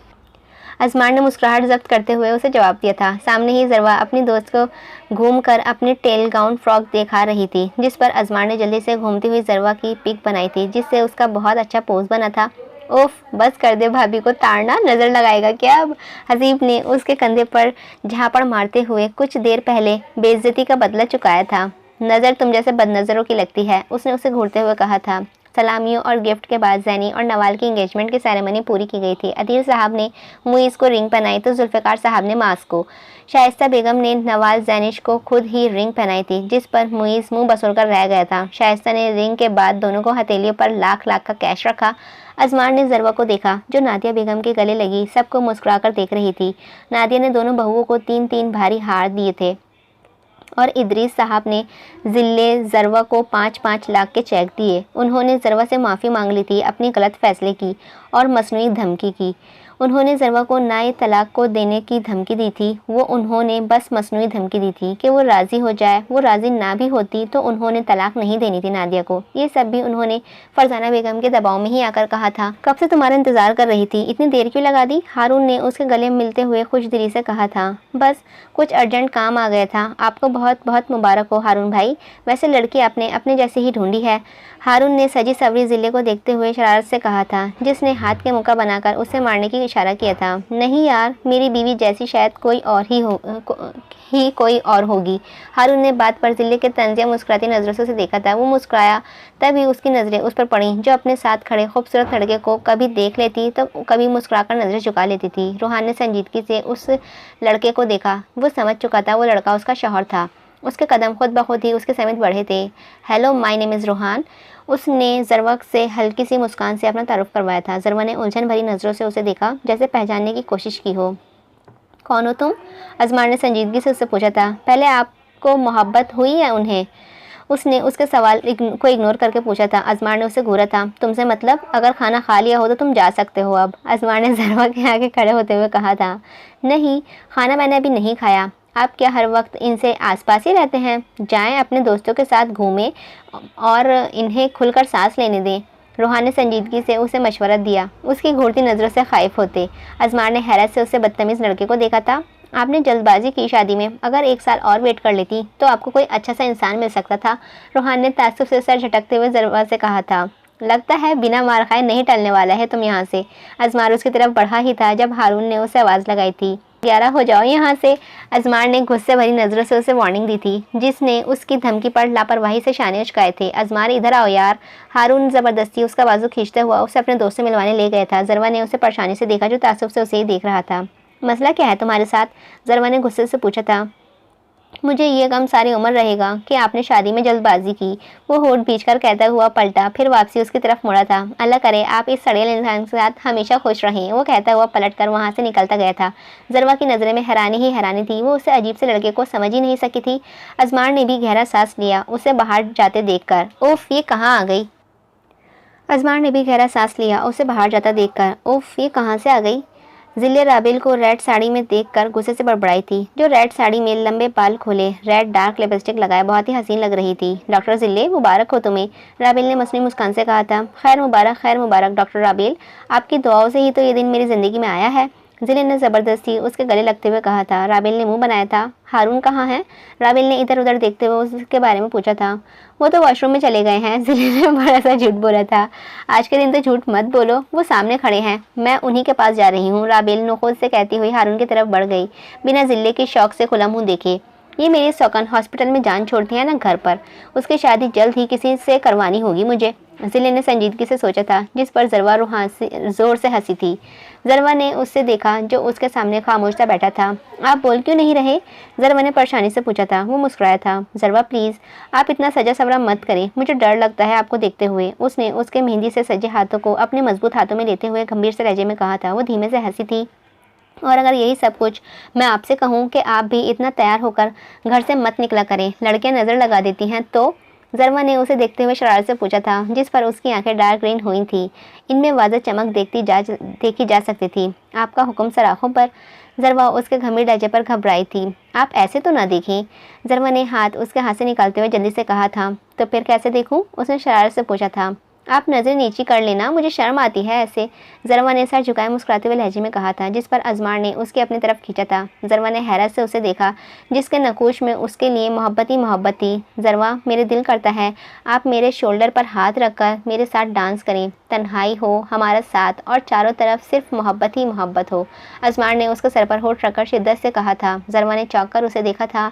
Speaker 1: असमार ने मुस्कुराहट जब्त करते हुए उसे जवाब दिया था। सामने ही ज़रवा अपनी दोस्त को घूमकर अपनी टेल गाउन फ्रॉक दिखा रही थी, जिस पर असमार ने जल्दी से घूमती हुई ज़रवा की पिक बनाई थी, जिससे उसका बहुत अच्छा पोज बना था। ओफ, बस कर दे, भाभी को ताड़ना नज़र लगाएगा क्या अब? हसीब ने उसके कंधे पर झापड़ मारते हुए कुछ देर पहले बेइज्जती का बदला चुकाया था। नज़र तुम जैसे बदनज़रों की लगती है, उसने उसे घूरते हुए कहा था। सलामियों और गिफ्ट के बाद ज़ैनी और नवाल की एंगेजमेंट की सेरेमनी पूरी की गई थी। अदील साहब ने मुईज़ को रिंग पहनाई तो जुल्फ़िकार साहब ने मास को। शाइस्ता बेगम ने नवाल ज़ैनिश को खुद ही रिंग पहनाई थी, जिस पर मुईज़ मुंह बसोड़कर रह गया था। शाइस्ता ने रिंग के बाद दोनों को हथेलियों पर लाख लाख का कैश रखा। अजमार ने ज़रवा को देखा जो नादिया बेगम के गले लगी सबको मुस्कुराकर देख रही थी। नादिया ने दोनों बहुओं को 3-3 भारी हार दिए थे और इदरीस साहब ने ज़िले ज़रवा को 5-5 लाख के चेक दिए। उन्होंने ज़रवा से माफ़ी मांग ली थी अपनी गलत फ़ैसले की और मसनूई धमकी की। उन्होंने ज़रवा को नाए तलाक को देने की धमकी दी थी। उन्होंने बस मसनूई धमकी दी थी कि वो राज़ी हो जाए। वो राज़ी ना भी होती तो उन्होंने तलाक नहीं देनी थी नादिया को। ये सब भी उन्होंने फरजाना बेगम के दबाव में ही आकर कहा था। कब से तुम्हारा इंतज़ार कर रही थी, इतनी देर क्यों लगा दी? हारून ने उसके गले मिलते हुए खुशदिली से कहा था। बस कुछ अर्जेंट काम आ गया था। आपको बहुत बहुत मुबारक हो हारून भाई, वैसे लड़की आपने अपने जैसे ही ढूंढी है। हारून ने सजी सवरी ज़िले को देखते हुए शरारत से कहा था, जिसने हाथ के मुक्का बनाकर उसे मारने की इशारा किया था। नहीं यार, मेरी बीवी जैसी शायद कोई और ही कोई और होगी। हारून ने बात पर जिले के तंजिया मुस्कुराती नज़रों से उसे देखा था। वो मुस्कुराया, तभी उसकी नज़रें उस पर पड़ी जो अपने साथ खड़े खूबसूरत लड़के को कभी देख लेती तो कभी मुस्कुराकर नज़रें झुका लेती थी। रोहान ने संजीदगी से उस लड़के को देखा। वो समझ चुका था वो लड़का उसका शौहर था। उसके कदम खुद ब खुद ही उसके समीप बढ़े थे। Hello, my name is Rohan. उसने ज़रवा से हल्की सी मुस्कान से अपना तारुफ करवाया था। ज़रवा ने उलझन भरी नज़रों से उसे देखा, जैसे पहचानने की कोशिश की हो। कौन हो तुम? अजमार ने संजीदगी से उससे पूछा था। पहले आपको मोहब्बत हुई है उन्हें? उसने उसके सवाल को इग्नोर करके पूछा था। अजमार ने उसे घूरा था। तुमसे मतलब? अगर खाना खा लिया हो तो तुम जा सकते हो अब। अजमार ने ज़रवा के आगे खड़े होते हुए कहा था। नहीं, खाना मैंने अभी नहीं खाया। आप क्या हर वक्त इनसे आसपास ही रहते हैं? जाएं, अपने दोस्तों के साथ घूमें और इन्हें खुलकर सांस लेने दें। रोहान ने संजीदगी से उसे मशवरा दिया, उसकी घूरती नज़रों से खाइफ होते। अजमार ने हैरत से उसे बदतमीज़ लड़के को देखा था। आपने जल्दबाजी की शादी में, अगर 1 साल और वेट कर लेती तो आपको कोई अच्छा सा इंसान मिल सकता था। रोहान ने ताज्जुब से सर झटकते हुए ज़रवा से कहा था। लगता है बिना मार खाए नहीं टलने वाला है तुम यहाँ से। अजमार उसकी तरफ बढ़ा ही था जब हारून ने उसे आवाज़ लगाई थी। 11 हो जाओ यहाँ से। अजमार ने गुस्से भरी नज़रों से उसे वार्निंग दी थी, जिसने उसकी धमकी पर लापरवाही से शाने उचकाए थे। अजमार, इधर आओ यार। हारून ज़बरदस्ती उसका बाजू खींचते हुआ उसे अपने दोस्त से मिलवाने ले गया था। ज़रवा ने उसे परेशानी से देखा, जो ताज्जुब से उसे ही देख रहा था। मसला क्या है तुम्हारे साथ? ज़रवा ने गुस्से से पूछा था। मुझे ये गम सारी उम्र रहेगा कि आपने शादी में जल्दबाजी की। वो होठ भींचकर कहता हुआ पलटा, फिर वापसी उसकी तरफ मुड़ा था। अल्लाह करे आप इस सड़ेल इंसान के साथ हमेशा खुश रहें, वो कहता हुआ पलटकर वहाँ से निकलता गया था। ज़रवा की नज़रें में हैरानी ही हैरानी थी। वो उसे अजीब से लड़के को समझ ही नहीं सकी थी। अजमार ने भी गहरा सांस लिया उसे बाहर जाते देखकर। उफ, ये कहाँ आ गई? अजमार ने भी गहरा सांस लिया उसे बाहर जाता देखकर। उफ, ये कहाँ से आ गई? जिले राबिल को रेड साड़ी में देखकर गुस्से से बड़बड़ाई थी, जो रेड साड़ी में लंबे बाल खोले, रेड डार्क लिपस्टिक लगाए बहुत ही हसीन लग रही थी। डॉक्टर जिले, मुबारक हो तुम्हें, राबिल ने मसनी मुस्कान से कहा था। खैर मुबारक डॉक्टर राबिल, आपकी दुआओं से ही तो ये दिन मेरी ज़िंदगी में आया है। जिले ने ज़बरदस्ती उसके गले लगते हुए कहा था। राबिल ने मुंह बनाया था। हारून कहाँ है? राबिल ने इधर उधर देखते हुए उसके बारे में पूछा था। वो तो वॉशरूम में चले गए हैं। जिले ने बड़ा सा झूठ बोला था। आज के दिन तो झूठ मत बोलो, वो सामने खड़े हैं, मैं उन्हीं के पास जा रही हूँ। राबिल नुखुद से कहती हुई हारून की तरफ बढ़ गई, बिना जिले के शौक से खुला मुँह देखे। ये मेरी सौकन हॉस्पिटल में जान छोड़ती है ना घर पर। उसकी शादी जल्द ही किसी से करवानी होगी मुझे। जिले ने संजीदगी से सोचा था, जिस पर ज़रवा जोर से हंसी थी। ज़रवा ने उससे देखा जो उसके सामने खामोश सा बैठा था। आप बोल क्यों नहीं रहे? ज़रवा ने परेशानी से पूछा था। वो मुस्कुराया था। ज़रवा प्लीज़, आप इतना सजा सवरा मत करें, मुझे डर लगता है आपको देखते हुए। उसने उसके मेहंदी से सजे हाथों को अपने मजबूत हाथों में लेते हुए गंभीर से लहजे में कहा था। वो धीमे से हंसी थी। और अगर यही सब कुछ मैं आपसे कहूँ कि आप भी इतना तैयार होकर घर से मत निकला करें, लड़कियां नज़र लगा देती हैं तो? ज़रवा ने उसे देखते हुए शरारत से पूछा था, जिस पर उसकी आंखें डार्क ग्रीन हुई थी। इनमें वाज़ह चमक देखी जा सकती थी। आपका हुक्म सर आँखों पर। ज़रवा उसके गंभीर लहजे पर घबराई थी। आप ऐसे तो ना देखें। ज़रवा ने हाथ उसके हाथ से निकालते हुए जल्दी से कहा था। तो फिर कैसे देखूं? उसने शरारत से पूछा था। आप नज़र नीची कर लेना, मुझे शर्म आती है ऐसे। ज़रवा ने सर झुकाए मुस्कुराते हुए लहजे में कहा था, जिस पर अजमार ने उसकी अपनी तरफ खींचा था। ज़रवा ने हैरत से उसे देखा, जिसके नकूश में उसके लिए मोहब्बत ही मोहब्बत थी। ज़रवा, मेरे दिल करता है आप मेरे शोल्डर पर हाथ रखकर मेरे साथ डांस करें। तन्हाई हो, हमारा साथ और चारों तरफ सिर्फ मोहब्बत ही मोहब्बत हो। अजमार ने उसके सर पर होठ रखकर शिद्दत से कहा था। ज़रवा ने चौंक कर उसे देखा था।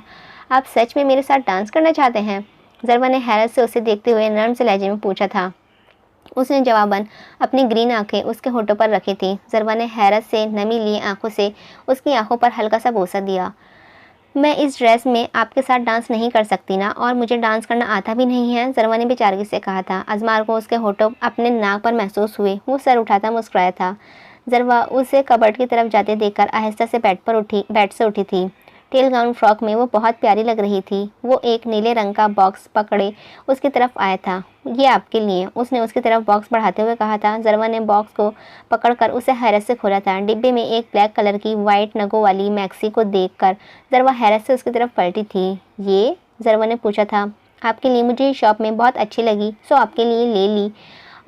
Speaker 1: आप सच में मेरे साथ डांस करना चाहते हैं? ज़रवा ने हैरत से उसे देखते हुए नर्म से लहजे में पूछा था। उसने जवाबन अपनी ग्रीन आंखें उसके होठों पर रखी थी। ज़रवा ने हैरत से नमी लिए आंखों से उसकी आंखों पर हल्का सा बोसा दिया। मैं इस ड्रेस में आपके साथ डांस नहीं कर सकती ना, और मुझे डांस करना आता भी नहीं है, ज़रवा ने बेचारगी से कहा था। अजमार को उसके होठों अपने नाक पर महसूस हुए। वो सर उठाता मुस्कुराया था। ज़रवा उसे कबर्ड की तरफ जाते देखकर आहिस्ता से बेड से उठी थी। टेल गाउन फ्रॉक में वो बहुत प्यारी लग रही थी। वो एक नीले रंग का बॉक्स पकड़े उसकी तरफ आया था। ये आपके लिए, उसने उसकी तरफ बॉक्स बढ़ाते हुए कहा था। ज़रवा ने बॉक्स को पकड़कर उसे हैरत से खोला था। डिब्बे में एक ब्लैक कलर की वाइट नगों वाली मैक्सी को देखकर ज़रवा हैरत से उसकी तरफ पलटी थी। ये? ज़रवा ने पूछा था। आपके लिए, मुझे शॉप में बहुत अच्छी लगी सो आपके लिए ले ली।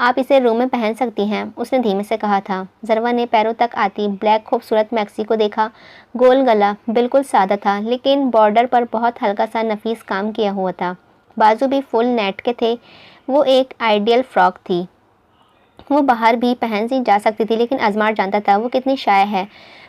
Speaker 1: आप इसे रूम में पहन सकती हैं, उसने धीमे से कहा था। ज़रवा ने पैरों तक आती ब्लैक खूबसूरत मैक्सी को देखा। गोल गला, बिल्कुल सादा था, लेकिन बॉर्डर पर बहुत हल्का सा नफीस काम किया हुआ था। बाजू भी फुल नेट के थे। वो एक आइडियल फ्रॉक थी। वो बाहर भी पहन सी जा सकती थी, लेकिन अजमार जानता था वो कितनी शाय है।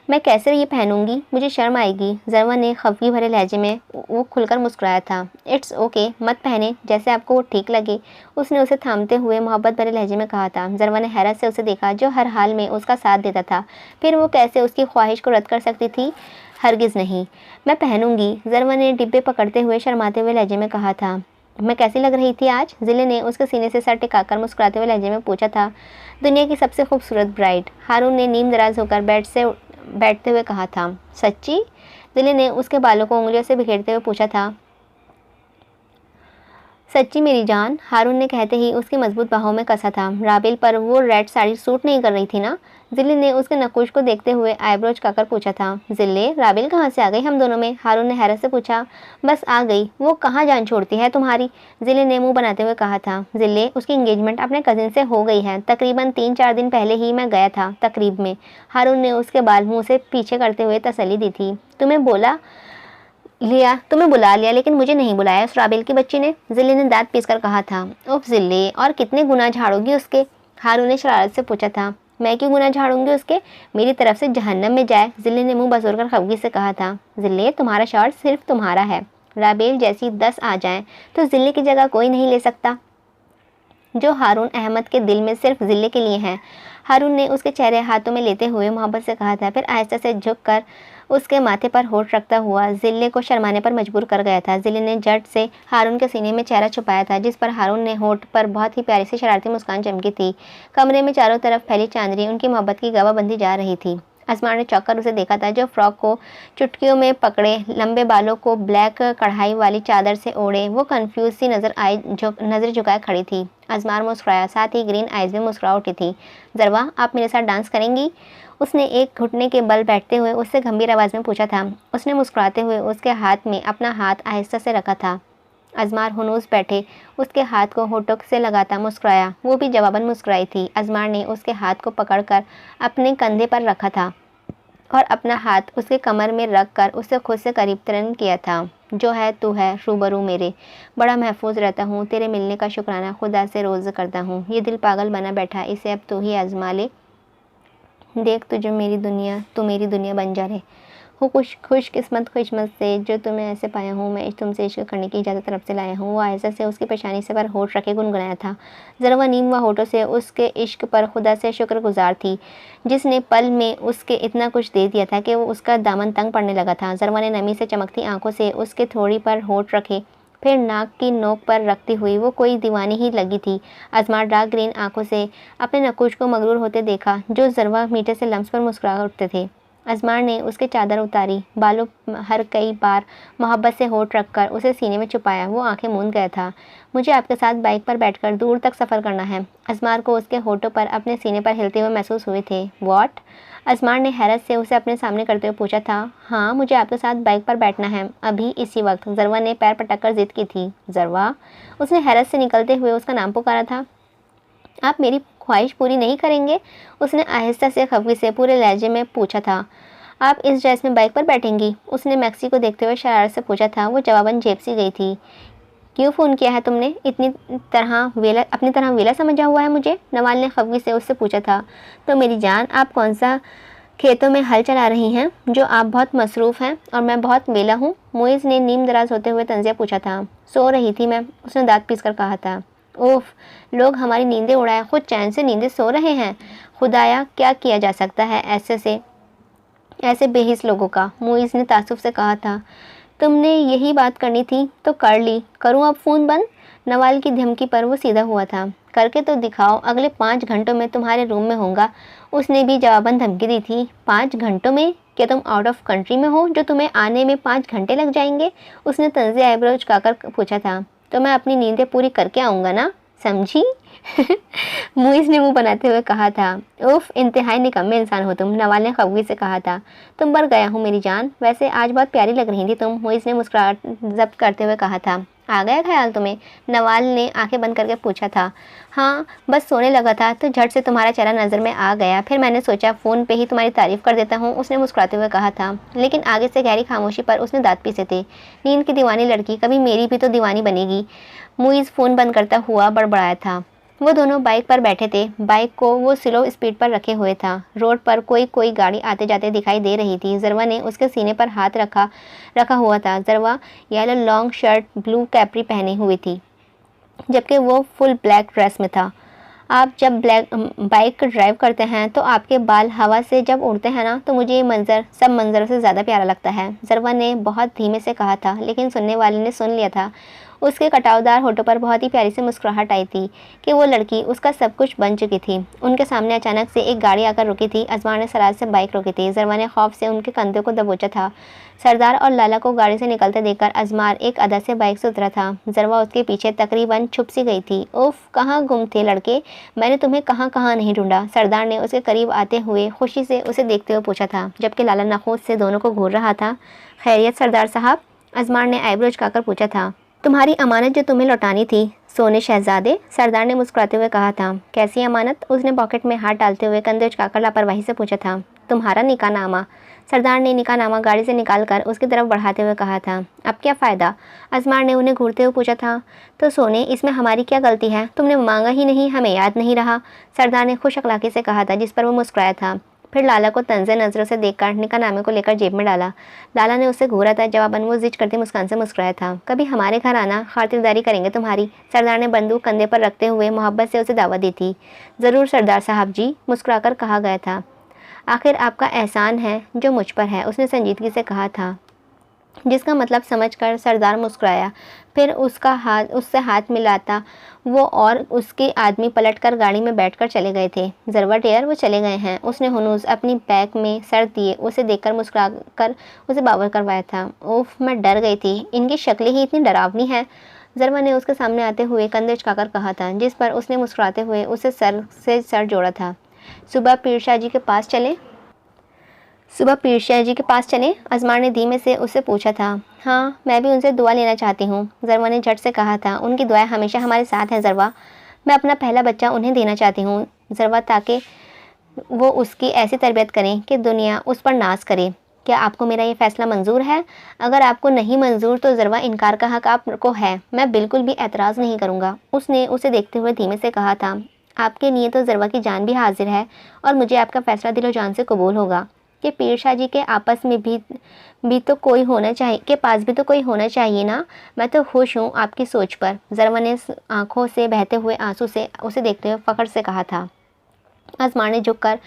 Speaker 1: मैं कैसे ये पहनूंगी, मुझे शर्म आएगी। जरवा ने खफगी भरे लहजे में वो खुलकर मुस्कुराया था। इट्स ओके, मत पहने, जैसे आपको वो ठीक लगे, उसने उसे थामते हुए मोहब्बत भरे लहजे में कहा था। जरवा ने हैरत से उसे देखा, जो हर हाल में उसका साथ देता था। फिर वो कैसे उसकी ख्वाहिश को रद्द कर सकती थी? हरगिज़ नहीं। मैं पहनूंगी, जरवा ने डिब्बे पकड़ते हुए शर्माते हुए लहजे में कहा था। मैं कैसी लग रही थी आज? जिले ने उसके सीने से सर टिकाकर मुस्कुराते हुए लहजे में पूछा था। दुनिया की सबसे खूबसूरत ब्राइड, हारून ने नीम दराज होकर बेड से बैठते हुए कहा था। सच्ची? जिले ने उसके बालों को उंगलियों से बिखेरते हुए पूछा था। सच्ची मेरी जान, हारून ने कहते ही उसकी मजबूत बाहों में कसा था। राबिल पर वो रेड साड़ी सूट नहीं कर रही थी ना? जिले ने उसके नकुश को देखते हुए आईब्रो झुकाकर पूछा था। जिले, राबिल कहाँ से आ गई हम दोनों में? हारून ने हैरत से पूछा। बस आ गई, वो कहाँ जान छोड़ती है तुम्हारी? जिले ने मुंह बनाते हुए कहा था। जिले, उसकी एंगेजमेंट अपने कजिन से हो गई है, तकरीबन 3-4 दिन पहले ही मैं गया था तकरीब में। हारून ने उसके बाल मुँह से पीछे करते हुए तसल्ली दी थी। तुम्हें बुला लिया, लेकिन मुझे नहीं बुलाया उस राबिल की बच्ची ने, जिले ने दांत पीसकर कहा था। उफ जिले, और कितने गुना झाड़ोगी उसके? हारून ने शरारत से पूछा था। मैं क्यों गुना झाड़ूंगी उसके? मेरी तरफ से जहन्नम में जाए, जिले ने मुंह बसोरकर खफगी से कहा था। जिले, तुम्हारा शॉट सिर्फ तुम्हारा है। राबिल जैसी 10 आ जाएं तो जिले की जगह कोई नहीं ले सकता, जो हारून अहमद के दिल में सिर्फ जिले के लिए हैं। हारून ने उसके चेहरे हाथों में लेते हुए मोहब्बत से कहा था, फिर आहिस्ता से झुककर उसके माथे पर होठ रखता हुआ जिले को शर्माने पर मजबूर कर गया था। जिले ने झट से हारून के सीने में चेहरा छुपाया था, जिस पर हारून ने होठ पर बहुत ही प्यारी सी शरारती मुस्कान चमकी थी। कमरे में चारों तरफ फैली चांदनी उनकी मोहब्बत की गवाह बनती जा रही थी। असमार ने चौंककर उसे देखा था, जो फ्रॉक को चुटकियों में पकड़े, लंबे बालों को ब्लैक कढ़ाई वाली चादर से ओढ़े, वो कंफ्यूज सी नजर झुकाए खड़ी थी। असमार मुस्कुराया, साथ ही ग्रीन आइज में मुस्कुरा उठी थी। जरवा, आप मेरे साथ डांस करेंगी? उसने एक घुटने के बल बैठते हुए उससे गंभीर आवाज़ में पूछा था। उसने मुस्कुराते हुए उसके हाथ में अपना हाथ आहिस्ता से रखा था। अजमार हुनूस बैठे उसके हाथ को होठों से लगाता मुस्कुराया। वो भी जवाबन मुस्कुराई थी। अजमार ने उसके हाथ को पकड़कर अपने कंधे पर रखा था और अपना हाथ उसके कमर में रख कर उसे खुद से करीब तरन किया था। जो है तू है रूबरू मेरे, बड़ा महफूज रहता हूँ, तेरे मिलने का शुक्राना खुदा से रोज़ करता हूँ। ये दिल पागल बना बैठा, इसे अब तू ही आजमा ले। देख तू मेरी दुनिया बन जा रहे हो। खुशकिस्मत से जो तुम्हें ऐसे पाया हूँ, मैं तुमसे इश्क करने की इजाज़त रब से लाया हूँ। वो आयसा से उसकी पेशानी से पर होठ रखे गुनगुनाया था। ज़रा नीम व होठों से उसके इश्क पर खुदा से शुक्रगुजार थी, जिसने पल में उसके इतना कुछ दे दिया था कि वो उसका दामन तंग पड़ने लगा था। ज़रवा ने नमी से चमकती आंखों से उसके थोड़ी पर होठ रखे, फिर नाक की नोक पर रखती हुई वो कोई दीवानी ही लगी थी। अजमार डार्क ग्रीन आंखों से अपने नकुश को मगरूर होते देखा, जो ज़रवा मीठे से लम्स पर मुस्कुरा उठते थे। अजमार ने उसके चादर उतारी, बालों हर कई बार मोहब्बत से होठ रखकर उसे सीने में छुपाया। वो आंखें मूंद गया था। मुझे आपके साथ बाइक पर बैठकर दूर तक सफ़र करना है। अजमार को उसके होठों पर अपने सीने पर हिलते हुए महसूस हुए थे। व्हाट? अजमार ने हैरत से उसे अपने सामने करते हुए पूछा था। हाँ, मुझे आपके साथ बाइक पर बैठना है, अभी इसी वक्त। ज़रवा ने पैर पटक कर जिद की थी। ज़रवा? उसने हैरत से निकलते हुए उसका नाम पुकारा था। आप मेरी ख्वाहिश पूरी नहीं करेंगे? उसने आहिस्ता से खफगी से पूरे लहजे में पूछा था। आप इस ड्रेस में बाइक पर बैठेंगी? उसने मैक्सी को देखते हुए शरारत से पूछा था। वो जवाबन जेब सी गई थी। क्यों फ़ोन किया है तुमने? अपनी तरह वेला समझा हुआ है मुझे? नवाल ने खफगी से उससे पूछा था। तो मेरी जान, आप कौन सा खेतों में हल चला रही हैं, जो आप बहुत मसरूफ़ हैं और मैं बहुत वेला हूँ? मोइज़ ने नीम दराज होते हुए तंजिया पूछा था। सो रही थी मैं, उसने दांत पीस कर कहा था। ओफ, लोग हमारी नींदें उड़ाए खुद चैन से नींदें सो रहे हैं। खुदाया, क्या किया जा सकता है ऐसे बेहिस लोगों का? मोइज़ ने तासुफ से कहा था। तुमने यही बात करनी थी तो कर ली। करूँ अब फ़ोन बंद? नवाल की धमकी पर वो सीधा हुआ था। करके तो दिखाओ, अगले 5 घंटों में तुम्हारे रूम में होऊंगा। उसने भी जवाबन धमकी दी थी। 5 घंटों में? क्या तुम आउट ऑफ कंट्री में हो जो तुम्हें आने में 5 घंटे लग जाएंगे? उसने तंज़े आईब्रो झुकाकर पूछा था। तो मैं अपनी नींदें पूरी करके आऊँगा ना, समझी? मुइज़ ने मुंह बनाते हुए कहा था। उफ, इंतहाई निकम्मे इंसान हो तुम, नवाल ने खफगी से कहा था। तुम पर गया हूँ मेरी जान, वैसे आज बहुत प्यारी लग रही थी तुम, मुइज़ ने मुस्कुराहट जब्त करते हुए कहा था। आ गया ख्याल तुम्हें? नवाल ने आंखें बंद करके पूछा था। हाँ, बस सोने लगा था तो झट से तुम्हारा चेहरा नज़र में आ गया, फिर मैंने सोचा फ़ोन पे ही तुम्हारी तारीफ़ कर देता हूँ, उसने मुस्कुराते हुए कहा था। लेकिन आगे से गहरी खामोशी पर उसने दांत पीसे थे। नींद की दीवानी लड़की कभी मेरी भी तो दीवानी बनेगी, मुइज़ फ़ोन बंद करता हुआ बड़बड़ाया था। वो दोनों बाइक पर बैठे थे। बाइक को वो स्लो स्पीड पर रखे हुए था। रोड पर कोई कोई गाड़ी आते जाते दिखाई दे रही थी। जरवा ने उसके सीने पर हाथ रखा हुआ था। Jarawa yellow long shirt blue capri पहनी हुई थी, जबकि वो फुल ब्लैक ड्रेस में था। आप जब बाइक ड्राइव करते हैं तो आपके बाल हवा से जब उड़ते हैं ना, तो मुझे ये मंज़र सब मंज़रों से ज़्यादा प्यारा लगता है। जरवा ने बहुत धीमे से कहा था, लेकिन सुनने वाले ने सुन लिया था। उसके कटावदार होठों पर बहुत ही प्यारी सी मुस्कुराहट आई थी कि वो लड़की उसका सब कुछ बन चुकी थी। उनके सामने अचानक से एक गाड़ी आकर रुकी थी। अजमार ने सराज से बाइक रोकी थी। जरवा ने खौफ से उनके कंधे को दबोचा था। सरदार और लाला को गाड़ी से निकलते देखकर अजमार एक अदा से बाइक से उतरा था। जरवा उसके पीछे तकरीबन छुप सी गई थी। उफ, कहाँ गुम थे लड़के, मैंने तुम्हें कहाँ कहाँ नहीं ढूंढा। सरदार ने उसके करीब आते हुए खुशी से उसे देखते हुए पूछा था, जबकि लाला नखूस से दोनों को घूर रहा था। खैरियत सरदार साहब? अजमार ने आईब्रो झुकाकर पूछा था। तुम्हारी अमानत जो तुम्हें लौटानी थी सोने शहजादे, सरदार ने मुस्कुराते हुए कहा था। कैसी अमानत? उसने पॉकेट में हाथ डालते हुए कंधे उचकाकर लापरवाही से पूछा था। तुम्हारा निकाहनामा। सरदार ने निकाहनामा गाड़ी से निकालकर उसकी तरफ बढ़ाते हुए कहा था। अब क्या फ़ायदा? अजमार ने उन्हें घूरते हुए पूछा था। तो सोने, इसमें हमारी क्या गलती है? तुमने मांगा ही नहीं, हमें याद नहीं रहा, सरदार ने खुश अखलाकी से कहा था, जिस पर वो मुस्कुराया था। फिर लाला को तंज़े नज़रों से देखकर निकाहनामे को लेकर जेब में डाला। लाला ने उसे घूरा था। जवाबन वो जिज करती मुस्कान से मुस्कुराया था। कभी हमारे घर आना, खातिरदारी करेंगे तुम्हारी, सरदार ने बंदूक कंधे पर रखते हुए मोहब्बत से उसे दावत दी थी। ज़रूर सरदार साहब जी, मुस्कुराकर कहा गया था। आखिर आपका एहसान है जो मुझ पर है, उसने संजीदगी से कहा था, जिसका मतलब समझकर सरदार मुस्कुराया। फिर उससे हाथ मिलाता वो और उसके आदमी पलटकर गाड़ी में बैठकर चले गए थे। जरवा डेयर, वो चले गए हैं, उसने हुनूस अपनी बैग में सर दिए उसे देखकर मुस्कुराकर उसे बावर करवाया था। उफ, मैं डर गई थी, इनकी शक्लें ही इतनी डरावनी है, जरवा ने उसके सामने आते हुए कंधे झुकाकर कहा था, जिस पर उसने मुस्कुराते हुए उसे सर से सर जोड़ा था। सुबह पीर शाह जी के पास चलें? अजमार ने धीमे से उससे पूछा था। हाँ, मैं भी उनसे दुआ लेना चाहती हूँ, जरवा ने झट से कहा था। उनकी दुआ हमेशा हमारे साथ है जरवा। मैं अपना पहला बच्चा उन्हें देना चाहती हूँ जरवा, ताकि वो उसकी ऐसी तरबियत करें कि दुनिया उस पर नाज करे। क्या आपको मेरा ये फ़ैसला मंजूर है? अगर आपको नहीं मंजूर तो जरवा, इनकार का हक आपको है, मैं बिल्कुल भी एतराज़ नहीं करूँगा, उसने उसे देखते हुए धीमे से कहा था। आपके लिए तो जरवा की जान भी हाजिर है, और मुझे आपका फ़ैसला दिलो जान से कबूल होगा कि पीर शाह जी के आपस में भी तो कोई होना चाहिए, के पास भी तो कोई होना चाहिए ना। मैं तो खुश हूँ आपकी सोच पर, जरवा ने आंखों से बहते हुए आंसू से उसे देखते हुए फ़ख्र से कहा था। अजमार ने झुककर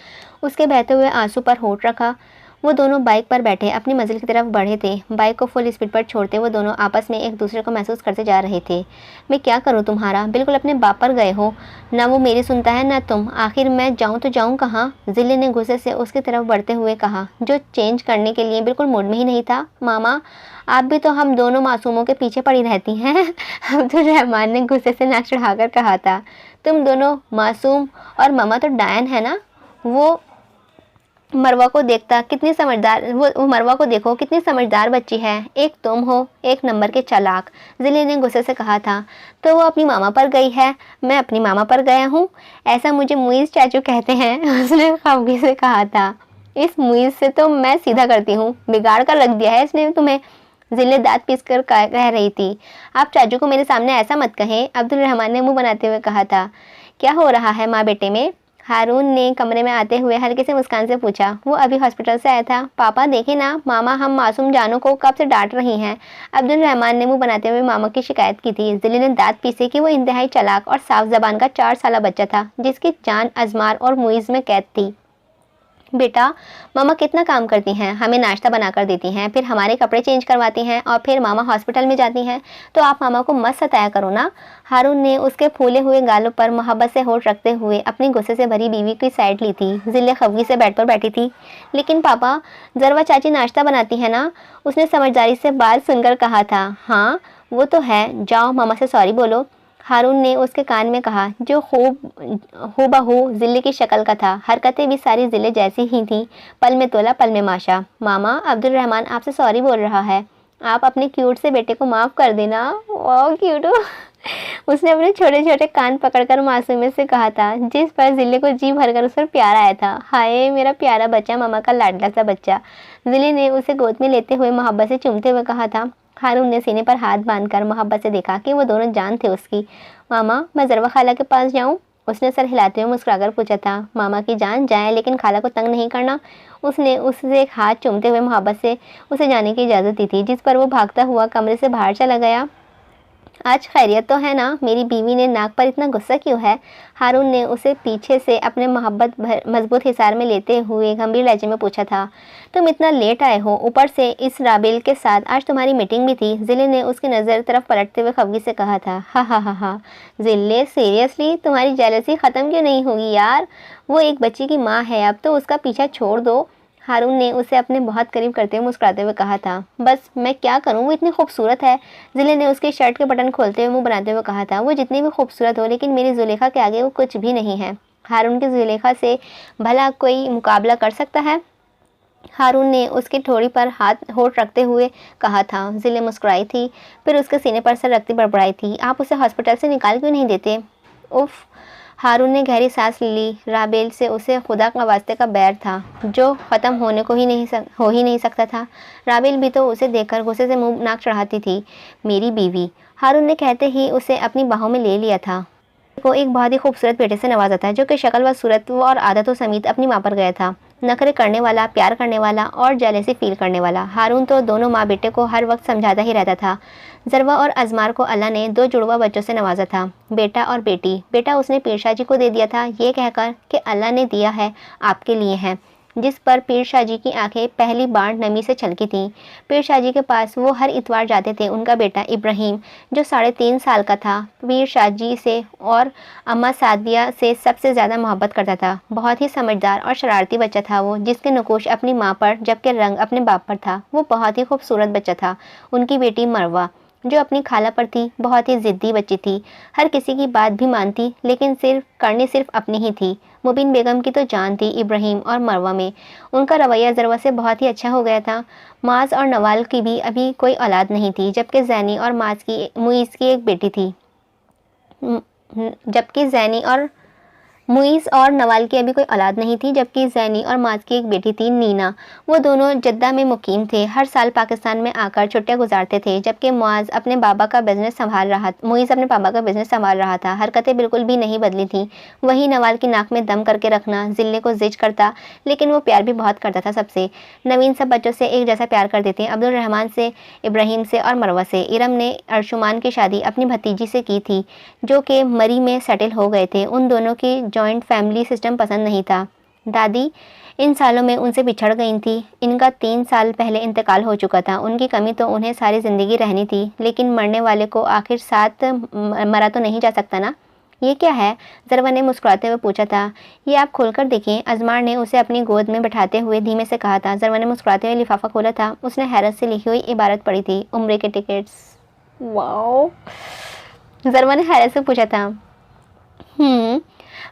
Speaker 1: उसके बहते हुए आंसू पर होठ रखा। वो दोनों बाइक पर बैठे अपनी मंजिल की तरफ बढ़े थे। बाइक को फुल स्पीड पर छोड़ते वो दोनों आपस में एक दूसरे को महसूस करते जा रहे थे। मैं क्या करूं तुम्हारा? बिल्कुल अपने बाप पर गए हो, ना वो मेरी सुनता है ना तुम। आखिर मैं जाऊं तो जाऊं कहाँ? जिले ने गुस्से से उसकी तरफ बढ़ते हुए कहा, जो चेंज करने के लिए बिल्कुल मूड में ही नहीं था। मामा, आप भी तो हम दोनों मासूमों के पीछे पड़ी रहती हैं अब्दुल रहमान ने गुस्से से नाक चढ़ाकर कहा था। तुम दोनों मासूम, और मामा तो डायन है ना। वो मरवा को देखता कितनी समझदार, वो मरवा को देखो कितनी समझदार बच्ची है। एक तुम हो, एक नंबर के चालाक, जिले ने गुस्से से कहा था। तो वो अपनी मामा पर गई है, मैं अपनी मामा पर गया हूँ, ऐसा मुझे मुइज़ चाचू कहते हैं उसने खफगी से कहा था। इस मुइज़ से तो मैं सीधा करती हूँ, बिगाड़ कर रख दिया है इसने तुम्हें, जिले दांत पीस कर कह रही थी। आप चाचू को मेरे सामने ऐसा मत कहें, अब्दुल रहमान ने मुंह बनाते हुए कहा था। क्या हो रहा है माँ बेटे में? हारून ने कमरे में आते हुए हल्के से मुस्कान से पूछा। वो अभी हॉस्पिटल से आया था। पापा देखे ना, मामा हम मासूम जानों को कब से डांट रही हैं। अब्दुल रहमान ने मुंह बनाते हुए मामा की शिकायत की थी। जिले ने दांत पीसे कि वो इंतहाई चालाक और साफ जबान का 4 साला बच्चा था, जिसकी जान अजमार और मुइज़ में कैद थी। बेटा, मामा कितना काम करती हैं, हमें नाश्ता बनाकर देती हैं, फिर हमारे कपड़े चेंज करवाती हैं, और फिर मामा हॉस्पिटल में जाती हैं, तो आप मामा को मत सताया करो ना। हारून ने उसके फूले हुए गालों पर मोहब्बत से होठ रखते हुए अपनी गुस्से से भरी बीवी की साइड ली थी। जिले खफगी से बेड पर बैठी थी। लेकिन पापा, जरवा चाची नाश्ता बनाती है ना, उसने समझदारी से बात सुनकर कहा था। हाँ, वो तो है, जाओ मामा से सॉरी बोलो, हारून ने उसके कान में कहा, जो हूबहू जिले की शक्ल का था। हरकतें भी सारी जिले जैसी ही थीं, पल में तोला पल में माशा। मामा, अब्दुल रहमान आपसे सॉरी बोल रहा है, आप अपने क्यूट से बेटे को माफ़ कर देना। वाह क्यूट उसने अपने छोटे छोटे कान पकड़कर मासूमियत से कहा था, जिस पर जिले को जी भरकर उस पर प्यार आया था। हाय मेरा प्यारा बच्चा, मामा का लाडला सा बच्चा, जिले ने उसे गोद में लेते हुए मोहब्बत से चूमते हुए कहा था। हारून ने सीने पर हाथ बांधकर मोहब्बत से देखा कि वो दोनों जान थे उसकी। मामा मैं ज़रवा खाला के पास जाऊँ? उसने सर हिलाते हुए मुस्कुराकर पूछा था। मामा की जान जाए लेकिन खाला को तंग नहीं करना। उसने उससे एक हाथ चूमते हुए मोहब्बत से उसे जाने की इजाज़त दी थी, जिस पर वो भागता हुआ कमरे से बाहर चला गया। आज खैरियत तो है ना? मेरी बीवी ने नाक पर इतना गुस्सा क्यों है? हारून ने उसे पीछे से अपने मोहब्बत मजबूत हिसार में लेते हुए गंभीर लहजे में पूछा था। तुम इतना लेट आए हो, ऊपर से इस राबेल के साथ आज तुम्हारी मीटिंग भी थी। जिले ने उसकी नज़र तरफ पलटते हुए खफगी से कहा था। हा हा हा हा। जिले सीरियसली तुम्हारी जेलसी ख़त्म क्यों नहीं होगी यार? वो एक बच्ची की माँ है, अब तो उसका पीछा छोड़ दो। हारून ने उसे अपने बहुत करीब करते हुए मुस्कुराते हुए कहा था। बस मैं क्या करूं, वो इतनी खूबसूरत है। जिले ने उसके शर्ट के बटन खोलते हुए मुंह बनाते हुए कहा था। वो जितनी भी खूबसूरत हो लेकिन मेरी जुलेखा के आगे वो कुछ भी नहीं है। हारून की जुलेखा से भला कोई मुकाबला कर सकता है? हारून ने उसकी ठोड़ी पर हाथ होठ रखते हुए कहा था। जिले मुस्कुराई थी, फिर उसके सीने पर सर रखती बड़बड़ाई थी। आप उसे हॉस्पिटल से निकाल क्यों नहीं देते? उफ। हारून ने गहरी सांस ली। राबेल से उसे खुदा का वास्ते का बैर था जो ख़त्म होने को हो ही नहीं सकता था। राबेल भी तो उसे देखकर गुस्से से मुंह नाक चढ़ाती थी। मेरी बीवी, हारून ने कहते ही उसे अपनी बाहों में ले लिया था। को एक बहुत ही खूबसूरत बेटे से नवाजा था जो कि शक्ल व सूरत और आदतों समेत अपनी माँ पर गया था। नखरे करने वाला, प्यार करने वाला और जेलसी फील करने वाला। हारून तो दोनों माँ बेटे को हर वक्त समझाता ही रहता था। ज़रवा और अजमार को अल्लाह ने 2 जुड़वा बच्चों से नवाजा था, बेटा और बेटी। बेटा उसने पीरशाह जी को दे दिया था, ये कहकर कि अल्लाह ने दिया है, आपके लिए है, जिस पर पीरशाह जी की आंखें पहली बार नमी से छलकी थीं। पीरशाह जी के पास वो हर इतवार जाते थे। उनका बेटा इब्राहिम, जो 3.5 साल का था, पीरशाह जी से और अम्मा सादिया से सबसे ज़्यादा मोहब्बत करता था। बहुत ही समझदार और शरारती बच्चा था वो, जिसके नकोश अपनी माँ पर जबकि रंग अपने बाप पर था। वो बहुत ही खूबसूरत बच्चा था। उनकी बेटी मरवा, जो अपनी खाला पर थी, बहुत ही ज़िद्दी बच्ची थी। हर किसी की बात भी मानती, लेकिन सिर्फ अपनी ही थी। मुबीन बेगम की तो जान थी इब्राहिम और मरवा में। उनका रवैया ज़रवा से बहुत ही अच्छा हो गया था। माज और नवाल की भी अभी कोई औलाद नहीं थी, जबकि ज़ैनी और मुईज़ की एक बेटी थी। जबकि ज़ैनी और मुईज़ और नवाल की अभी कोई औलाद नहीं थी, जबकि ज़ैनी और माज की एक बेटी थी नीना। वो दोनों जद्दा में मुकीम थे। हर साल पाकिस्तान में आकर छुट्टियां गुजारते थे, जबकि मुईज़ अपने पापा का बिजनेस संभाल रहा था। हरकतें बिल्कुल भी नहीं बदली थीं। वही नवाल की नाक में दम करके रखना जिले को जिज करता, लेकिन वो प्यार भी बहुत करता था सबसे। नवीन सब बच्चों से एक जैसा प्यार करते थे, अब्दुल रहमान से, इब्राहिम से और मरवा से। इरम ने अर्शुमान की शादी अपनी भतीजी से की थी, जो कि मरी में सेटल हो गए थे। उन दोनों की जॉइंट फैमिली सिस्टम पसंद नहीं था। दादी इन सालों में उनसे बिछड़ गई थी। इनका 3 साल पहले इंतकाल हो चुका था। उनकी कमी तो उन्हें सारी ज़िंदगी रहनी थी, लेकिन मरने वाले को आखिर साथ मरा तो नहीं जा सकता ना। ये क्या है? ज़रवा ने मुस्कुराते हुए पूछा था। ये आप खोलकर देखें, अजमार ने उसे अपनी गोद में बैठाते हुए धीमे से कहा था। ज़रवा ने मुस्कुराते हुए लिफाफा खोला था। उसने हैरत से लिखी हुई इबारत पढ़ी थी, उम्रे के टिकट्स। वाओ। ज़रवा ने हैरत से पूछा था।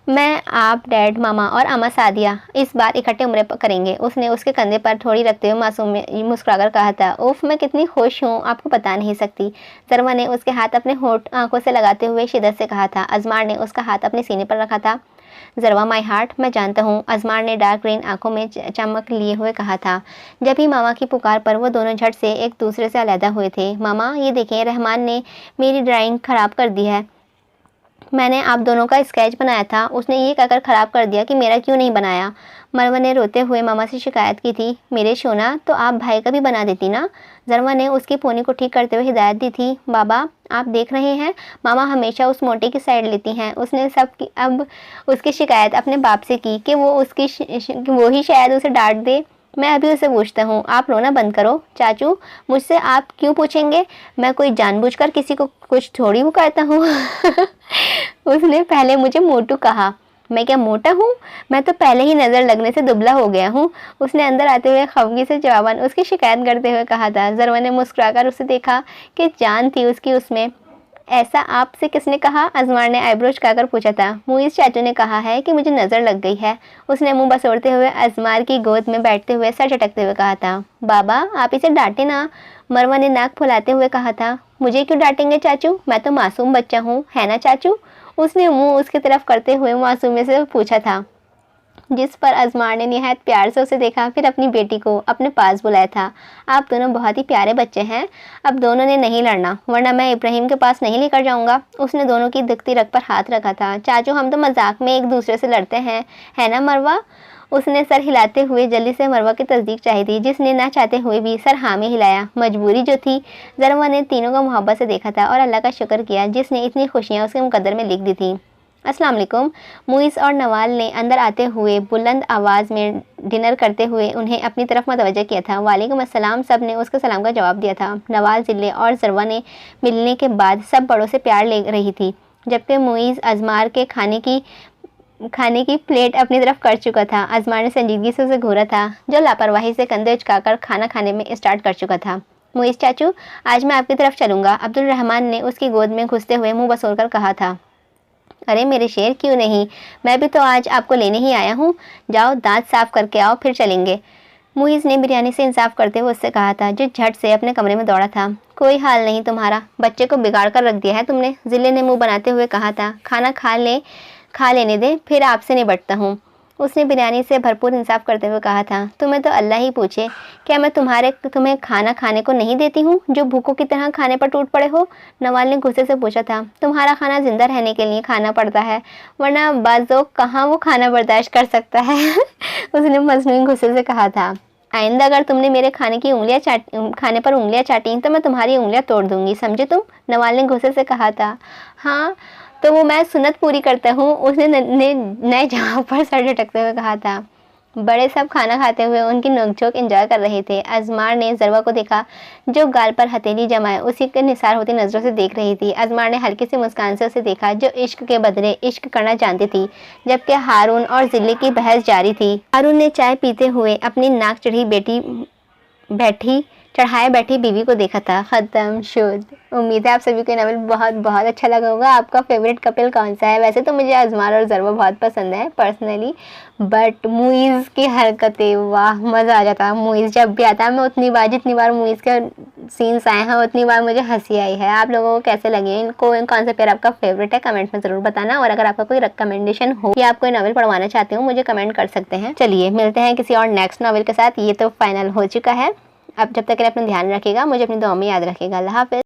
Speaker 1: मैं, आप, डैड, मामा और अम्मा सादिया इस बार इकट्ठे उम्रे करेंगे। उसने उसके कंधे पर थोड़ी रखते हुए मासूम में मुस्कुराकर कहा था। उफ, मैं कितनी खुश हूँ, आपको बता नहीं सकती। ज़रवा ने उसके हाथ अपने होठ आंखों से लगाते हुए शिद्दत से कहा था। अजमार ने उसका हाथ अपने सीने पर रखा था। ज़रवा माई हार्ट, मैं जानता हूँ, अजमार ने डार्क ग्रीन आंखों में चमक लिए हुए कहा था। जब ही मामा की पुकार पर वो दोनों झट से एक दूसरे से अलहदा हुए थे। मामा ये देखें, रहमान ने मेरी ड्राइंग ख़राब कर दी है। मैंने आप दोनों का स्केच बनाया था, उसने ये कहकर ख़राब कर दिया कि मेरा क्यों नहीं बनाया। मरवा ने रोते हुए मामा से शिकायत की थी। मेरे शोना, तो आप भाई का भी बना देती ना। ज़रवा ने उसकी पोनी को ठीक करते हुए हिदायत दी थी। बाबा आप देख रहे हैं, मामा हमेशा उस मोटे की साइड लेती हैं। उसने अब उसकी शिकायत अपने बाप से की कि वो ही शायद उसे डांट दे। मैं अभी उसे पूछता हूँ, आप रोना बंद करो। चाचू, मुझसे आप क्यों पूछेंगे? मैं कोई जानबूझकर किसी को कुछ थोड़ी वो करता हूँ। उसने पहले मुझे मोटू कहा। मैं क्या मोटा हूँ? मैं तो पहले ही नज़र लगने से दुबला हो गया हूँ। उसने अंदर आते हुए खफगी से जवाबन उसकी शिकायत करते हुए कहा था। ज़रवा ने मुस्कुराकर उसे देखा कि जान थी उसकी उसमें। ऐसा आपसे किसने कहा? अजमार ने आईब्रो झुकाकर पूछा था। मुईज़ चाचू ने कहा है कि मुझे नज़र लग गई है। उसने मुंह बसोड़ते हुए अजमार की गोद में बैठते हुए सर झटकते हुए कहा था। बाबा आप इसे डांटे ना। मरवा ने नाक फुलाते हुए कहा था। मुझे क्यों डांटेंगे चाचू? मैं तो मासूम बच्चा हूँ, है ना चाचू? उसने मुंह उसकी तरफ करते हुए मासूमियत से पूछा था। जिस पर अजमार ने निहायत प्यार से उसे देखा, फिर अपनी बेटी को अपने पास बुलाया था। आप दोनों बहुत ही प्यारे बच्चे हैं, अब दोनों ने नहीं लड़ना, वरना मैं इब्राहिम के पास नहीं लेकर जाऊंगा। उसने दोनों की दुखती रग पर हाथ रखा था। चाचू, हम तो मजाक में एक दूसरे से लड़ते हैं, है ना मरवा? उसने सर हिलाते हुए जल्दी से मरवा की तस्दीक चाही थी, जिसने ना चाहते हुए भी सर हाँ में हिलाया। मजबूरी जो थी। ज़रवा ने तीनों को मोहब्बत से देखा था और अल्लाह का शुक्र किया जिसने इतनी खुशियाँ उसके मुकद्दर में लिख दी थी। अस्सलाम वालेकुम। मुइज़ और नवाल ने अंदर आते हुए बुलंद आवाज़ में डिनर करते हुए उन्हें अपनी तरफ मतवज्जह किया था। वालेकुम अस्सलाम, सब ने उसके सलाम का जवाब दिया था। नवाल, जिले और ज़रवा ने मिलने के बाद सब बड़ों से प्यार ले रही थी, जबकि मुइज़ अजमार के खाने की प्लेट अपनी तरफ कर चुका था। अजमार ने संजीदगी से उसे घूरा था, जो लापरवाही से कंधे उचकाकर खाना खाने में स्टार्ट कर चुका था। मुइज़ चाचू, आज मैं आपकी तरफ चलूँगा, अब्दुल रहमान ने उसकी गोद में घुसते हुए मुंह बसोर कर कहा था। अरे मेरे शेर, क्यों नहीं, मैं भी तो आज आपको लेने ही आया हूँ। जाओ दांत साफ करके आओ, फिर चलेंगे। मुइज़ ने बिरयानी से इंसाफ करते हुए उससे कहा था, जो झट से अपने कमरे में दौड़ा था। कोई हाल नहीं तुम्हारा, बच्चे को बिगाड़ कर रख दिया है तुमने, जिले ने मुंह बनाते हुए कहा था। खाना खा लेने दे, फिर आपसे निपटता हूँ। उसने बिरयानी से भरपूर इंसाफ करते हुए कहा था। तुम्हें तो अल्लाह ही पूछे, क्या मैं तुम्हें खाना खाने को नहीं देती हूँ, जो भूखों की तरह खाने पर टूट पड़े हो? नवाल ने गुस्से से पूछा था। तुम्हारा खाना जिंदा रहने के लिए खाना पड़ता है, वरना बाज़ों कहाँ वो खाना बर्दाश्त कर सकता है। उसने मजनून गुस्से से कहा था। आइंदा अगर तुमने मेरे खाने पर उंगलियां चाटी तो मैं तुम्हारी उंगलियां तोड़ दूंगी, समझे तुम? नवाल ने गुस्से से कहा था। हाँ तो वो मैं सुन्नत पूरी करता हूँ, उसने नए जहाँ पर सर झटकते हुए कहा था। बड़े सब खाना खाते हुए उनकी नोकझोंक एंजॉय कर रहे थे। अजमार ने ज़रवा को देखा, जो गाल पर हथेली जमाए उसी के निसार होती नज़रों से देख रही थी। अजमार ने हल्की सी मुस्कान से उसे देखा, जो इश्क के बदले इश्क करना जानती थी। जबकि हारून और जिले की बहस जारी थी। हारून ने चाय पीते हुए अपनी नाक चढ़ाए बैठी बीवी को देखा था। ख़त्म शुद। उम्मीद है आप सभी को नावल बहुत बहुत अच्छा लगा होगा। आपका फेवरेट कपल कौन सा है? वैसे तो मुझे अजमार और ज़रवा बहुत पसंद है पर्सनली, बट मुइज़ की हरकतें, वाह मज़ा आ जाता है। मुइज़ जब भी आता है, मैं जितनी बार मुइज़ के सीन्स आए हैं उतनी बार मुझे हंसी आई है। आप लोगों को कैसे लगे? इनको कौन सा पेयर आपका फेवरेट है कमेंट में ज़रूर बताना। और अगर आपका कोई रिकमेंडेशन हो या आप कोई नावल पढ़वाना चाहते हो, मुझे कमेंट कर सकते हैं। चलिए मिलते हैं किसी और नेक्स्ट नावल के साथ। ये तो फाइनल हो चुका है। अब जब तक के लिए अपना ध्यान रखिएगा, मुझे अपनी दुआ में याद रखिएगा। अल्लाह हाफ़िज़।